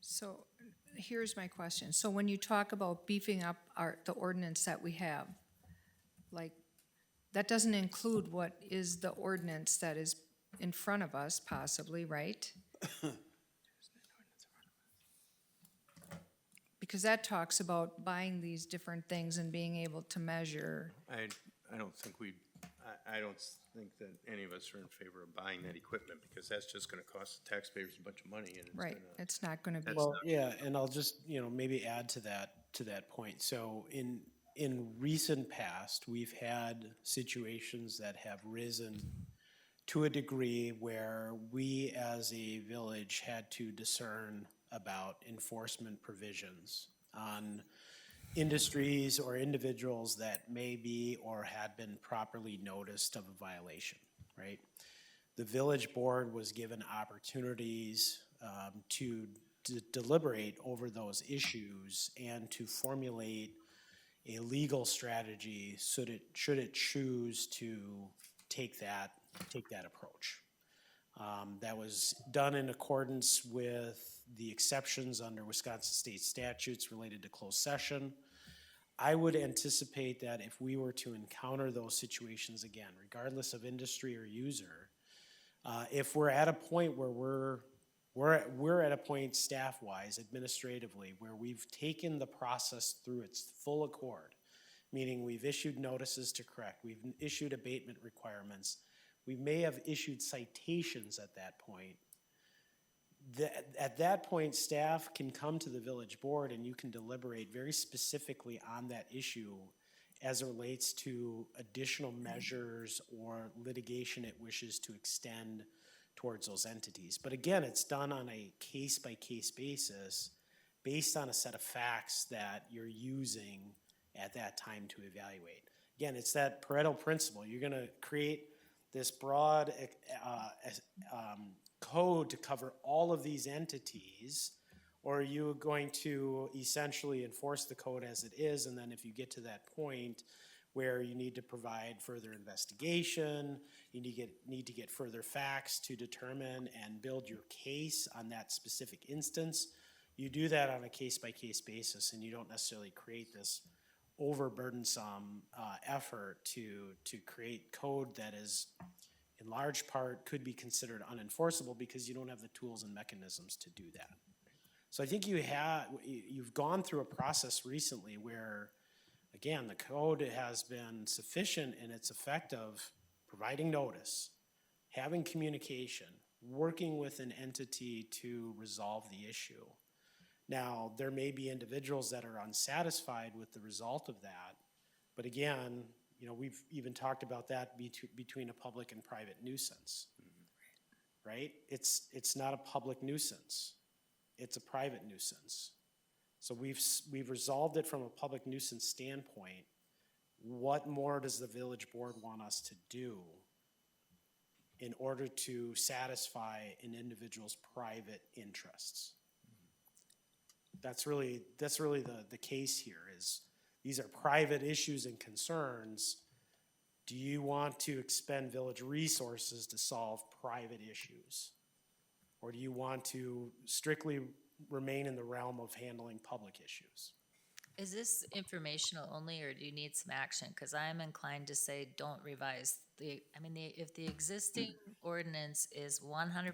So here's my question. So when you talk about beefing up the ordinance that we have, like, that doesn't include what is the ordinance that is in front of us possibly, right? Because that talks about buying these different things and being able to measure. I don't think I don't think that any of us are in favor of buying that equipment, because that's just gonna cost the taxpayers a bunch of money, and it's Right, gonna. it's not gonna be. Well, yeah, and I'll just, maybe add to that point. So in recent past, we've had situations that have risen to a degree where we as a village had to discern about enforcement provisions on industries or individuals that may be or had been properly noticed of a violation, right? The village board was given opportunities to deliberate over those issues and to formulate a legal strategy should it choose to take that approach. That was done in accordance with the exceptions under Wisconsin state statutes related to closed session. I would anticipate that if we were to encounter those situations again, regardless of industry or user, if we're at a point where we're at a point staff-wise, administratively, where we've taken the process through its full accord, meaning we've issued notices to correct, we've issued abatement requirements, we may have issued citations at that point. At that point, staff can come to the village board and you can deliberate very specifically on that issue as it relates to additional measures or litigation it wishes to extend towards those entities. But again, it's done on a case-by-case basis based on a set of facts that you're using at that time to evaluate. Again, it's that Pareto principle. You're gonna create this broad code to cover all of these entities, or are you going to essentially enforce the code as it is, and then if you get to that point where you need to provide further investigation, you need to get further facts to determine and build your case on that specific instance, you do that on a case-by-case basis, and you don't necessarily create this overburdensome effort to create code that is in large part could be considered unenforceable because you don't have the tools and mechanisms to do that. So I think you've gone through a process recently where, again, the code has been sufficient in its effect of providing notice, having communication, working with an entity to resolve the issue. Now, there may be individuals that are unsatisfied with the result of that, but again, we've even talked about that between a public and private nuisance, right? It's not a public nuisance, it's a private nuisance. So we've resolved it from a public nuisance standpoint. What more does the village board want us to do in order to satisfy an individual's private interests? That's really the case here is these are private issues and concerns. Do you want to expend village resources to solve private issues? Or do you want to strictly remain in the realm of handling public issues? Is this informational only, or do you need some action? Because I'm inclined to say don't revise if the existing ordinance is 100%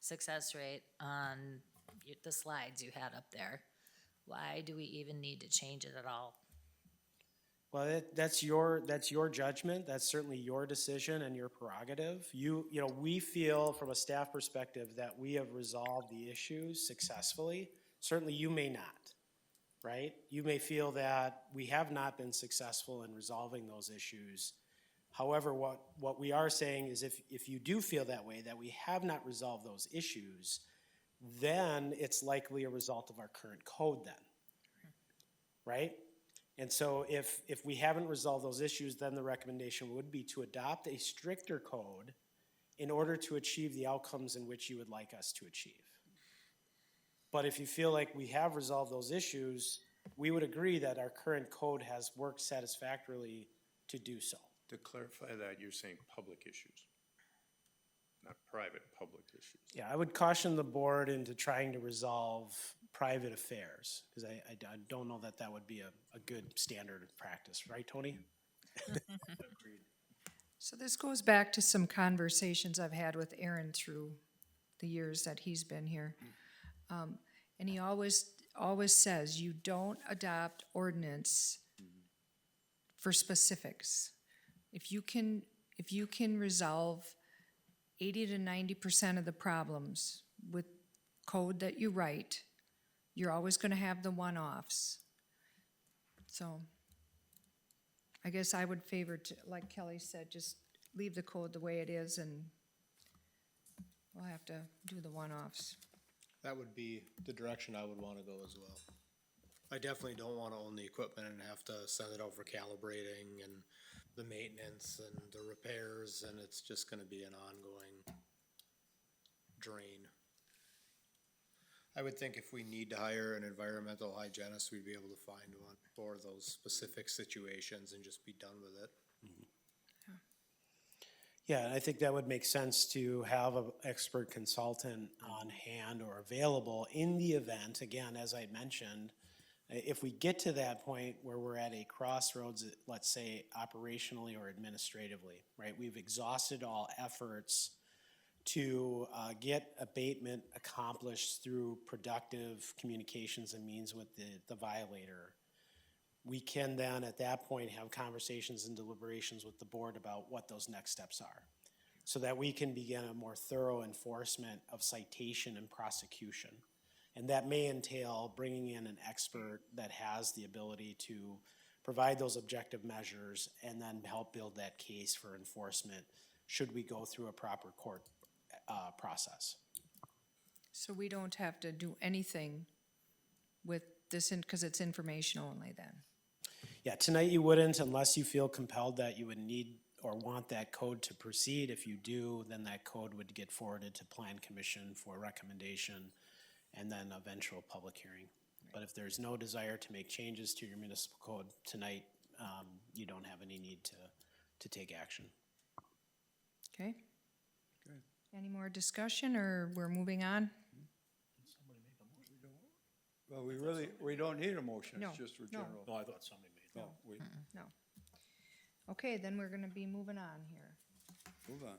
success rate on the slides you had up there, why do we even need to change it at all? Well, that's your judgment. That's certainly your decision and your prerogative. We feel from a staff perspective that we have resolved the issues successfully. Certainly you may not, right? You may feel that we have not been successful in resolving those issues. However, what we are saying is if you do feel that way, that we have not resolved those issues, then it's likely a result of our current code then, right? And so if we haven't resolved those issues, then the recommendation would be to adopt a stricter code in order to achieve the outcomes in which you would like us to achieve. But if you feel like we have resolved those issues, we would agree that our current code has worked satisfactorily to do so. To clarify that, you're saying public issues, not private public issues. Yeah, I would caution the board into trying to resolve private affairs, because I don't know that that would be a good standard of practice, right, Tony? So this goes back to some conversations I've had with Aaron through the years that he's been here. And he always says, you don't adopt ordinance for specifics. If you can resolve 80 to 90% of the problems with code that you write, you're always gonna have the one-offs. So I guess I would favor to, like Kelly said, just leave the code the way it is and we'll have to do the one-offs. That would be the direction I would want to go as well. I definitely don't want to own the equipment and have to send it out for calibrating and the maintenance and the repairs, and it's just going to be an ongoing drain. I would think if we need to hire an environmental hygienist, we'd be able to find one for those specific situations and just be done with it. Yeah, and I think that would make sense to have an expert consultant on hand or available in the event, again, as I mentioned, if we get to that point where we're at a crossroads, let's say operationally or administratively, right? We've exhausted all efforts to get abatement accomplished through productive communications and means with the violator. We can then at that point have conversations and deliberations with the board about what those next steps are, so that we can begin a more thorough enforcement of citation and prosecution. And that may entail bringing in an expert that has the ability to provide those objective measures and then help build that case for enforcement should we go through a proper court process. So we don't have to do anything with this, because it's information only then? Yeah, tonight you wouldn't unless you feel compelled that you would need or want that code to proceed. If you do, then that code would get forwarded to Plan Commission for recommendation and then eventual public hearing. But if there's no desire to make changes to your municipal code tonight, you don't have any need to take action. Okay. Any more discussion, or we're moving on? Well, we don't need a motion, No, it's just for no. general. No, I thought somebody made No, we, No. Okay, then we're gonna be moving on here. move on.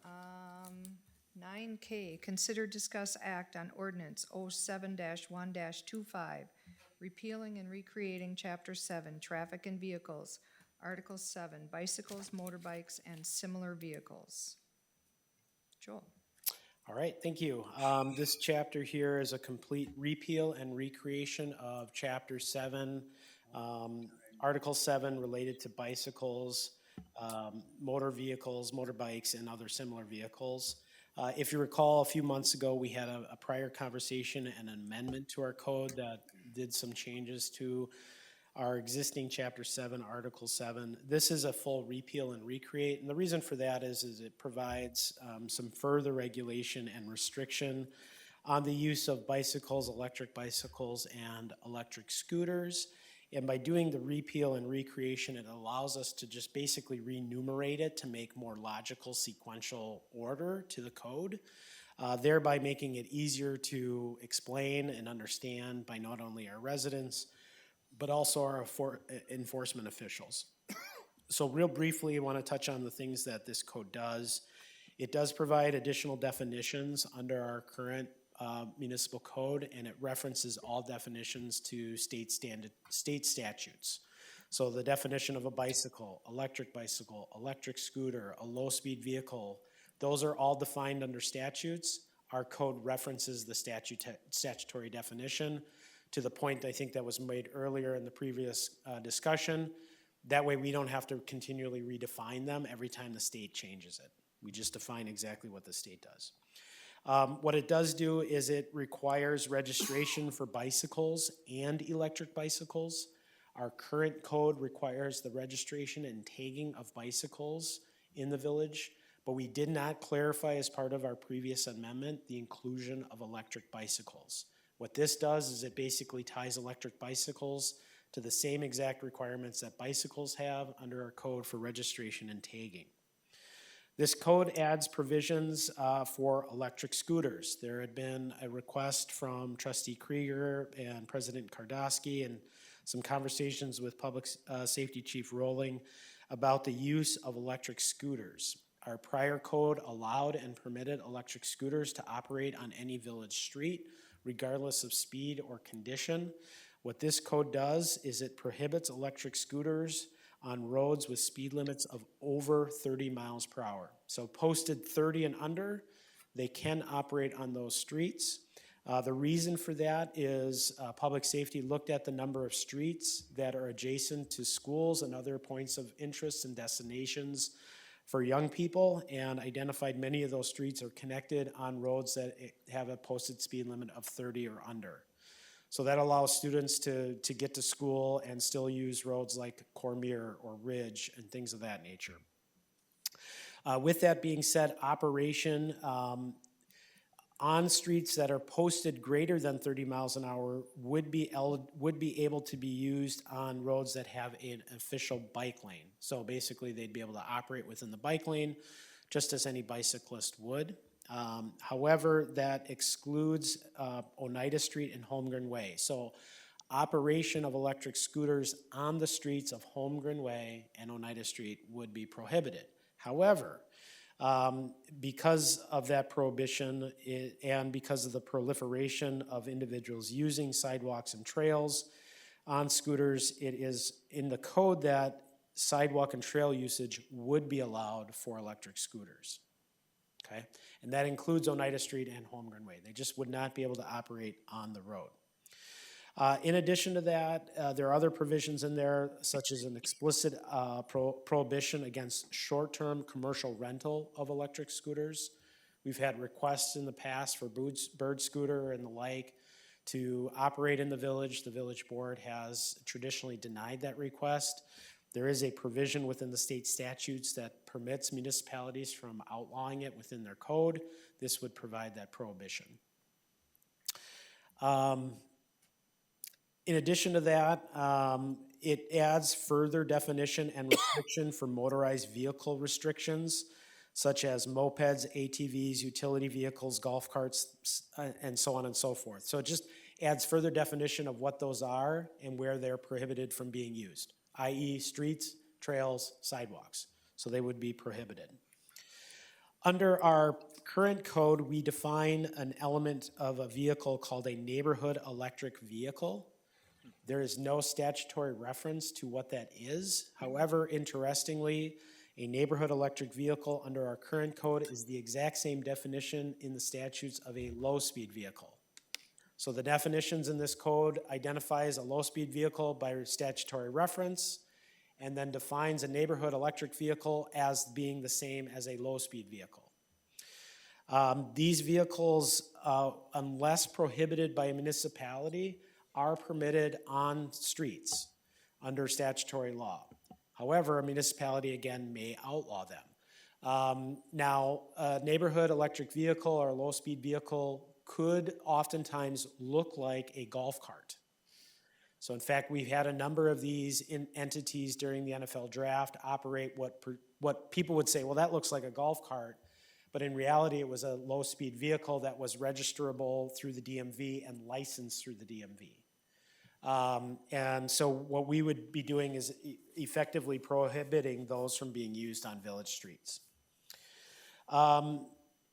9K, consider, discuss, act on ordinance 07-1-25, repealing and recreating Chapter 7, Traffic and Vehicles, Article 7, Bicycles, Motorbikes, and Similar Vehicles. Joel? All right, thank you. This chapter here is a complete repeal and recreation of Chapter 7, Article 7 related to bicycles, motor vehicles, motorbikes, and other similar vehicles. If you recall, a few months ago, we had a prior conversation and an amendment to our code that did some changes to our existing Chapter 7, Article 7. This is a full repeal and recreate, and the reason for that is it provides some further regulation and restriction on the use of bicycles, electric bicycles, and electric scooters. And by doing the repeal and recreation, it allows us to just basically renumerate it to make more logical sequential order to the code, thereby making it easier to explain and understand by not only our residents, but also our enforcement officials. So real briefly, I want to touch on the things that this code does. It does provide additional definitions under our current municipal code, and it references all definitions to state statutes. So the definition of a bicycle, electric scooter, a low-speed vehicle, those are all defined under statutes. Our code references the statutory definition to the point I think that was made earlier in the previous discussion. That way we don't have to continually redefine them every time the state changes it. We just define exactly what the state does. What it does do is it requires registration for bicycles and electric bicycles. Our current code requires the registration and tagging of bicycles in the village, but we did not clarify as part of our previous amendment the inclusion of electric bicycles. What this does is it basically ties electric bicycles to the same exact requirements that bicycles have under our code for registration and tagging. This code adds provisions for electric scooters. There had been a request from Trustee Krieger and President Kardosky and some conversations with Public Safety Chief Rowling about the use of electric scooters. Our prior code allowed and permitted electric scooters to operate on any village street, regardless of speed or condition. What this code does is it prohibits electric scooters on roads with speed limits of over 30 miles per hour. So posted 30 and under, they can operate on those streets. The reason for that is public safety looked at the number of streets that are adjacent to schools and other points of interest and destinations for young people, and identified many of those streets are connected on roads that have a posted speed limit of 30 or under. So that allows students to get to school and still use roads like Cormier or Ridge and things of that nature. With that being said, operation on streets that are posted greater than 30 miles an hour would be able to be used on roads that have an official bike lane. So basically they'd be able to operate within the bike lane just as any bicyclist would. However, that excludes Oneida Street and Holmgren Way. So operation of electric scooters on the streets of Holmgren Way and Oneida Street would be prohibited. However, because of that prohibition and because of the proliferation of individuals using sidewalks and trails on scooters, it is in the code that sidewalk and trail usage would be allowed for electric scooters. Okay, and that includes Oneida Street and Holmgren Way. They just would not be able to operate on the road. In addition to that, there are other provisions in there, such as an explicit prohibition against short-term commercial rental of electric scooters. We've had requests in the past for Bird Scooter and the like to operate in the village. The village board has traditionally denied that request. There is a provision within the state statutes that permits municipalities from outlawing it within their code. This would provide that prohibition. In addition to that, it adds further definition and restriction for motorized vehicle restrictions, such as mopeds, ATVs, utility vehicles, golf carts, and so on and so forth. So it just adds further definition of what those are and where they're prohibited from being used, i.e. streets, trails, sidewalks. So they would be prohibited. Under our current code, we define an element of a vehicle called a neighborhood electric vehicle. There is no statutory reference to what that is. However, interestingly, a neighborhood electric vehicle under our current code is the exact same definition in the statutes of a low-speed vehicle. So the definitions in this code identifies a low-speed vehicle by statutory reference and then defines a neighborhood electric vehicle as being the same as a low-speed vehicle. These vehicles, unless prohibited by a municipality, are permitted on streets under statutory law. However, a municipality, again, may outlaw them. Now, a neighborhood electric vehicle or a low-speed vehicle could oftentimes look like a golf cart. So in fact, we've had a number of these entities during the NFL draft operate what people would say, well, that looks like a golf cart, but in reality, it was a low-speed vehicle that was registerable through the DMV and licensed through the DMV. And so what we would be doing is effectively prohibiting those from being used on village streets.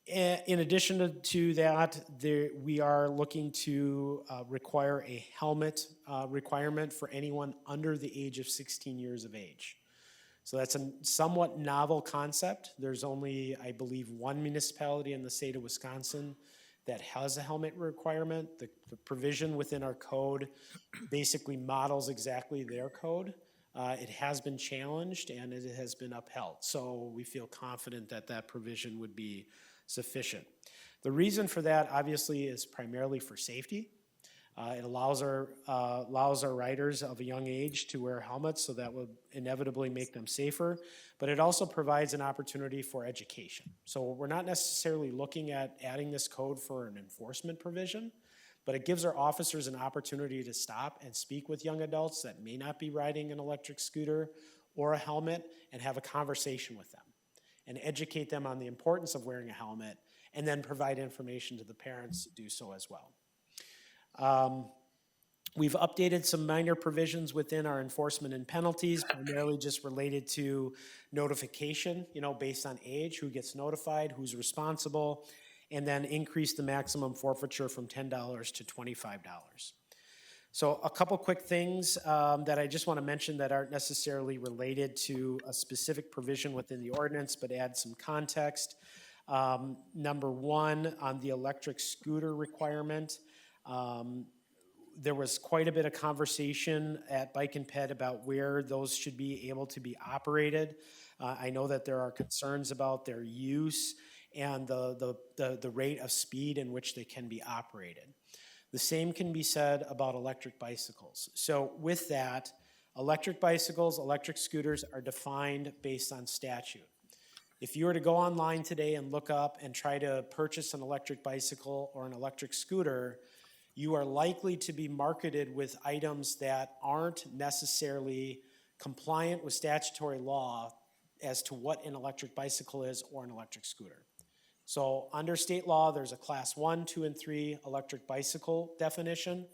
In addition to that, we are looking to require a helmet requirement for anyone under the age of 16 years of age. So that's a somewhat novel concept. There's only, I believe, one municipality in the state of Wisconsin that has a helmet requirement. The provision within our code basically models exactly their code. It has been challenged and it has been upheld. So we feel confident that that provision would be sufficient. The reason for that obviously is primarily for safety. It allows our riders of a young age to wear helmets, so that would inevitably make them safer, but it also provides an opportunity for education. So we're not necessarily looking at adding this code for an enforcement provision, but it gives our officers an opportunity to stop and speak with young adults that may not be riding an electric scooter or a helmet and have a conversation with them and educate them on the importance of wearing a helmet, and then provide information to the parents to do so as well. We've updated some minor provisions within our enforcement and penalties, primarily just related to notification, based on age, who gets notified, who's responsible, and then increase the maximum forfeiture from $10 to $25. So a couple quick things that I just want to mention that aren't necessarily related to a specific provision within the ordinance, but add some context. Number one, on the electric scooter requirement, there was quite a bit of conversation at Bike and Ped about where those should be able to be operated. I know that there are concerns about their use and the rate of speed in which they can be operated. The same can be said about electric bicycles. So with that, electric bicycles, electric scooters are defined based on statute. If you were to go online today and look up and try to purchase an electric bicycle or an electric scooter, you are likely to be marketed with items that aren't necessarily compliant with statutory law as to what an electric bicycle is or an electric scooter. So under state law, there's a class 1, 2, and 3 electric bicycle definition.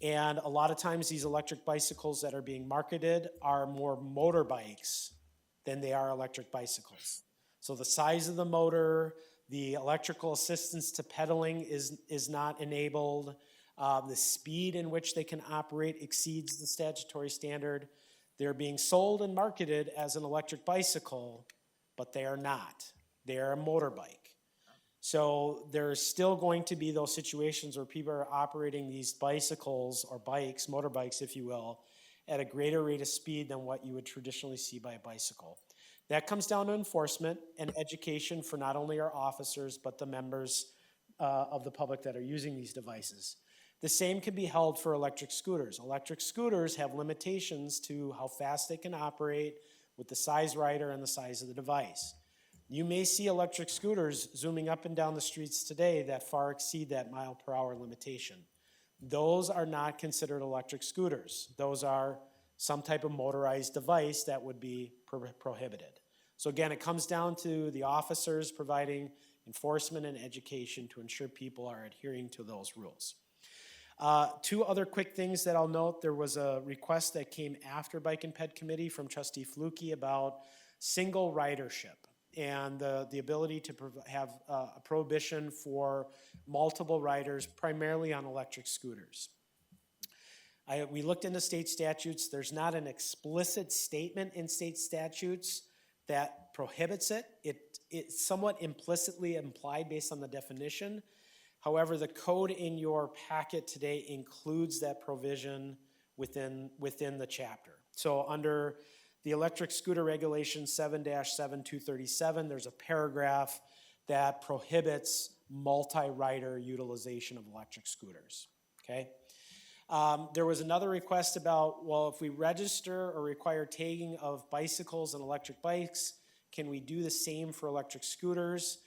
And a lot of times these electric bicycles that are being marketed are more motorbikes than they are electric bicycles. So the size of the motor, the electrical assistance to pedaling is not enabled. The speed in which they can operate exceeds the statutory standard. They're being sold and marketed as an electric bicycle, but they are not. They are a motorbike. So there's still going to be those situations where people are operating these bicycles or bikes, motorbikes if you will, at a greater rate of speed than what you would traditionally see by a bicycle. That comes down to enforcement and education for not only our officers, but the members of the public that are using these devices. The same can be held for electric scooters. Electric scooters have limitations to how fast they can operate with the size rider and the size of the device. You may see electric scooters zooming up and down the streets today that far exceed that mile-per-hour limitation. Those are not considered electric scooters. Those are some type of motorized device that would be prohibited. So again, it comes down to the officers providing enforcement and education to ensure people are adhering to those rules. Two other quick things that I'll note. There was a request that came after Bike and Ped Committee from Trustee Flukie about single ridership and the ability to have a prohibition for multiple riders, primarily on electric scooters. We looked into state statutes. There's not an explicit statement in state statutes that prohibits it. It's somewhat implicitly implied based on the definition. However, the code in your packet today includes that provision within the chapter. So under the electric scooter regulation 7-7237, there's a paragraph that prohibits multi-rider utilization of electric scooters, okay? There was another request about, well, if we register or require tagging of bicycles and electric bikes, can we do the same for electric scooters?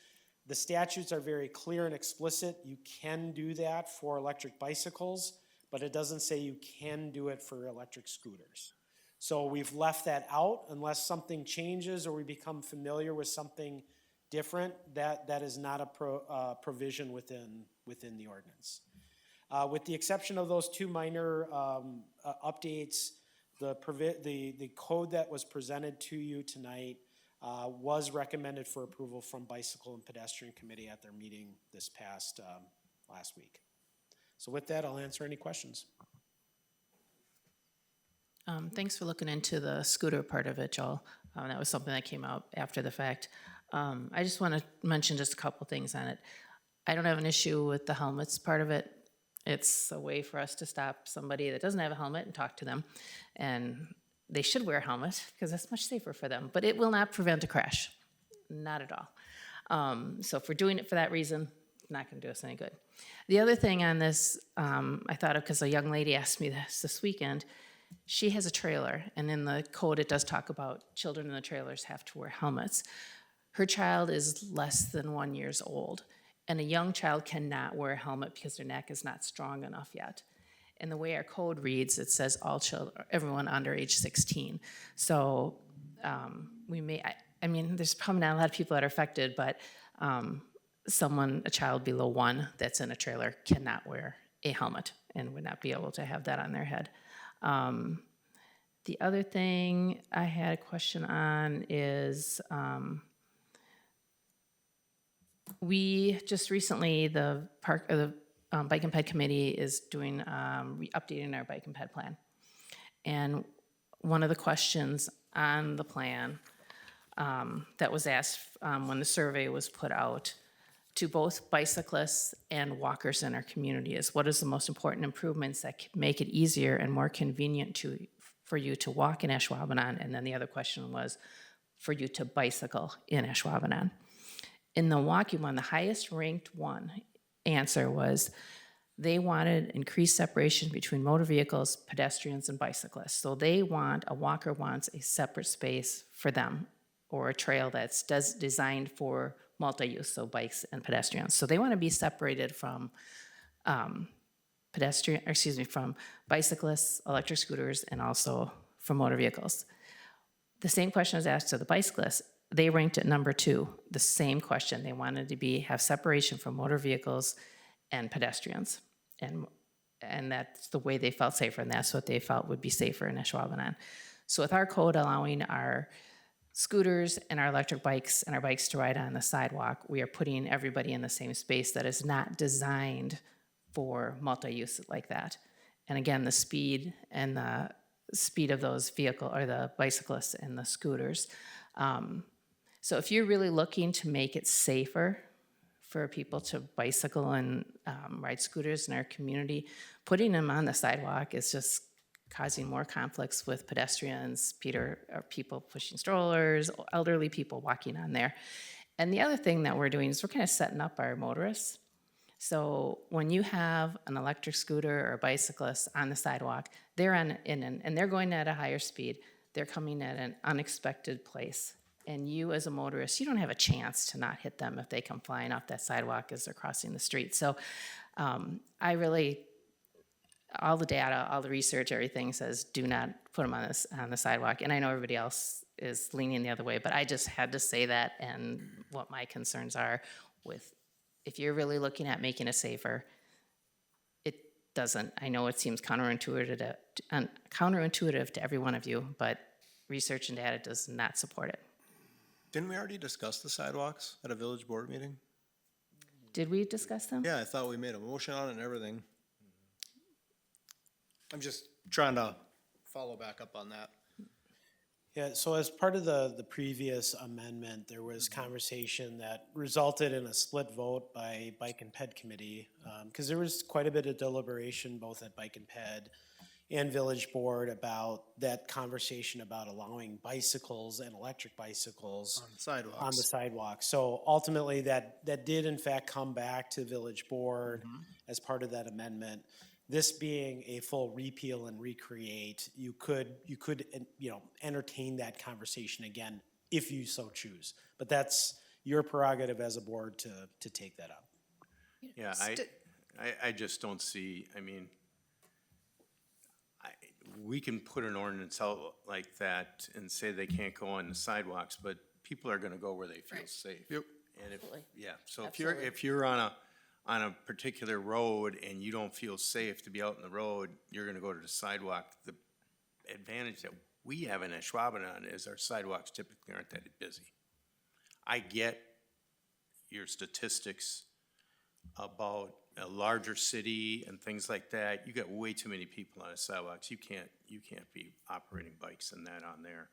The statutes are very clear and explicit. You can do that for electric bicycles, but it doesn't say you can do it for electric scooters. So we've left that out unless something changes or we become familiar with something different. That is not a provision within the ordinance. With the exception of those two minor updates, the code that was presented to you tonight was recommended for approval from Bicycle and Pedestrian Committee at their meeting this past last week. So with that, I'll answer any questions. Thanks for looking into the scooter part of it, Joel. That was something that came out after the fact. I just want to mention just a couple things on it. I don't have an issue with the helmets part of it. It's a way for us to stop somebody that doesn't have a helmet and talk to them. And they should wear a helmet because that's much safer for them. But it will not prevent a crash. Not at all. So if we're doing it for that reason, it's not going to do us any good. The other thing on this, I thought of because a young lady asked me this weekend. She has a trailer, and in the code it does talk about children in the trailers have to wear helmets. Her child is less than 1 year old, and a young child cannot wear a helmet because their neck is not strong enough yet. And the way our code reads, it says all children, everyone under age 16. So I mean, there's probably not a lot of people that are affected, but a child below 1 that's in a trailer cannot wear a helmet and would not be able to have that on their head. The other thing I had a question on is we just recently, the Bike and Ped Committee is doing, updating our Bike and Ped plan. And one of the questions on the plan that was asked when the survey was put out to both bicyclists and walkers in our community is what is the most important improvements that can make it easier and more convenient for you to walk in Ashwaubenon? And then the other question was for you to bicycle in Ashwaubenon. In the walking one, the highest ranked one answer was they wanted increased separation between motor vehicles, pedestrians, and bicyclists. So a walker wants a separate space for them or a trail that's designed for multi-use, so bikes and pedestrians. So they want to be separated from from bicyclists, electric scooters, and also from motor vehicles. The same question was asked to the bicyclists. They ranked at number 2, the same question. They wanted to have separation from motor vehicles and pedestrians. And that's the way they felt safer, and that's what they felt would be safer in Ashwaubenon. So with our code allowing our scooters and our electric bikes and our bikes to ride on the sidewalk, we are putting everybody in the same space that is not designed for multi-use like that. And again, the speed of those vehicles, or the bicyclists and the scooters. So if you're really looking to make it safer for people to bicycle and ride scooters in our community, putting them on the sidewalk is just causing more conflicts with pedestrians, people pushing strollers, elderly people walking on there. And the other thing that we're doing is we're kind of setting up our motorists. So when you have an electric scooter or a bicyclist on the sidewalk, and they're going at a higher speed, they're coming at an unexpected place. And you as a motorist, you don't have a chance to not hit them if they come flying off that sidewalk as they're crossing the street. So all the data, all the research, everything says do not put them on the sidewalk. And I know everybody else is leaning the other way, but I just had to say that and what my concerns are with, if you're really looking at making it safer, it doesn't. I know it seems counterintuitive to every one of you, but research and data does not support it. Didn't we already discuss the sidewalks at a village board meeting? Did we discuss them? Yeah, I thought we made a motion on it and everything. I'm just trying to follow back up on that. Yeah, so as part of the previous amendment, there was conversation that resulted in a split vote by Bike and Ped Committee, because there was quite a bit of deliberation both at Bike and Ped and Village Board about that conversation about allowing bicycles and electric bicycles on the sidewalk. So ultimately, that did in fact come back to Village Board as part of that amendment. This being a full repeal and recreate, you could entertain that conversation again if you so choose. But that's your prerogative as a board to take that up. Yeah, I just don't see, we can put an ordinance out like that and say they can't go on the sidewalks, but people are gonna go where they feel safe. Yep. And so if you're on on a particular road and you don't feel safe to be out in the road, you're gonna go to the sidewalk. The advantage that we have in Ashwaubenon is our sidewalks typically aren't that busy. I get your statistics about a larger city and things like that. You got way too many people on the sidewalks. You can't be operating bikes and that on there.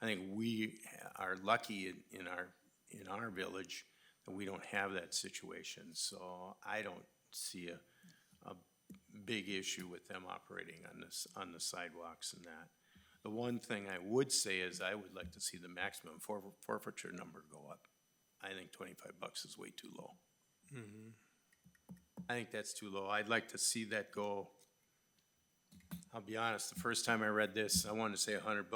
I think we are lucky in our village that we don't have that situation. So I don't see a big issue with them operating on the sidewalks and that. The one thing I would say is I would like to see the maximum forfeiture number go up. I think $25 is way too low. I think that's too low. I'd like to see that go. I'll be honest, the first time I read this, I wanted to say $100.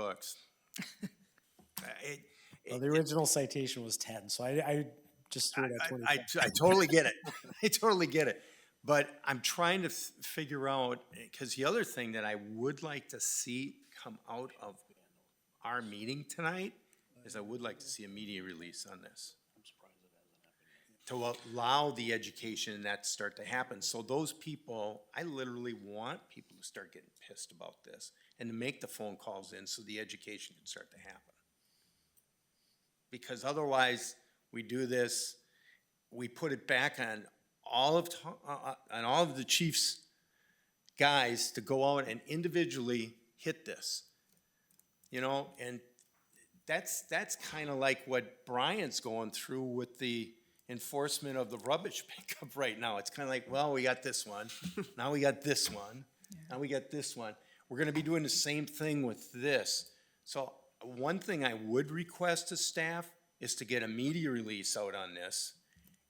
Well, the original citation was 10, so I just threw it at 25. I totally get it. I totally get it. But I'm trying to figure out, because the other thing that I would like to see come out of our meeting tonight is I would like to see a media release on this. To allow the education and that to start to happen. So those people, I literally want people to start getting pissed about this and to make the phone calls in so the education can start to happen. Because otherwise, we do this, we put it back on all of the chief's guys to go out and individually hit this. You know, and that's kind of like what Brian's going through with the enforcement of the rubbish pickup right now. It's kind of like, well, we got this one, now we got this one, now we got this one. We're gonna be doing the same thing with this. So one thing I would request to staff is to get a media release out on this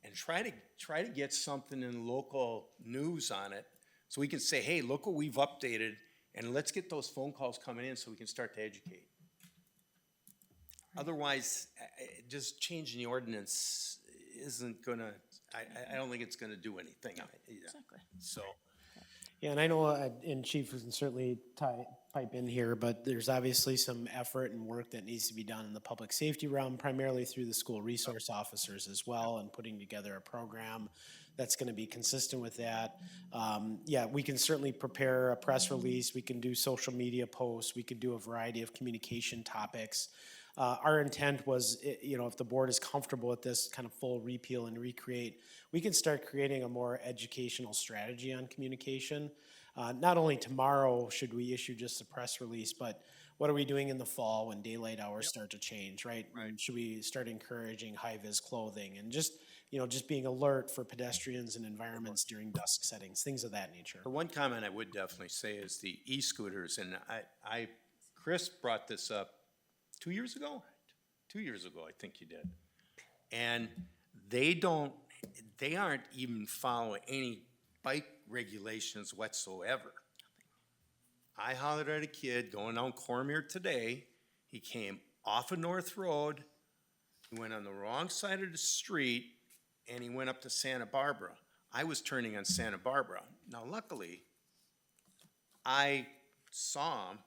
and try to get something in local news on it so we can say, hey, look what we've updated, and let's get those phone calls coming in so we can start to educate. Otherwise, just changing the ordinance isn't gonna, I don't think it's gonna do anything. Exactly. So. Yeah, and I know, and Chief can certainly pipe in here, but there's obviously some effort and work that needs to be done in the public safety realm, primarily through the school resource officers as well, and putting together a program that's gonna be consistent with that. Yeah, we can certainly prepare a press release, we can do social media posts, we could do a variety of communication topics. Our intent was, you know, if the board is comfortable with this kind of full repeal and recreate, we can start creating a more educational strategy on communication. Not only tomorrow should we issue just a press release, but what are we doing in the fall when daylight hours start to change, right? Should we start encouraging high-vis clothing and just, you know, just being alert for pedestrians and environments during dusk settings, things of that nature. The one comment I would definitely say is the e-scooters, and Chris brought this up 2 years ago? 2 years ago, I think you did. And they aren't even following any bike regulations whatsoever. I hollered at a kid going down Cormier today. He came off of North Road, he went on the wrong side of the street, and he went up to Santa Barbara. I was turning on Santa Barbara. Now, luckily, I saw him,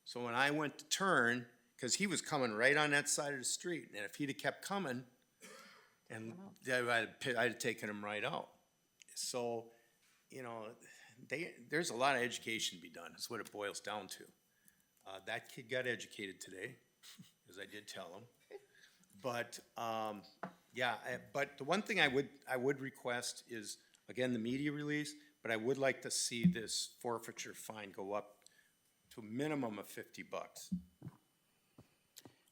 so when I went to turn, because he was coming right on that side of the street, and if he'd have kept coming, and I'd have taken him right out. So, you know, there's a lot of education to be done, is what it boils down to. That kid got educated today, as I did tell him. But, but the one thing I would request is, again, the media release, but I would like to see this forfeiture fine go up to a minimum of $50.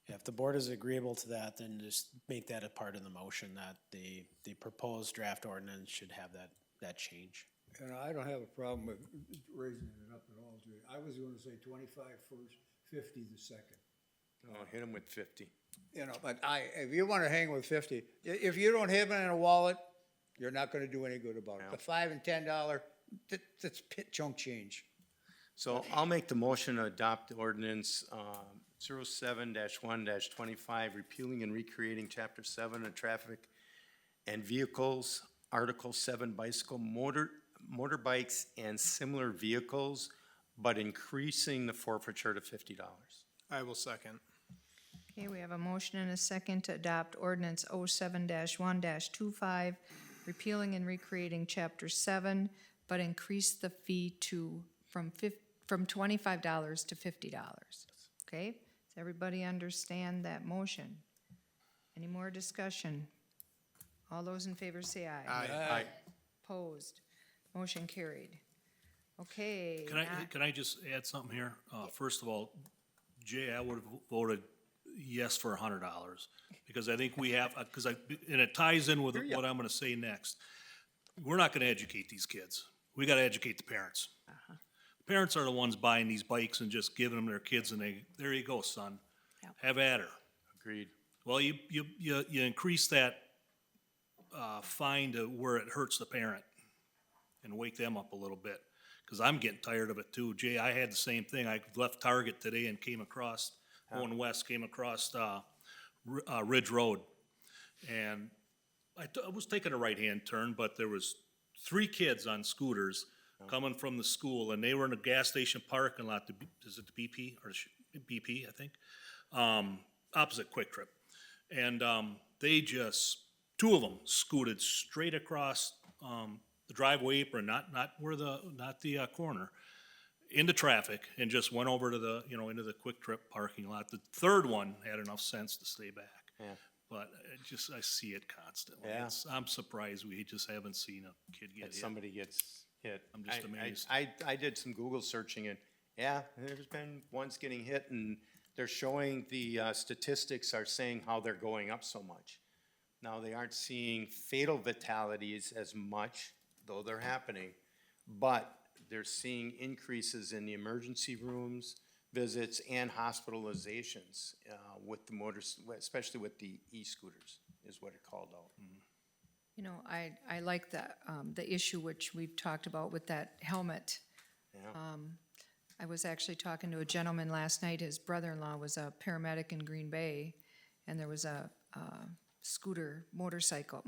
Yeah, if the board is agreeable to that, then just make that a part of the motion, that the proposed draft ordinance should have that change. And I don't have a problem with raising it up at all, Jay. I was gonna say 25 first, 50 the second. Oh, hit him with 50. You know, but if you wanna hang with 50, if you don't have it in a wallet, you're not gonna do any good about it. The $5 and $10, that's chunk change. So I'll make the motion to adopt the ordinance 07-1-25, repealing and recreating Chapter 7 of Traffic and Vehicles, Article 7, bicycle, motorbikes, and similar vehicles, but increasing the forfeiture to $50. I will second. Okay, we have a motion and a second to adopt ordinance 07-1-25, repealing and recreating Chapter 7, but increase the fee from $25 to $50. Okay? Does everybody understand that motion? Any more discussion? All those in favor say aye. Aye. Opposed? Motion carried. Okay. Can I just add something here? First of all, Jay, I would have voted yes for $100, because I think we have, and it ties in with what I'm gonna say next. We're not gonna educate these kids. We gotta educate the parents. The parents are the ones buying these bikes and just giving them their kids, and there you go, son. Have at her. Agreed. Well, you increase that, fine to where it hurts the parent and wake them up a little bit. Cause I'm getting tired of it too. Jay, I had the same thing. I left Target today and came across, going west, came across, Ridge Road. And I was taking a right-hand turn, but there was 3 kids on scooters coming from the school, and they were in a gas station parking lot, is it the BP, or BP, I think? Opposite Quick Trip. And, they just, 2 of them scooted straight across, the driveway apron, not the corner, into traffic, and just went over to the, into the Quick Trip parking lot. The 3rd one had enough sense to stay back. Yeah. But I see it constantly. Yeah. I'm surprised we just haven't seen a kid get hit. Somebody gets hit. I'm just amazed. I did some Google searching, and yeah, there's been ones getting hit, and they're showing the statistics are saying how they're going up so much. Now, they aren't seeing fatal fatalities as much, though they're happening, but they're seeing increases in the emergency rooms, visits, and hospitalizations with the motors, especially with the e-scooters, is what it called out. You know, I like the issue which we've talked about with that helmet. Yeah. I was actually talking to a gentleman last night. His brother-in-law was a paramedic in Green Bay, and there was a motorcycle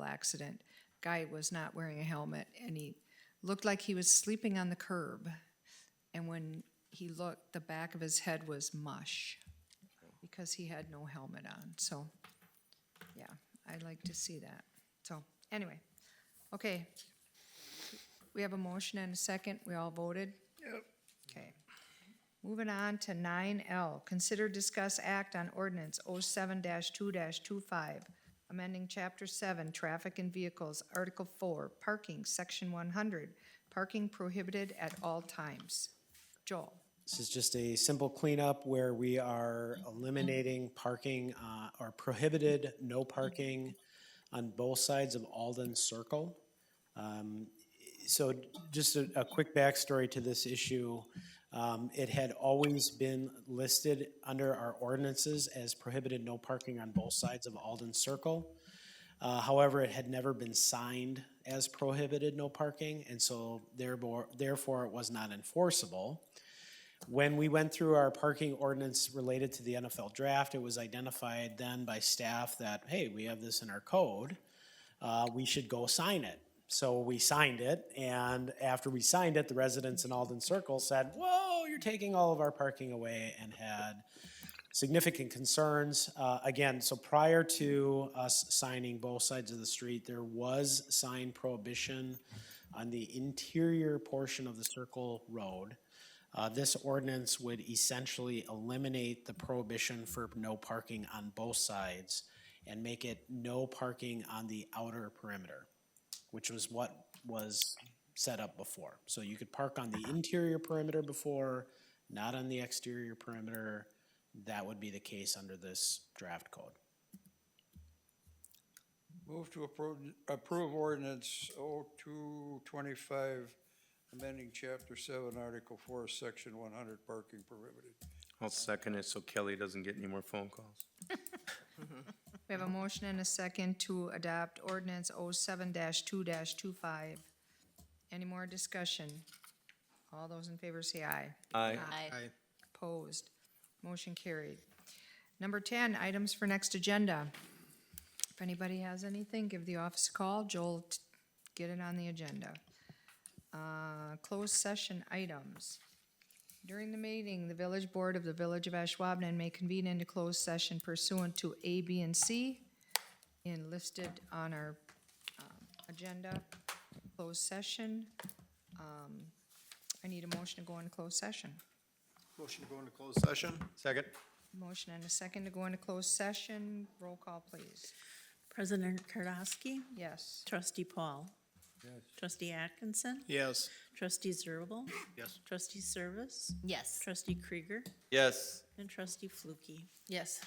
accident. Guy was not wearing a helmet, and he looked like he was sleeping on the curb. And when he looked, the back of his head was mush because he had no helmet on. So, yeah, I'd like to see that. So, anyway, okay. We have a motion and a second. We all voted? Yep. Okay. Moving on to 9L, consider, discuss, act on ordinance 07-2-25, amending Chapter 7, Traffic and Vehicles, Article 4, Parking, Section 100, parking prohibited at all times. Joel. This is just a simple cleanup where we are eliminating parking, or prohibited no parking on both sides of Alden Circle. So just a quick backstory to this issue. It had always been listed under our ordinances as prohibited no parking on both sides of Alden Circle. However, it had never been signed as prohibited no parking, and so therefore it was not enforceable. When we went through our parking ordinance related to the NFL draft, it was identified then by staff that, hey, we have this in our code, we should go sign it. So we signed it, and after we signed it, the residents in Alden Circle said, whoa, you're taking all of our parking away, and had significant concerns. Again, so prior to us signing both sides of the street, there was sign prohibition on the interior portion of the Circle Road. This ordinance would essentially eliminate the prohibition for no parking on both sides and make it no parking on the outer perimeter, which was what was set up before. So you could park on the interior perimeter before, not on the exterior perimeter. That would be the case under this draft code. Move to approve ordinance 02-25, amending Chapter 7, Article 4, Section 100, parking prohibited. I'll second it so Kelly doesn't get any more phone calls. We have a motion and a second to adopt ordinance 07-2-25. Any more discussion? All those in favor say aye. Aye. Aye. Opposed? Motion carried. Number 10, items for next agenda. If anybody has anything, give the office a call. Joel, get it on the agenda. Closed session items. During the meeting, the village board of the Village of Ashwaubenon may convene into closed session pursuant to A, B, and C, and listed on our agenda, closed session. I need a motion to go into closed session. Motion to go into closed session? Second? Motion and a second to go into closed session. Roll call, please. President Kardasky, Yes. Trustee Paul, Trustee Atkinson, Yes. Trustee Zerbal, Yes. Trustee Service, Yes. Trustee Krieger, Yes. and Trustee Flukie. Yes.